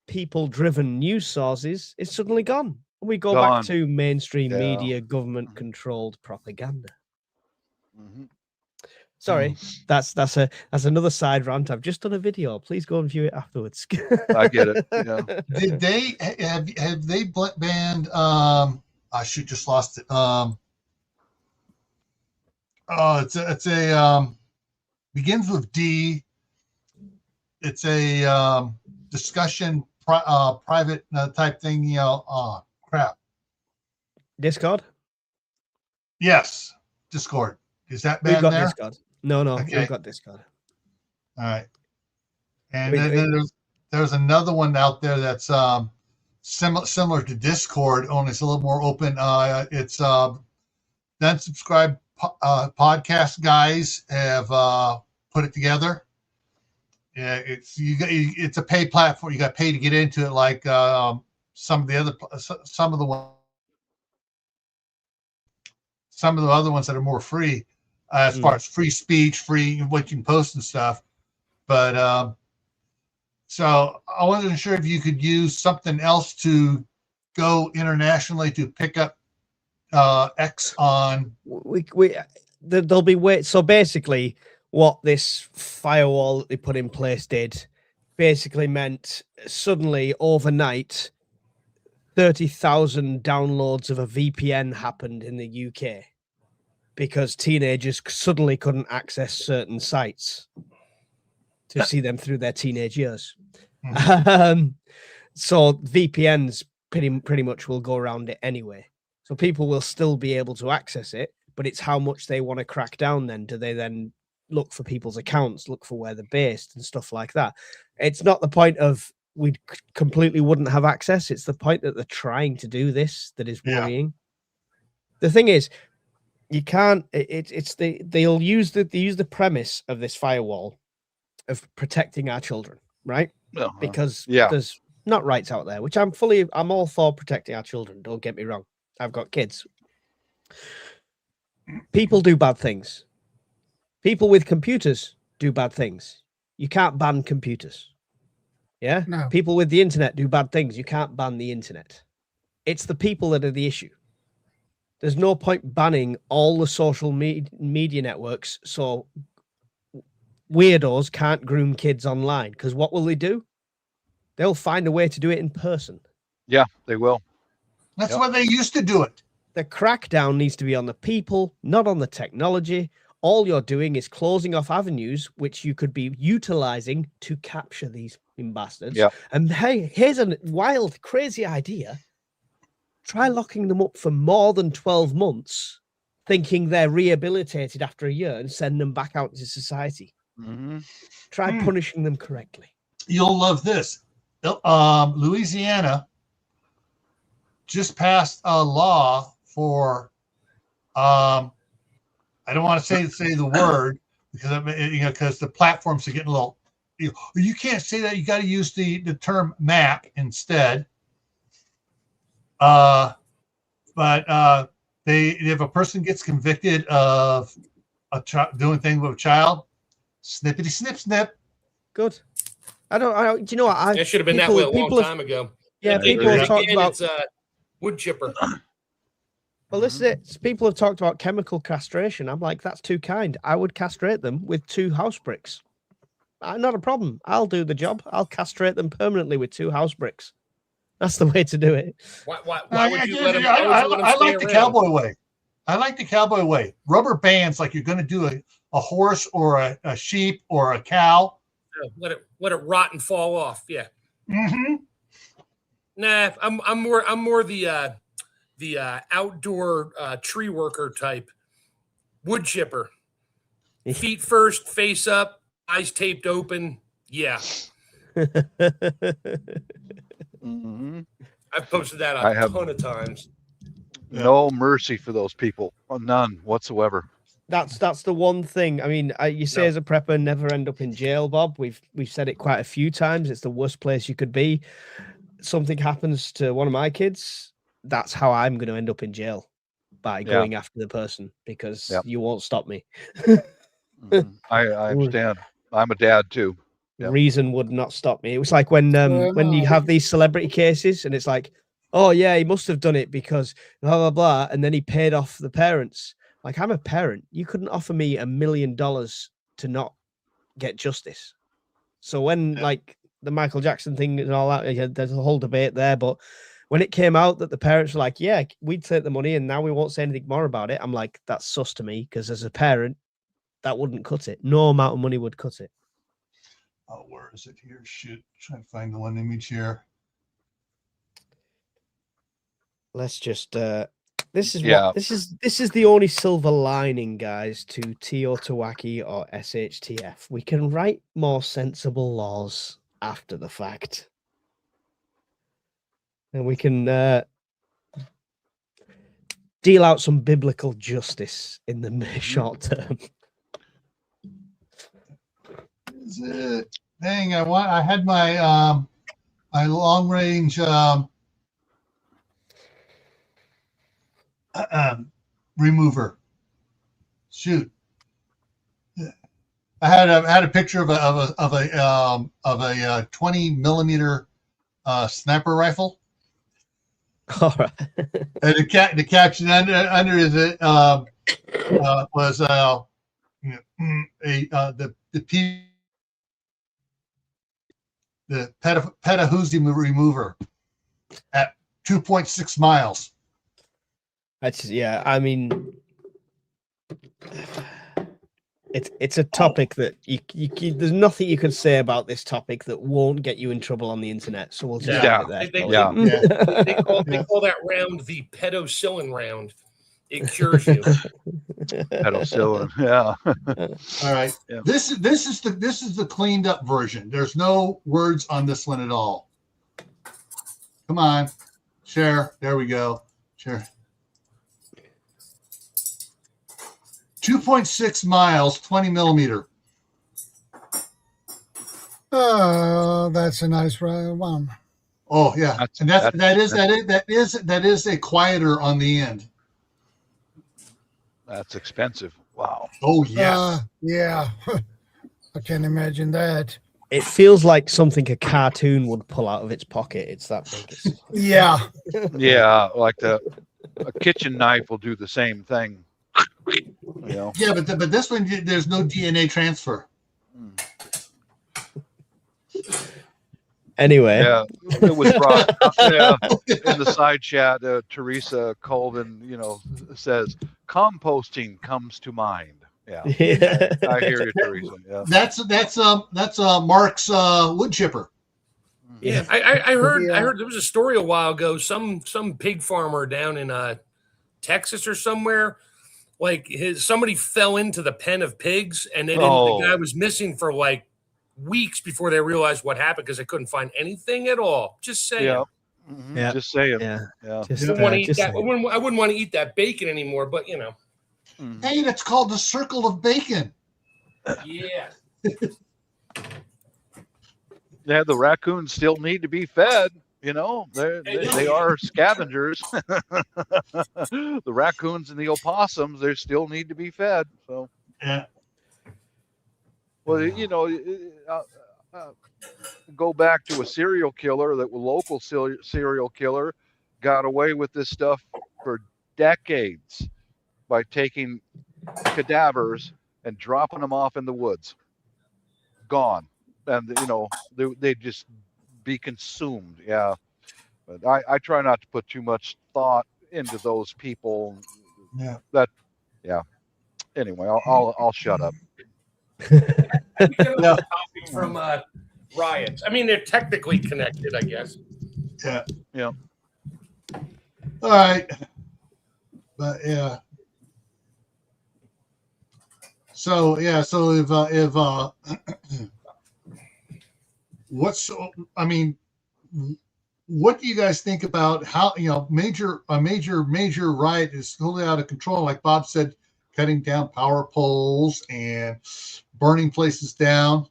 people-driven news sources is suddenly gone. And we go back to mainstream media, government-controlled propaganda. Sorry, that's another side rant. I've just done a video. Please go and view it afterwards. I get it. Yeah. Did they have they banned? I should just lost it. It's a begins with D. It's a discussion private type thing. Crap. Discord. Yes, Discord. Is that banned got there? Discord. No, Okay. We've got Discord. All right. And then there's another one out there that's similar to Discord, only it's a little more open. It's then subscribe podcast guys have put it together. Yeah, it's a paid platform. You got to pay to get into it, like some of the other ones that are more free, as far as free speech, free what you can post and stuff. But so I wasn't sure if you could use something else to go internationally to pick up X on. There'll be ways. So basically, what this firewall that they put in place did basically meant suddenly overnight 30,000 downloads of a VPN happened in the UK because teenagers suddenly couldn't access certain sites to see them through their teenage years. So VPNs pretty much will go around it anyway. So people will still be able to access it, but it's how much they want to crack down then. Do they then look for people's accounts, look for where they're based and stuff like that? It's not the point of we completely wouldn't have access. It's the point that they're trying to do this that is worrying. The thing is, you can't, they'll use the premise of this firewall of protecting our children, right? Because there's not rights out there, which I'm all for protecting our children. Don't get me wrong. I've got kids. People do bad things. People with computers do bad things. You can't ban computers. Yeah? No. People with the internet do bad things. You can't ban the internet. It's the people that are the issue. There's no point banning all the social media networks so weirdos can't groom kids online, because what will they do? They'll find a way to do it in person. Yeah, they will. That's why they used to do it. The crackdown needs to be on the people, not on the technology. All you're doing is closing off avenues which you could be utilizing to capture these bastards. Yeah. And hey, here's a wild, crazy idea. Try locking them up for more than 12 months, thinking they're rehabilitated after a year, and send them back out into society. Try punishing them correctly. You'll love this. Louisiana just passed a law for I don't want to say the word because the platforms are getting a little. You can't say that. You got to use the term map instead. But if a person gets convicted of doing things with a child, snippity snip snip. Good. I don't. Do you know what? It should have been that way a long time ago. Yeah, people have talked about it's wood chipper. Well, this is it. People have talked about chemical castration. I'm like, that's too kind. I would castrate them with 2 house bricks. Not a problem. I'll do the job. I'll castrate them permanently with 2 house bricks. That's the way to do it. Why would you let them? I like the cowboy way. I like the cowboy way. Rubber bands, like you're going to do a horse or a sheep or a cow. Let it rot and fall off. Yeah. Nah, I'm more the outdoor tree worker type. Wood chipper. Feet first, face up, eyes taped open. Yeah. I've posted that a ton of times. No mercy for those people. None whatsoever. That's the one thing. I mean, you say as a prepper, never end up in jail, Bob. We've said it quite a few times. It's the worst place you could be. Something happens to one of my kids, that's how I'm going to end up in jail, by going after the person, because you won't stop me. I understand. I'm a dad too. Reason would not stop me. It was like when you have these celebrity cases and it's like, oh yeah, he must have done it because blah blah blah, and then he paid off the parents. Like, I'm a parent. You couldn't offer me $1 million to not get justice. So when like the Michael Jackson thing and all that, there's a whole debate there. But when it came out that the parents were like, yeah, we'd take the money and now we won't say anything more about it, I'm like, that's sus to me, because as a parent, that wouldn't cut it. No amount of money would cut it. Oh, where is it here? Shoot, trying to find the one image here. Let's just this is the only silver lining, guys, to Teotihuacan or SHTF. We can write more sensible laws after the fact. and we can deal out some biblical justice in the short term. Is it? Dang, I had my my long range remover. Shoot, I had a picture of a 20 millimeter sniper rifle. All right. And the caption under is it was the Petahuzzi remover at 2.6 miles. That's yeah. I mean, it's a topic that you there's nothing you can say about this topic that won't get you in trouble on the internet. So we'll just leave it there. They call that round the pedocillin round. It cures you. Pedocillin, yeah. All right. Yeah. This is the cleaned up version. There's no words on this one at all. Come on, share. There we go. Share. 2.6 miles, 20 millimeter. Oh, that's a nice one. Oh yeah, that is a quieter on the end. That's expensive. Wow. Oh yes. Yeah. I can imagine that. It feels like something a cartoon would pull out of its pocket. It's that big. Yeah. Yeah, like a kitchen knife will do the same thing. You know? Yeah, but this one there's no DNA transfer. Anyway, yeah, it was brought. Yeah, in the side chat, Teresa Colvin, says composting comes to mind. Yeah, I hear you, Teresa. Yeah, that's Mark's wood chipper. Yeah, I heard there was a story a while ago. Some pig farmer down in Texas or somewhere, like somebody fell into the pen of pigs, and the guy was missing for like weeks before they realized what happened because they couldn't find anything at all. Just saying. Yeah. Mm-hmm. Yeah. Just saying. Yeah. I wouldn't want to eat that bacon anymore, but Hey, that's called the circle of bacon. Yeah. Yeah, the raccoons still need to be fed. They are scavengers. The raccoons and the opossums, they still need to be fed. So yeah. Well, go back to a serial killer, local serial killer got away with this stuff for decades by taking cadavers and dropping them off in the woods. Gone. And, they just be consumed. Yeah. But I try not to put too much thought into those people. Yeah. Anyway, I'll shut up. Topics from riots. I mean, they're technically connected, I guess. Yeah. Yeah. All right. But yeah. So if what do you guys think about how a major riot is totally out of control, like Bob said, cutting down power poles and burning places down?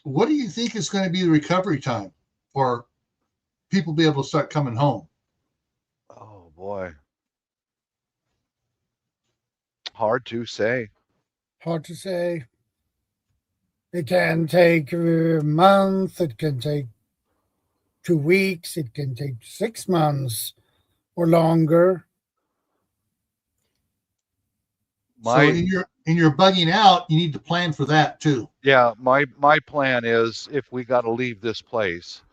What do you think is going to be the recovery time for people to be able to start coming home? Oh boy. Hard to say. It can take a month. It can take 2 weeks. It can take 6 months or longer. So in your bugging out, you need to plan for that too. Yeah, my plan is if we got to leave this place,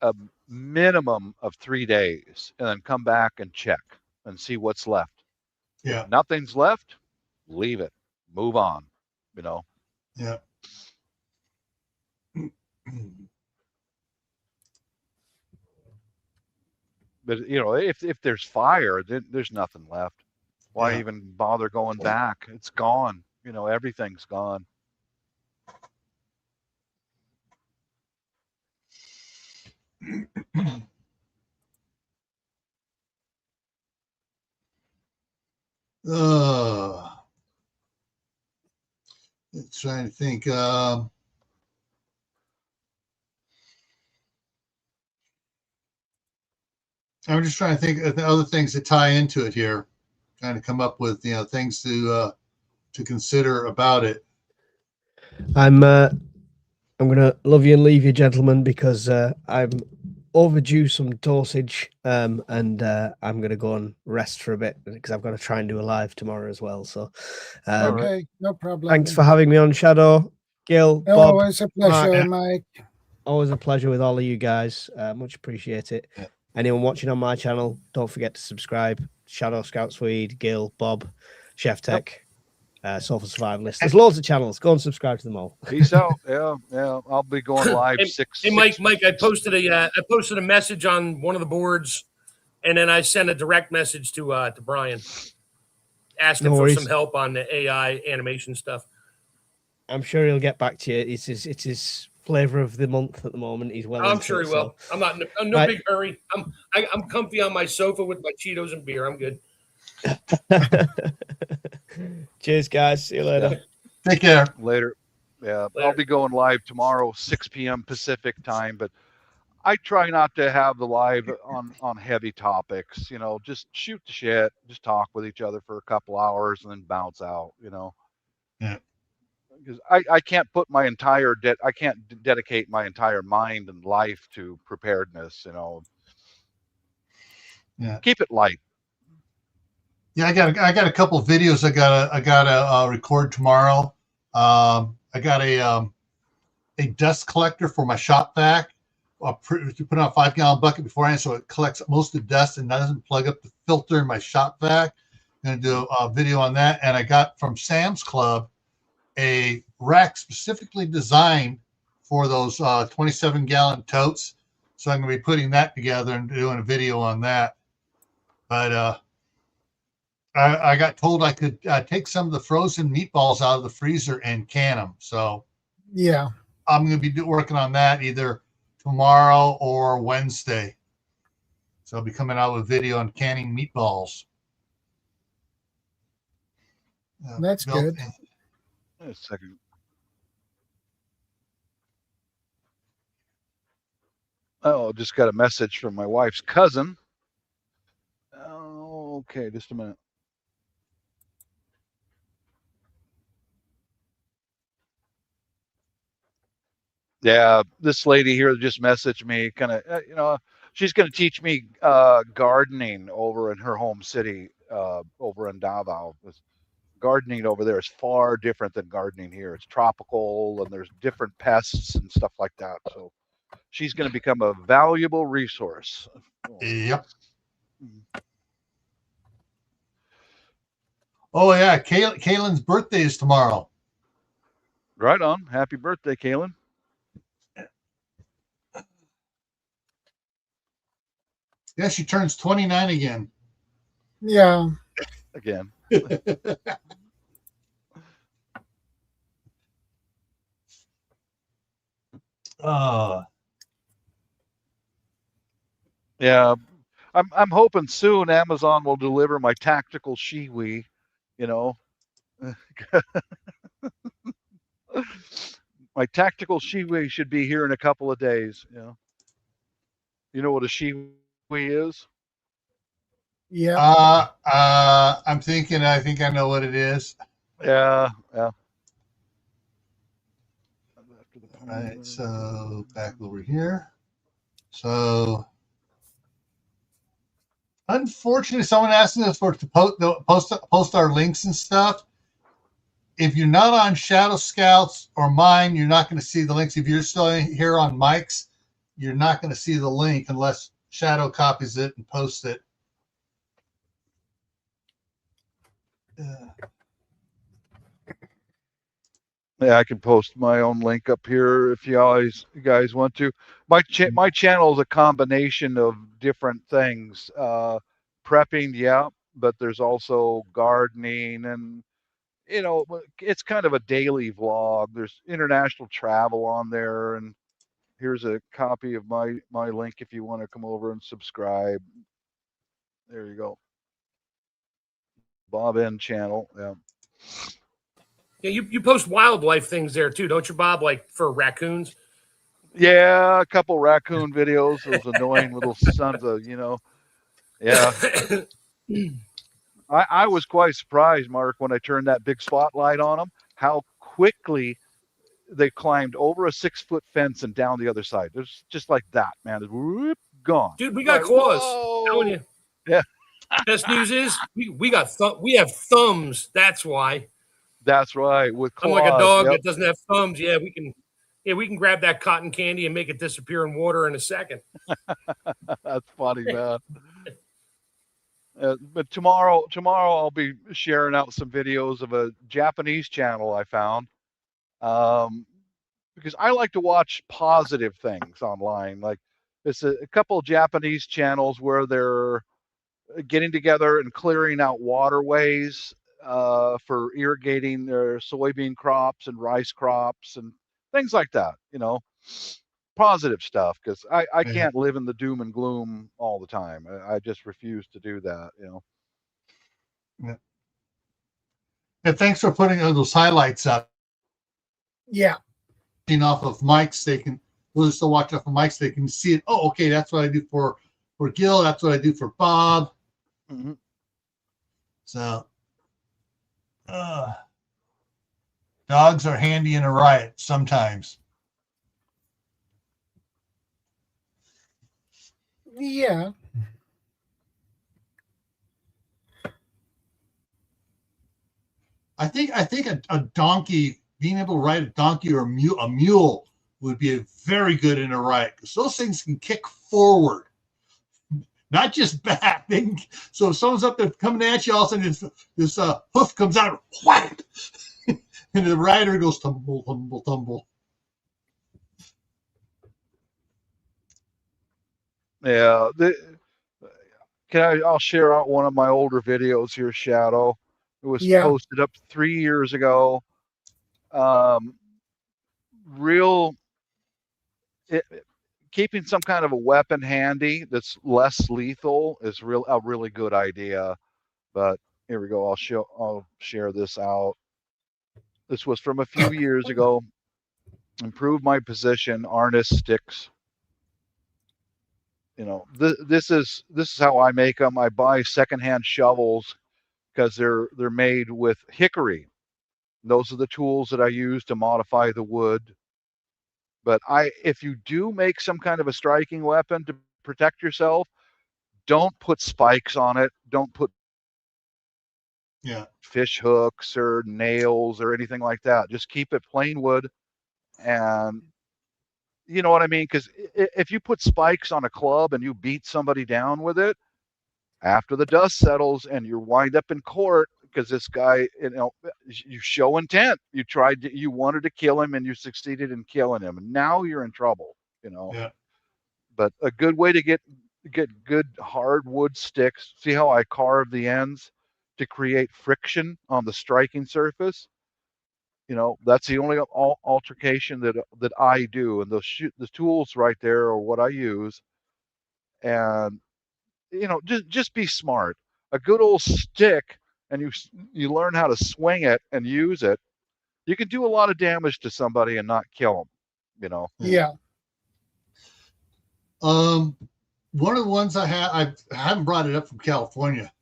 a minimum of 3 days, and then come back and check and see what's left. Yeah. If nothing's left, leave it. Move on. Yeah. But if there's fire, then there's nothing left. Why even bother going back? It's gone. Everything's gone. trying to think. I'm just trying to think of the other things that tie into it here. Trying to come up with things to consider about it. I'm gonna love you and leave you, gentlemen, because I'm overdue some dosage, and I'm gonna go and rest for a bit because I've got to try and do a live tomorrow as well. So, Okay, no problem. thanks for having me on, Shadow, Gil, Bob. Always a pleasure, Mike. Always a pleasure with all of you guys. Much appreciate it. Yeah. Anyone watching on my channel, don't forget to subscribe. Shadow Scout Swede, Gil, Bob, Chef Tech, Sofa Survivalist. There's loads of channels. Go and subscribe to them all. Peace out. Yeah. I'll be going live Hey, Mike, I posted a message on one of the boards, and then I sent a direct message to Brian, asking for some help on the AI animation stuff. I'm sure he'll get back to you. It's his flavor of the month at the moment. He's well. I'm sure he will. I'm not in no big hurry. I'm comfy on my sofa with my Cheetos and beer. I'm good. Cheers, guys. See you later. Take care. Later. Yeah, Later. I'll be going live tomorrow, 6 p.m. Pacific time, but I try not to have the live on heavy topics. Just shoot the shit, just talk with each other for a couple hours and then bounce out. Yeah. Because I can't put my entire I can't dedicate my entire mind and life to preparedness. Yeah. Keep it light. Yeah, I got a couple of videos I gotta record tomorrow. I got a dust collector for my shop vac. To put on a 5-gallon bucket beforehand, so it collects most of the dust and doesn't plug up the filter in my shop vac. I'm gonna do a video on that. And I got from Sam's Club a rack specifically designed for those 27-gallon totes. So I'm gonna be putting that together and doing a video on that. But I got told I could take some of the frozen meatballs out of the freezer and can them. So yeah, I'm going to be working on that either tomorrow or Wednesday. So I'll be coming out with a video on canning meatballs. That's good. Wait a second. Oh, just got a message from my wife's cousin. Oh, okay, just a minute. Yeah, this lady here just messaged me, kind of, she's going to teach me gardening over in her home city, over in Davao. Gardening over there is far different than gardening here. It's tropical and there's different pests and stuff like that. So she's going to become a valuable resource. Yep. Oh yeah, Kaylin's birthday is tomorrow. Right on. Happy birthday, Kaylin. Yeah, she turns 29 again. Yeah. Again. Yeah, I'm hoping soon Amazon will deliver my tactical shiwi, My tactical shiwi should be here in a couple of days. You know what a shiwi is? Yeah. I'm thinking. I think I know what it is. Yeah. All right. So back over here. So unfortunately, someone asked us to post our links and stuff. If you're not on Shadow Scouts or mine, you're not going to see the links. If you're still here on Mike's, you're not going to see the link unless Shadow copies it and posts it. Yeah, I can post my own link up here if you guys want to. My channel is a combination of different things. Prepping, yeah, but there's also gardening and it's kind of a daily vlog. There's international travel on there, and here's a copy of my link if you want to come over and subscribe. There you go. Bob N channel. Yeah. Yeah, you post wildlife things there too, don't you, Bob? Like for raccoons. Yeah, a couple raccoon videos. Those annoying little sons of, Yeah. I was quite surprised, Mark, when I turned that big spotlight on them, how quickly they climbed over a 6-foot fence and down the other side. It's just like that, man. Whoop, gone. Dude, we got claws. Telling you. Yeah. Best news is we have thumbs. That's why. That's right. With claws. Unlike a dog that doesn't have thumbs, we can grab that cotton candy and make it disappear in water in a second. That's funny, man. But tomorrow I'll be sharing out some videos of a Japanese channel I found, because I like to watch positive things online. Like it's a couple of Japanese channels where they're getting together and clearing out waterways for irrigating their soybean crops and rice crops and things like that. Positive stuff, because I can't live in the doom and gloom all the time. I just refuse to do that. Yeah. And thanks for putting those highlights up. Yeah. Off of mics, those still watching off of mics, they can see it. Oh, okay, that's what I do for Gil. That's what I do for Bob. Mm-hmm. So, dogs are handy in a riot sometimes. Yeah. I think a donkey, being able to ride a donkey or a mule would be a very good in a riot, because those things can kick forward, not just back. So if someone's up there coming at you, all of a sudden this hoof comes out, whack, and the rider goes tumble, tumble, tumble. Yeah. I'll share out one of my older videos here, Shadow. It was posted up 3 years ago. Keeping some kind of a weapon handy that's less lethal is a really good idea. But here we go. I'll share this out. This was from a few years ago. Improve my position, harness sticks. This is how I make them. I buy secondhand shovels because they're made with hickory. Those are the tools that I use to modify the wood. But if you do make some kind of a striking weapon to protect yourself, don't put spikes on it. Don't put fish hooks or nails or anything like that. Just keep it plain wood. And you know what I mean? Because if you put spikes on a club and you beat somebody down with it, after the dust settles and you wind up in court because this guy, you show intent. You wanted to kill him and you succeeded in killing him. And now you're in trouble, Yeah. But a good way to get good hardwood sticks, see how I carve the ends to create friction on the striking surface? That's the only altercation that I do. And the tools right there are what I use. And just be smart. A good old stick, and you learn how to swing it and use it, you can do a lot of damage to somebody and not kill them. Yeah. One of the ones I haven't brought it up from California.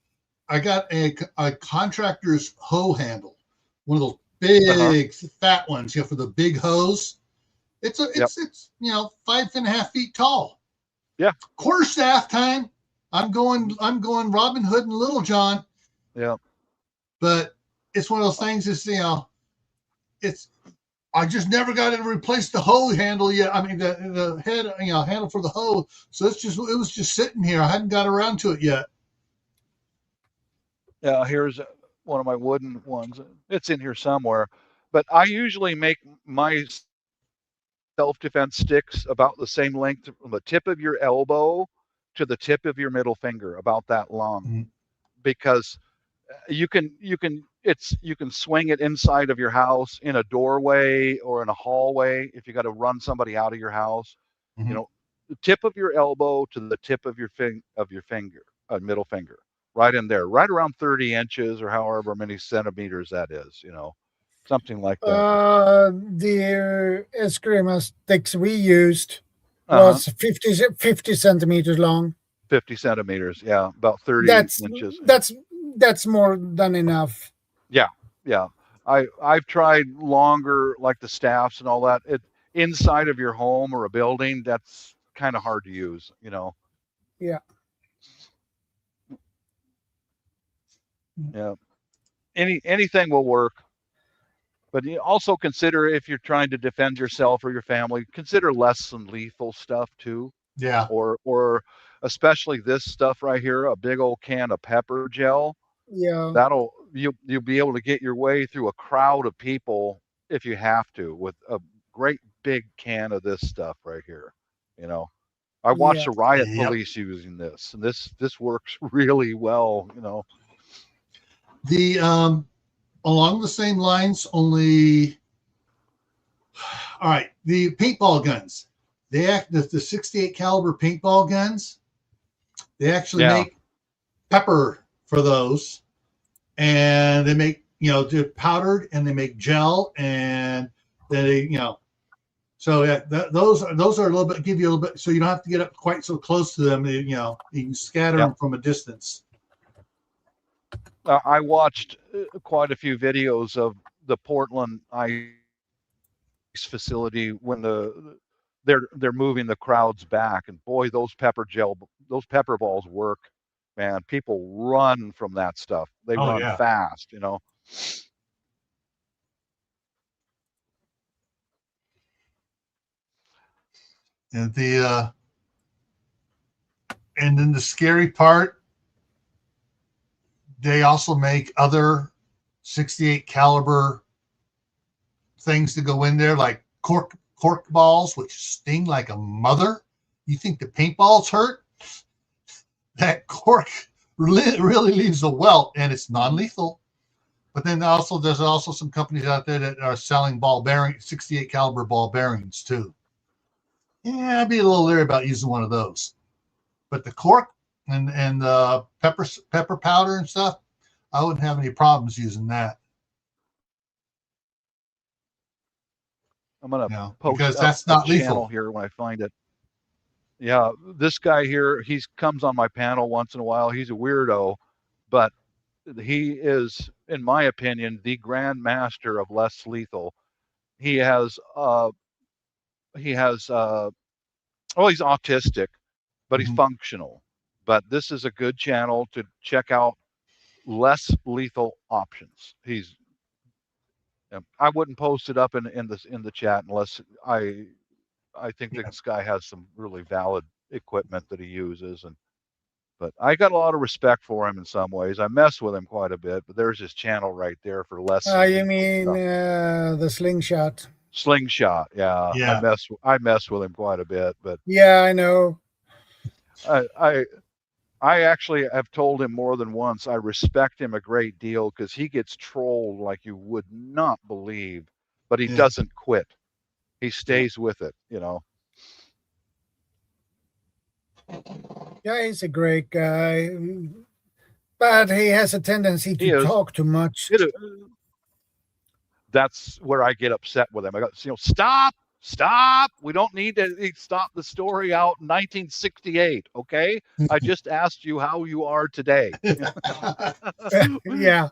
I got a contractor's hoe handle, one of those big fat ones, for the big hose. It's 5.5 feet tall. Yeah. Quarterstaff time. I'm going Robin Hood and Little John. Yeah. But it's one of those things. I just never got to replace the hoe handle yet. I mean the head, handle for the hoe. So it was just sitting here. I hadn't got around to it yet. Yeah, here's one of my wooden ones. It's in here somewhere. But I usually make my self-defense sticks about the same length from the tip of your elbow to the tip of your middle finger, about that long. Mm-hmm. Because you can swing it inside of your house, in a doorway or in a hallway, if you got to run somebody out of your house. Mm-hmm. The tip of your elbow to the tip of your finger, middle finger, right in there, right around 30 inches or however many centimeters that is. something like that. The escrima sticks we used Uh-huh. was 50 centimeters long. 50 centimeters, yeah, about 30 That's inches. that's more than enough. Yeah. I've tried longer, like the staffs and all that. It inside of your home or a building, that's kind of hard to use, you know. Yeah. Yeah. Anything will work. But you also consider, if you're trying to defend yourself or your family, consider less than lethal stuff too. Yeah. Or especially this stuff right here, a big old can of pepper gel. Yeah. You'll be able to get your way through a crowd of people if you have to, with a great big can of this stuff right here. You know, I watched the riot police using this, and this works really well. You know, the along the same lines, only. All right, the paintball guns. The 68 caliber paintball guns. They actually make pepper for those, and they make, they're powdered, and they make gel, and they, so yeah, those are a little bit, give you a little bit, so you don't have to get up quite so close to them. You can scatter them from a distance. I watched quite a few videos of the Portland ice facility when they're moving the crowds back, and boy, those pepper balls work, man. People run from that stuff. They run fast, you know. And and then the scary part, they also make other 68 caliber things to go in there, like cork balls, which sting like a mother. You think the paintballs hurt? That cork really leaves a welt, and it's non-lethal. But then there's also some companies out there that are selling 68 caliber ball bearings too. Yeah, I'd be a little leery about using one of those. But the cork and the pepper powder and stuff, I wouldn't have any problems using that. I'm gonna post because that's not lethal channel here when I find it. Yeah, this guy here, he comes on my panel once in a while. He's a weirdo, but he is, in my opinion, the grand master of less lethal. He's autistic, but he's functional. But this is a good channel to check out less lethal options. I wouldn't post it up in the chat unless I think this guy has some really valid equipment that he uses, but I got a lot of respect for him in some ways. I mess with him quite a bit, but there's his channel right there for less. You mean the slingshot? Slingshot, yeah. I mess with him quite a bit, but yeah, I know. I actually have told him more than once I respect him a great deal, because he gets trolled like you would not believe, but he doesn't quit. He stays with it, you know. Yeah, he's a great guy, but he has a tendency to talk too much. That's where I get upset with him. I got, stop. We don't need to stop the story out in 1968, okay? I just asked you how you are today. Yeah.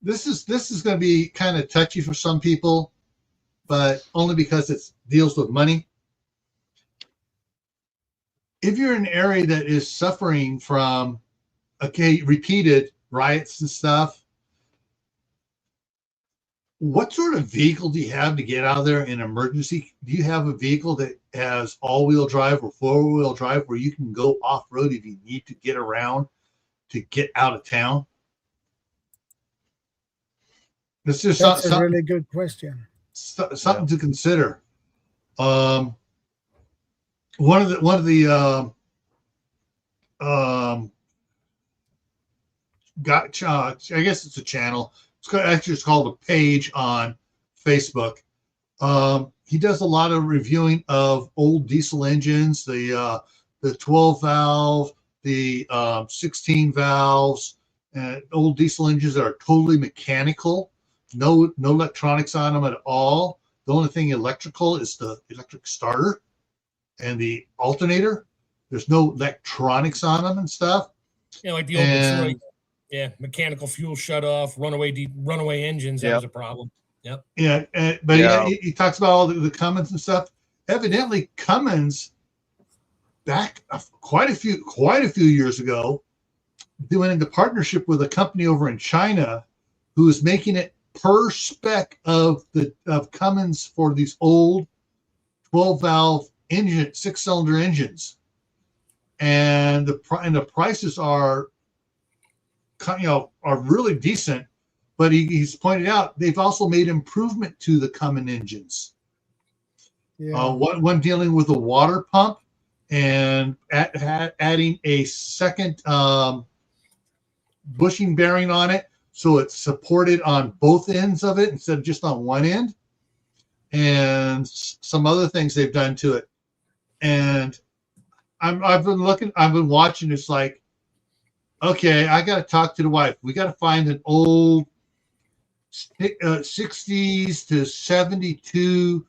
This is going to be kind of touchy for some people, but only because it deals with money. If you're in an area that is suffering from repeated riots and stuff, what sort of vehicle do you have to get out of there in emergency? Do you have a vehicle that has all-wheel drive or four-wheel drive where you can go off-road if you need to get around to get out of town? That's a really good question. Something to consider. One of the I guess it's a channel. It's called a page on Facebook. He does a lot of reviewing of old diesel engines, the 12 valve, the 16 valves, and old diesel engines that are totally mechanical, no electronics on them at all. The only thing electrical is the electric starter and the alternator. There's no electronics on them and stuff. Yeah, like the old Detroit. Yeah, mechanical fuel shut off, runaway engines. That was a problem. Yep. Yeah, but he talks about all the Cummins and stuff. Evidently, Cummins back quite a few years ago, they went into partnership with a company over in China who is making it per spec of Cummins for these old 12 valve engine, 6-cylinder engines, and the prices are really decent. But he's pointed out they've also made improvement to the Cummins engines. Yeah. One dealing with a water pump and adding a second bushing bearing on it, so it's supported on both ends of it instead of just on one end, and some other things they've done to it. And I've been watching. It's like, okay, I got to talk to the wife. We got to find an old 60s to 72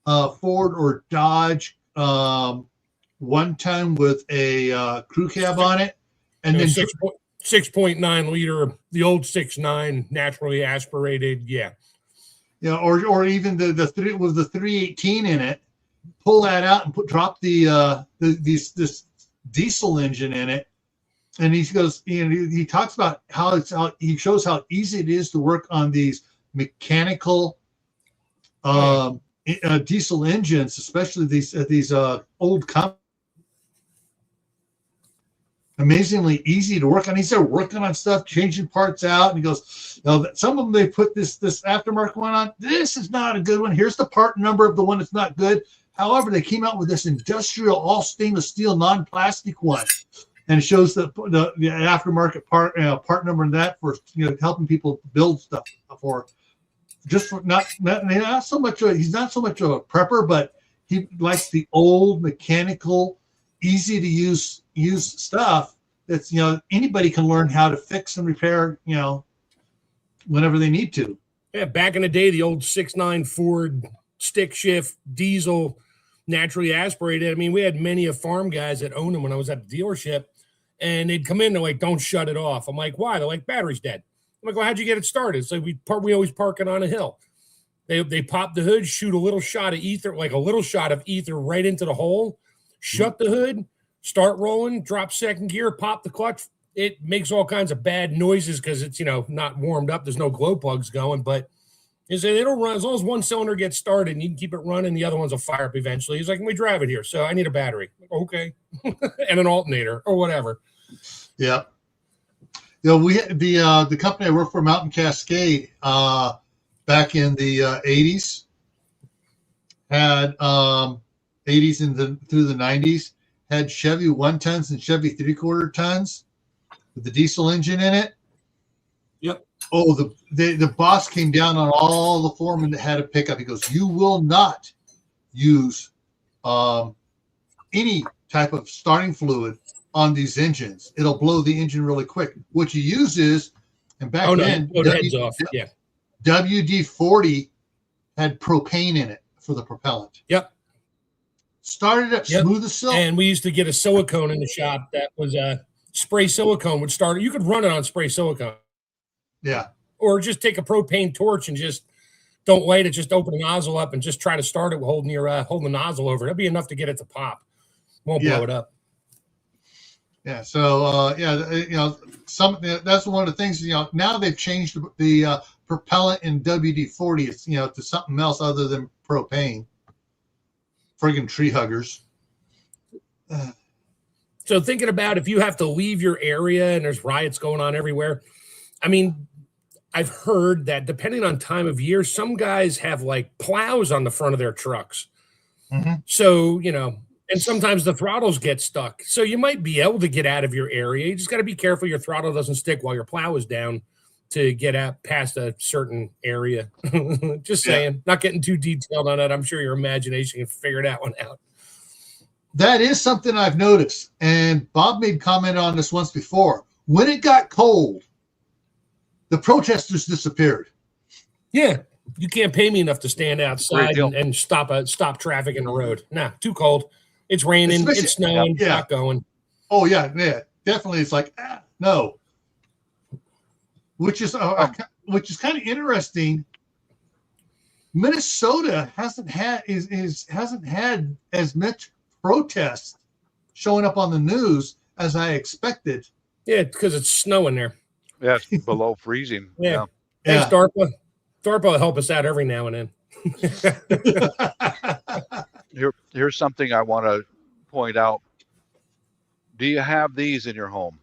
Ford or Dodge 1-ton with a crew cab on it, and then 6.9 liter, the old 6.9 naturally aspirated. Yeah. Or even the 318 in it. Pull that out and drop this diesel engine in it. And he goes, he talks about how he shows how easy it is to work on these mechanical diesel engines, especially these old companies. Amazingly easy to work on. He started working on stuff, changing parts out, and he goes, some of them they put this aftermarket one on. This is not a good one. Here's the part number of the one that's not good. However, they came out with this industrial all stainless steel non-plastic one, and it shows the aftermarket part number in that for helping people build stuff for not so much. He's not so much of a prepper, but he likes the old mechanical, easy to use stuff that's anybody can learn how to fix and repair whenever they need to. Yeah, back in the day, the old 6.9 Ford stick shift diesel naturally aspirated. I mean, we had many of farm guys that owned them when I was at the dealership, and they'd come in, they're like, don't shut it off. I'm like, why? They're like, battery's dead. I'm like, well, how'd you get it started? It's like we always park it on a hill. They pop the hood, shoot a little shot of ether right into the hole, shut the hood, start rolling, drop second gear, pop the clutch. It makes all kinds of bad noises because it's not warmed up. There's no glow plugs going, but it'll run as long as one cylinder gets started and you can keep it running. The other ones will fire up eventually. He's like, can we drive it here? So I need a battery. Okay. And an alternator or whatever. Yeah. We the company I worked for, Mountain Cascade, back in the 80s, had 80s through the 90s, had Chevy 1-tons and Chevy 3/4 tons with the diesel engine in it. Yep. Oh, the boss came down on all the foremen that had a pickup. He goes, you will not use any type of starting fluid on these engines. It'll blow the engine really quick. What you use is, and back then, WD-40 had propane in it for the propellant. Yep. Started up smooth as silk. And we used to get a silicone in the shop that was spray silicone would start. You could run it on spray silicone. Yeah. Or just take a propane torch and just don't light it. Just open the nozzle up and just try to start it holding the nozzle over. That'd be enough to get it to pop. Won't blow it up. Yeah. So that's one of the things. Now they've changed the propellant in WD-40. It's to something else other than propane. Friggin' tree huggers. So thinking about if you have to leave your area and there's riots going on everywhere. I mean, I've heard that depending on time of year, some guys have like plows on the front of their trucks. Mm-hmm. So, and sometimes the throttles get stuck. So you might be able to get out of your area. You just got to be careful your throttle doesn't stick while your plow is down. to get out past a certain area. Just saying, not getting too detailed on it. I'm sure your imagination can figure that one out. That is something I've noticed, and Bob made comment on this once before. When it got cold, the protesters disappeared. Yeah, you can't pay me enough to stand outside and stop traffic in the road. Nah, too cold. It's raining, it's snowing, not going. Oh yeah, definitely. It's like no, which is kind of interesting. Minnesota hasn't had as much protest showing up on the news as I expected. Yeah, because it's snowing there. Yeah, it's below freezing. Yeah. Thanks, DARPA. DARPA will help us out every now and then. Here's something I want to point out. Do you have these in your home?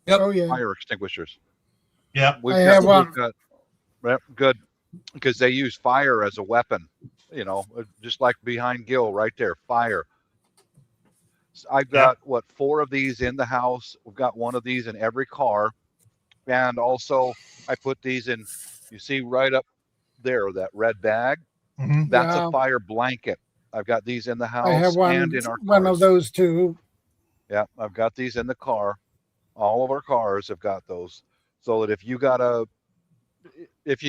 Yep. Oh yeah. Fire extinguishers. Yeah. I have one. Good, because they use fire as a weapon. You know, just like behind Gil right there, fire. I've got 4 of these in the house. We've got one of these in every car. And also I put these in, you see right up there, that red bag. Mm-hmm. That's a fire blanket. I've got these in the house I have and in our cars. one of those too. Yeah, I've got these in the car. All of our cars have got those. So that if you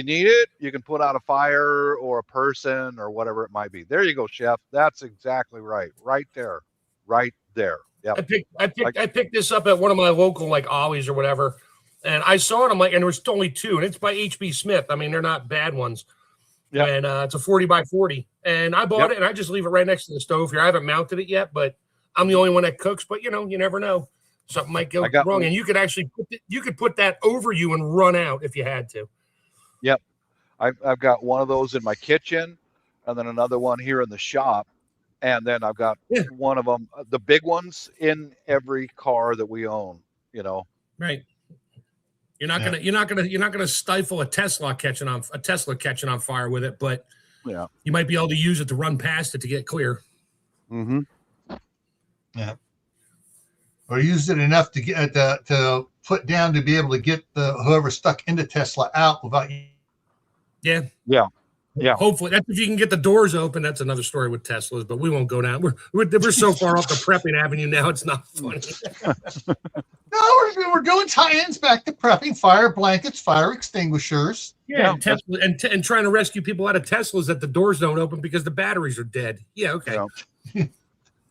need it, you can put out a fire or a person or whatever it might be. There you go, Chef. That's exactly right. Right there. Right there. Yeah. I picked this up at one of my local like Ollie's or whatever, and I saw it. I'm like, and there was only 2, and it's by HB Smith. I mean, they're not bad ones. Yeah. And it's a 40 by 40, and I bought it, and I just leave it right next to the stove here. I haven't mounted it yet, but I'm the only one that cooks. But you never know. Something might go wrong, and you could actually put that over you and run out if you had to. Yep, I've got one of those in my kitchen, and then another one here in the shop. And then I've got one of them, the big ones, in every car that we own. Right. You're not gonna stifle a Tesla catching on fire with it, but you might be able to use it to run past it to get clear. Mm-hmm. Yeah. Or use it enough to get to put down to be able to get whoever stuck in the Tesla out without. Yeah. Yeah. Yeah. Hopefully, that's if you can get the doors open. That's another story with Teslas, but we won't go down. We're so far off the prepping avenue now. It's not funny. No, we're doing tie-ins back to prepping: fire blankets, fire extinguishers. Yeah, and trying to rescue people out of Teslas that the doors don't open because the batteries are dead. Yeah, okay. Yeah.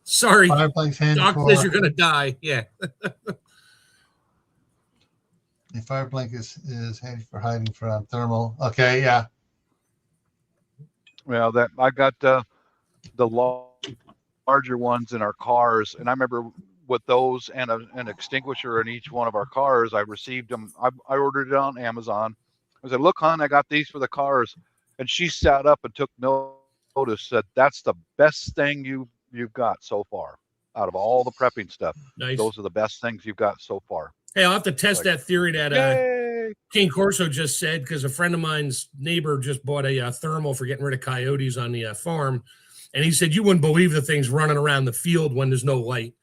Sorry, Doc says you're gonna die. Yeah. The fire blanket is handy for hiding from thermal. Okay, yeah. Well, that I got the larger ones in our cars, and I remember with those and an extinguisher in each one of our cars, I received them. I ordered it on Amazon. I said, "Look, hon, I got these for the cars," and she sat up and took notice. Said, "That's the best thing you've got so far out of all the prepping stuff. Nice. Those are the best things you've got so far." Hey, I'll have to test that theory that King Corso just said, because a friend of mine's neighbor just bought a thermal for getting rid of coyotes on the farm. And he said, you wouldn't believe the things running around the field when there's no light.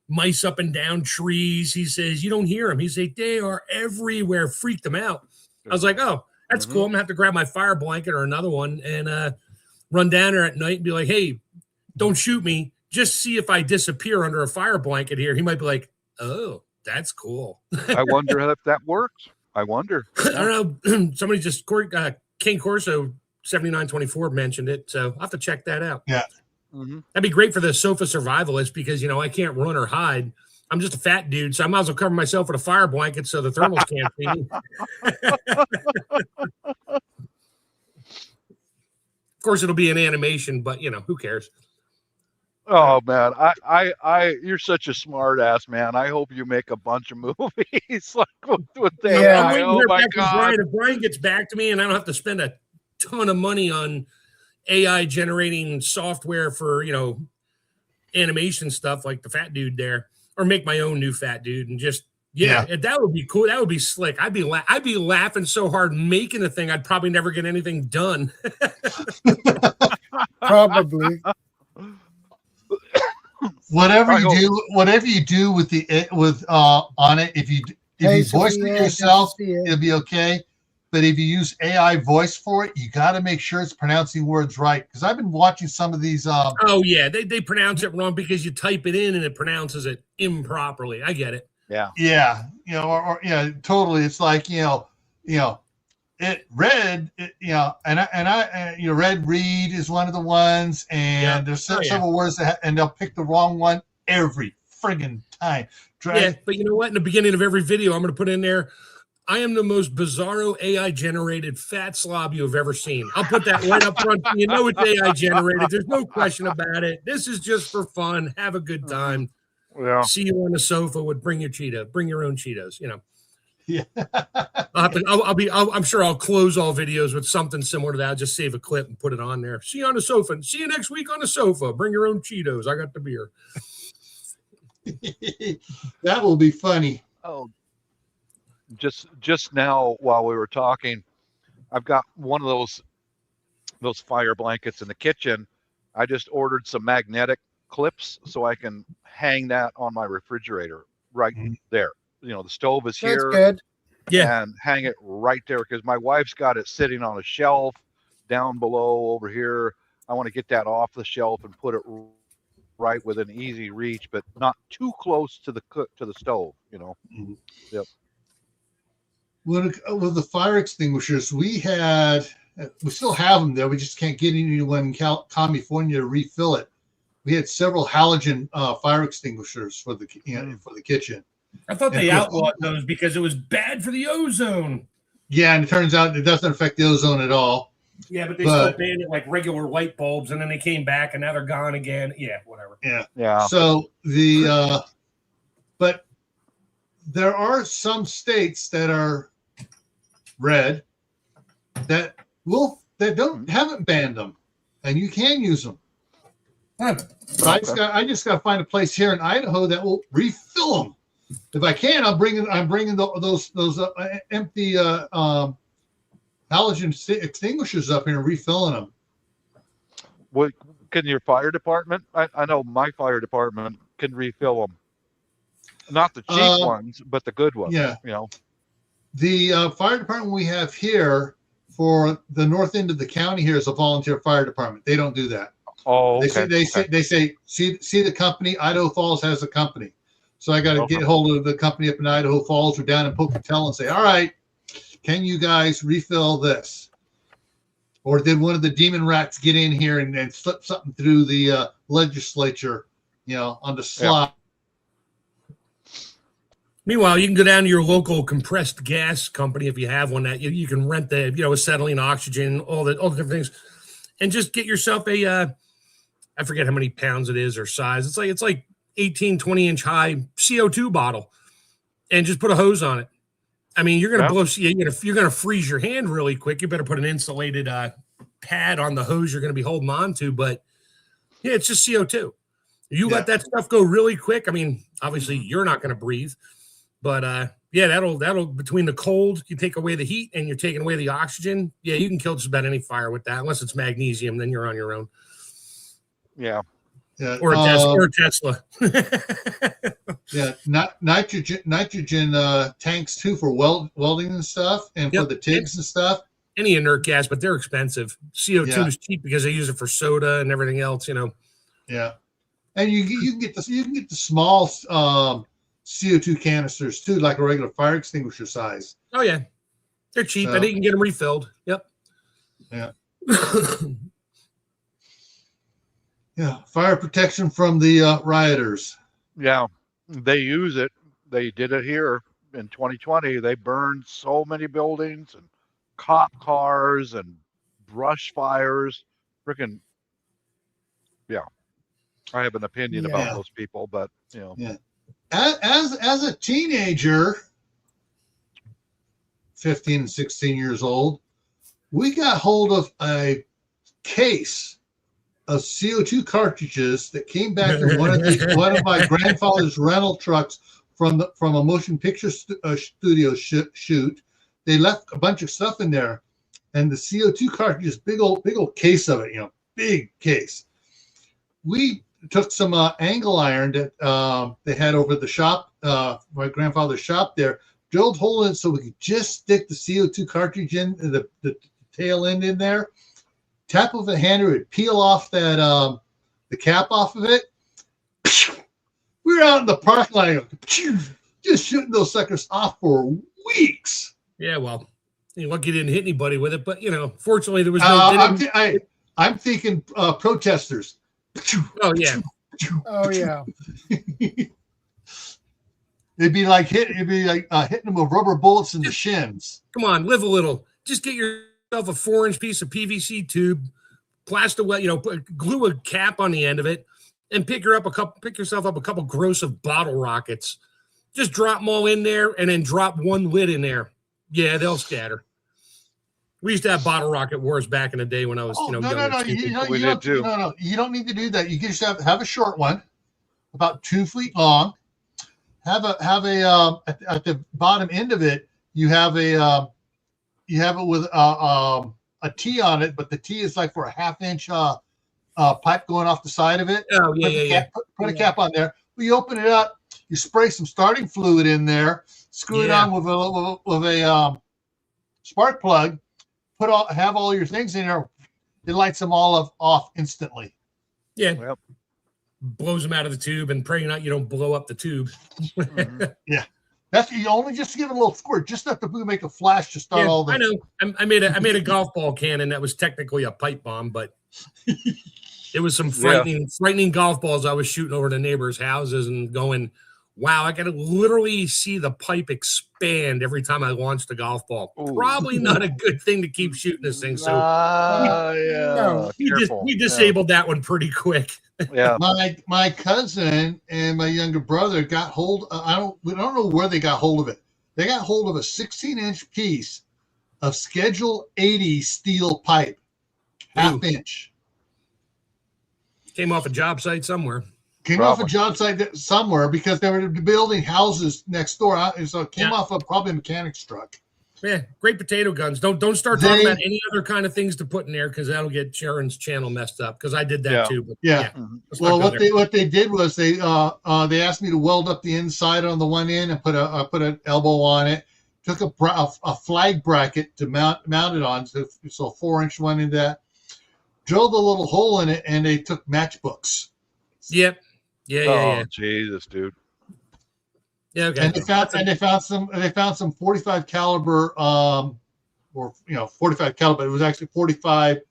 Mice up and down trees. He says, you don't hear them. He said, they are everywhere. Freaked them out. I was like, oh, that's cool. I'm going to have to grab my fire blanket or another one and run down there at night and be like, hey, don't shoot me. Just see if I disappear under a fire blanket here. He might be like, oh. That's cool. I wonder if that works. I wonder. I don't know. Somebody just King Corso 7924 mentioned it, so I'll have to check that out. Yeah, that'd be great for the sofa survivalist because I can't run or hide. I'm just a fat dude, so I might as well cover myself with a fire blanket so the thermals can't see me. Of course, it'll be an animation, but who cares? Oh man, I you're such a smart ass, man. I hope you make a bunch of movies like with that. Yeah, I'm waiting to hear back from Brian. If Brian gets back to me and I don't have to spend a ton of money on AI generating software for animation stuff like the fat dude there, or make my own new fat dude and just that would be cool. That would be slick. I'd be laughing so hard making the thing I'd probably never get anything done. Probably. Whatever you do with on it, if you If Hey, you voice Sophia, it good to yourself, see you. it'll be okay. But if you use AI voice for it, you got to make sure it's pronouncing words right. Because I've been watching some of these. Oh yeah, they pronounce it wrong because you type it in and it pronounces it improperly. I get it. Yeah. Yeah, or yeah, totally. It's like it red, red read is one of the ones, and there's several words and they'll pick the wrong one every friggin' time. Yeah, but you know what? In the beginning of every video, I'm going to put in there, I am the most bizarro AI generated fat slob you have ever seen. I'll put that right up front. You know it's AI generated. There's no question about it. This is just for fun. Have a good time. Yeah. See you on the sofa with bring your own Cheetos. Yeah. I'm sure I'll close all videos with something similar to that. I'll just save a clip and put it on there. See you on the sofa. And see you next week on the sofa. Bring your own Cheetos. I got the beer. That will be funny. Oh, just now while we were talking, I've got one of those fire blankets in the kitchen. I just ordered some magnetic clips so I can hang that on my refrigerator right there. The stove is here. That's good. Yeah. And hang it right there because my wife's got it sitting on a shelf down below over here. I want to get that off the shelf and put it right within easy reach, but not too close to the stove. Yep. With the fire extinguishers, we still have them there. We just can't get anyone in California to refill it. We had several halogen fire extinguishers for the kitchen. I thought they outlawed those because it was bad for the ozone. Yeah, and it turns out it doesn't affect the ozone at all. Yeah, but they still banned it like regular light bulbs, and then they came back, and now they're gone again. Yeah, whatever. Yeah. So but there are some states that are red that haven't banned them, and you can use them. But I just got to find a place here in Idaho that will refill them. If I can, I'm bringing those empty halogen extinguishers up here and refilling them. What can your fire department? I know my fire department can refill them. Not the cheap ones, but the good ones. Yeah. The fire department we have here for the north end of the county here is a volunteer fire department. They don't do that. Oh, okay. They say see the company. Idaho Falls has a company. So I got to get hold of the company up in Idaho Falls or down in Pocatello and say, all right, can you guys refill this? Or did one of the demon rats get in here and slip something through the legislature, on the slot? Yeah. Meanwhile, you can go down to your local compressed gas company if you have one that you can rent the, acetylene, oxygen, all the different things, and just get yourself a, I forget how many pounds it is or size. It's like 18, 20-inch high CO2 bottle, and just put a hose on it. I mean, you're going to blow, you're going to freeze your hand really quick. You better put an insulated pad on the hose you're going to be holding on to. But yeah, it's just CO2. You let that stuff go really quick. I mean, obviously you're not going to breathe, but that'll between the cold, you take away the heat and you're taking away the oxygen. Yeah, you can kill just about any fire with that, unless it's magnesium. Then you're on your own. Yeah. Yeah, or a Tesla. Yeah, nitrogen tanks too for welding and stuff, and for the TIGs and stuff. Any inert gas, but they're expensive. CO2 is cheap because they use it for soda and everything else. Yeah, and you can get the small CO2 canisters too, like a regular fire extinguisher size. Oh yeah, they're cheap, and you can get them refilled. Yep. Yeah. Yeah, fire protection from the rioters. Yeah, they use it. They did it here in 2020. They burned so many buildings and cop cars and brush fires. Freaking, yeah. I have an opinion about those people, but Yeah. As a teenager, 15 and 16 years old, we got hold of a case of CO2 cartridges that came back from one of my grandfather's rental trucks from a motion picture studio shoot. They left a bunch of stuff in there, and the CO2 cartridges, big old case of it, big case. We took some angle iron that they had over the shop, my grandfather's shop there, drilled hole in it so we could just stick the CO2 cartridge in the tail end in there. Tap of a hand, it would peel off that the cap off of it. We were out in the parking lot, just shooting those suckers off for weeks. Yeah, well, you're lucky you didn't hit anybody with it, but fortunately there was no. I'm thinking protesters. Oh yeah. Oh yeah. It'd be like hitting them with rubber bullets in the shins. Come on, live a little. Just get yourself a 4-inch piece of PVC tube, glue a cap on the end of it, and pick yourself up a couple gross of bottle rockets. Just drop them all in there, and then drop one lid in there. Yeah, they'll scatter. We used to have bottle rocket wars back in the day when I was, No. young. You don't need to do that. You just have a short one, about 2 feet long. Have a at the bottom end of it, you have it with a T on it, but the T is like for a 1/2 inch pipe going off the side of it. Oh yeah, Put a cap on there. You open it up. You spray some starting fluid in there. Screw it on with a spark plug. Have all your things in there. It lights them all off instantly. Yeah. Yep. Blows them out of the tube, and praying out you don't blow up the tube. Yeah. That's you only just give it a little squirt, just enough to make a flash to start all the. I know. I made a golf ball cannon that was technically a pipe bomb, but it was some frightening golf balls I was shooting over the neighbors' houses and going, wow, I could literally see the pipe expand every time I launched a golf ball. Ooh. Probably not a good thing to keep shooting this thing. So we disabled that one pretty quick. Yeah. My cousin and my younger brother got hold. We don't know where they got hold of it. They got hold of a 16-inch piece of Schedule 80 steel pipe, 1/2 inch. Came off a job site somewhere. Off a job site somewhere because they were building houses next door. So it came off of probably a mechanic's truck. Yeah, great potato guns. Don't start talking about any other kind of things to put in there because that'll get Sharon's channel messed up. Because I did that too. But Well, what they did was they asked me to weld up the inside on the one end and put an elbow on it. Took a flag bracket to mount it on, so a 4-inch one in that. Drilled a little hole in it, and they took matchbooks. Yep. Yeah. Jesus, dude. Yeah, okay. And they found some 45 caliber, or 45 caliber, but it was actually 4500,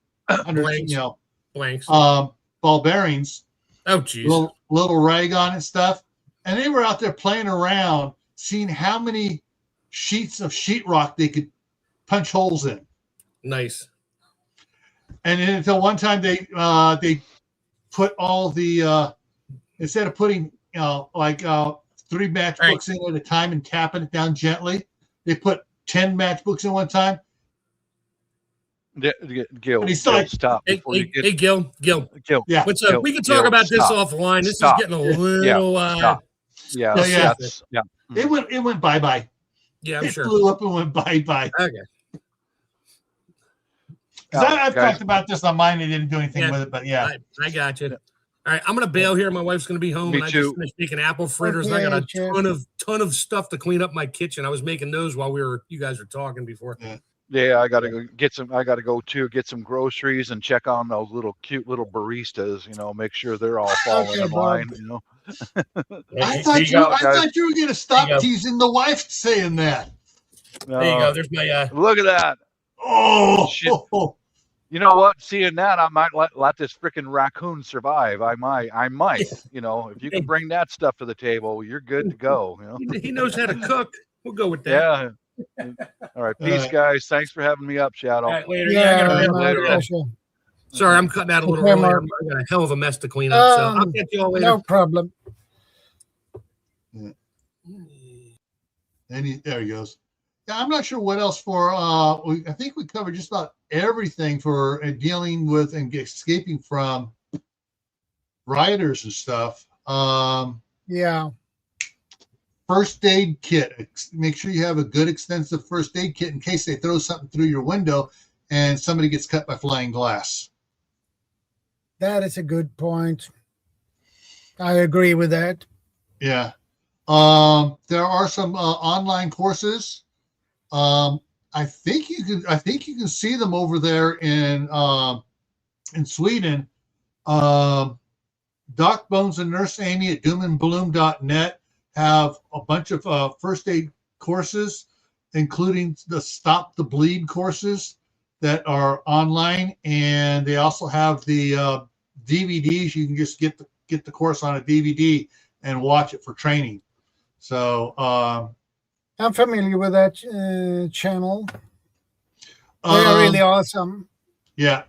blanks, ball bearings. Oh, geez. Little rag on and stuff. And they were out there playing around, seeing how many sheets of sheetrock they could punch holes in. Nice. And then until one time they put all the instead of putting 3 matchbooks in at a time and tapping it down gently, they put 10 matchbooks in one time. Gil, stop. Hey, Gil. Yeah. What's up? We can talk about this offline. This is getting a little. It went bye. Yeah, I'm it sure. Flew up and went bye. Okay. I've talked about this on mine. They didn't do anything with it, but yeah. I got you. All right, I'm gonna bail here. My wife's gonna be home, and I just finished making apple fritters, and I got a ton of stuff to clean up my kitchen. I was making those while you guys were talking before. Yeah, I gotta go get some. I gotta go too, get some groceries and check on those cute little baristas. Make sure they're all falling in line. I thought you were gonna stop teasing the wife saying that. There you go. There's my. Look at that. Oh shit. You know what? Seeing that, I might let this freaking raccoon survive. I might. If you can bring that stuff to the table, you're good to go. He knows how to cook. We'll go with that. Yeah. All right. Peace, guys. Thanks for having me up, Shadow. All right, later. Later. Sorry, I'm cutting out a little early. I got a hell of a mess to clean up. So I'll catch you all later. No problem. There he goes. Yeah, I'm not sure what else for. I think we covered just about everything for dealing with and escaping from rioters and stuff. Yeah. First aid kit. Make sure you have a good extensive first aid kit in case they throw something through your window and somebody gets cut by flying glass. That is a good point. I agree with that. Yeah. There are some online courses. I think you can see them over there in Sweden. Doc Bones and Nurse Amy at doomandbloom.net have a bunch of first aid courses, including the Stop the Bleed courses that are online, and they also have the DVDs. You can just get the course on a DVD and watch it for training. So I'm familiar with that channel. They are really awesome. Yeah,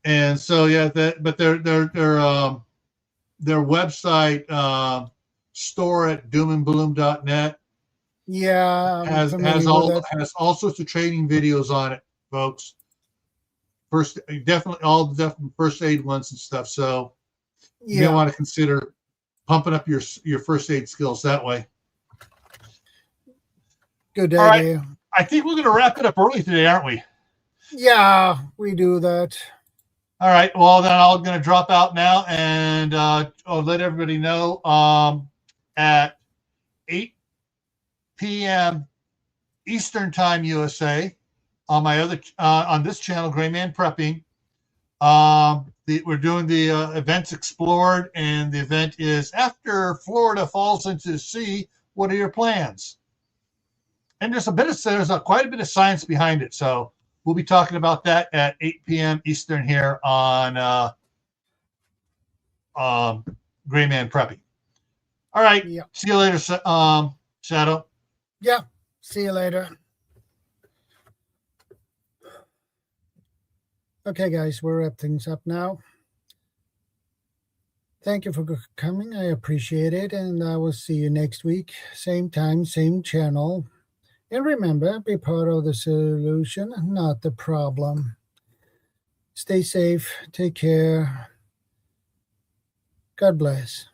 and so yeah, but their website store at doomandbloom.net has all sorts of training videos on it, folks. Definitely all the first aid ones and stuff. So you may want to consider pumping up your first aid skills that way. Good All idea. right. I think we're going to wrap it up early today, aren't we? Yeah, we do that. All right. Well, then I'm going to drop out now and I'll let everybody know at 8 p.m. Eastern Time USA on my other on this channel, Gray Man Prepping. We're doing the events explored, and the event is after Florida falls into the sea. What are your plans? And there's quite a bit of science behind it. So we'll be talking about that at 8 p.m. Eastern here on Gray Man Prepping. All right. Yeah. See you later, Shadow. Yeah. See you later. Okay, guys, we'll wrap things up now. Thank you for coming. I appreciate it. And I will see you next week. Same time, same channel. And remember, be part of the solution, not the problem. Stay safe. Take care. God bless.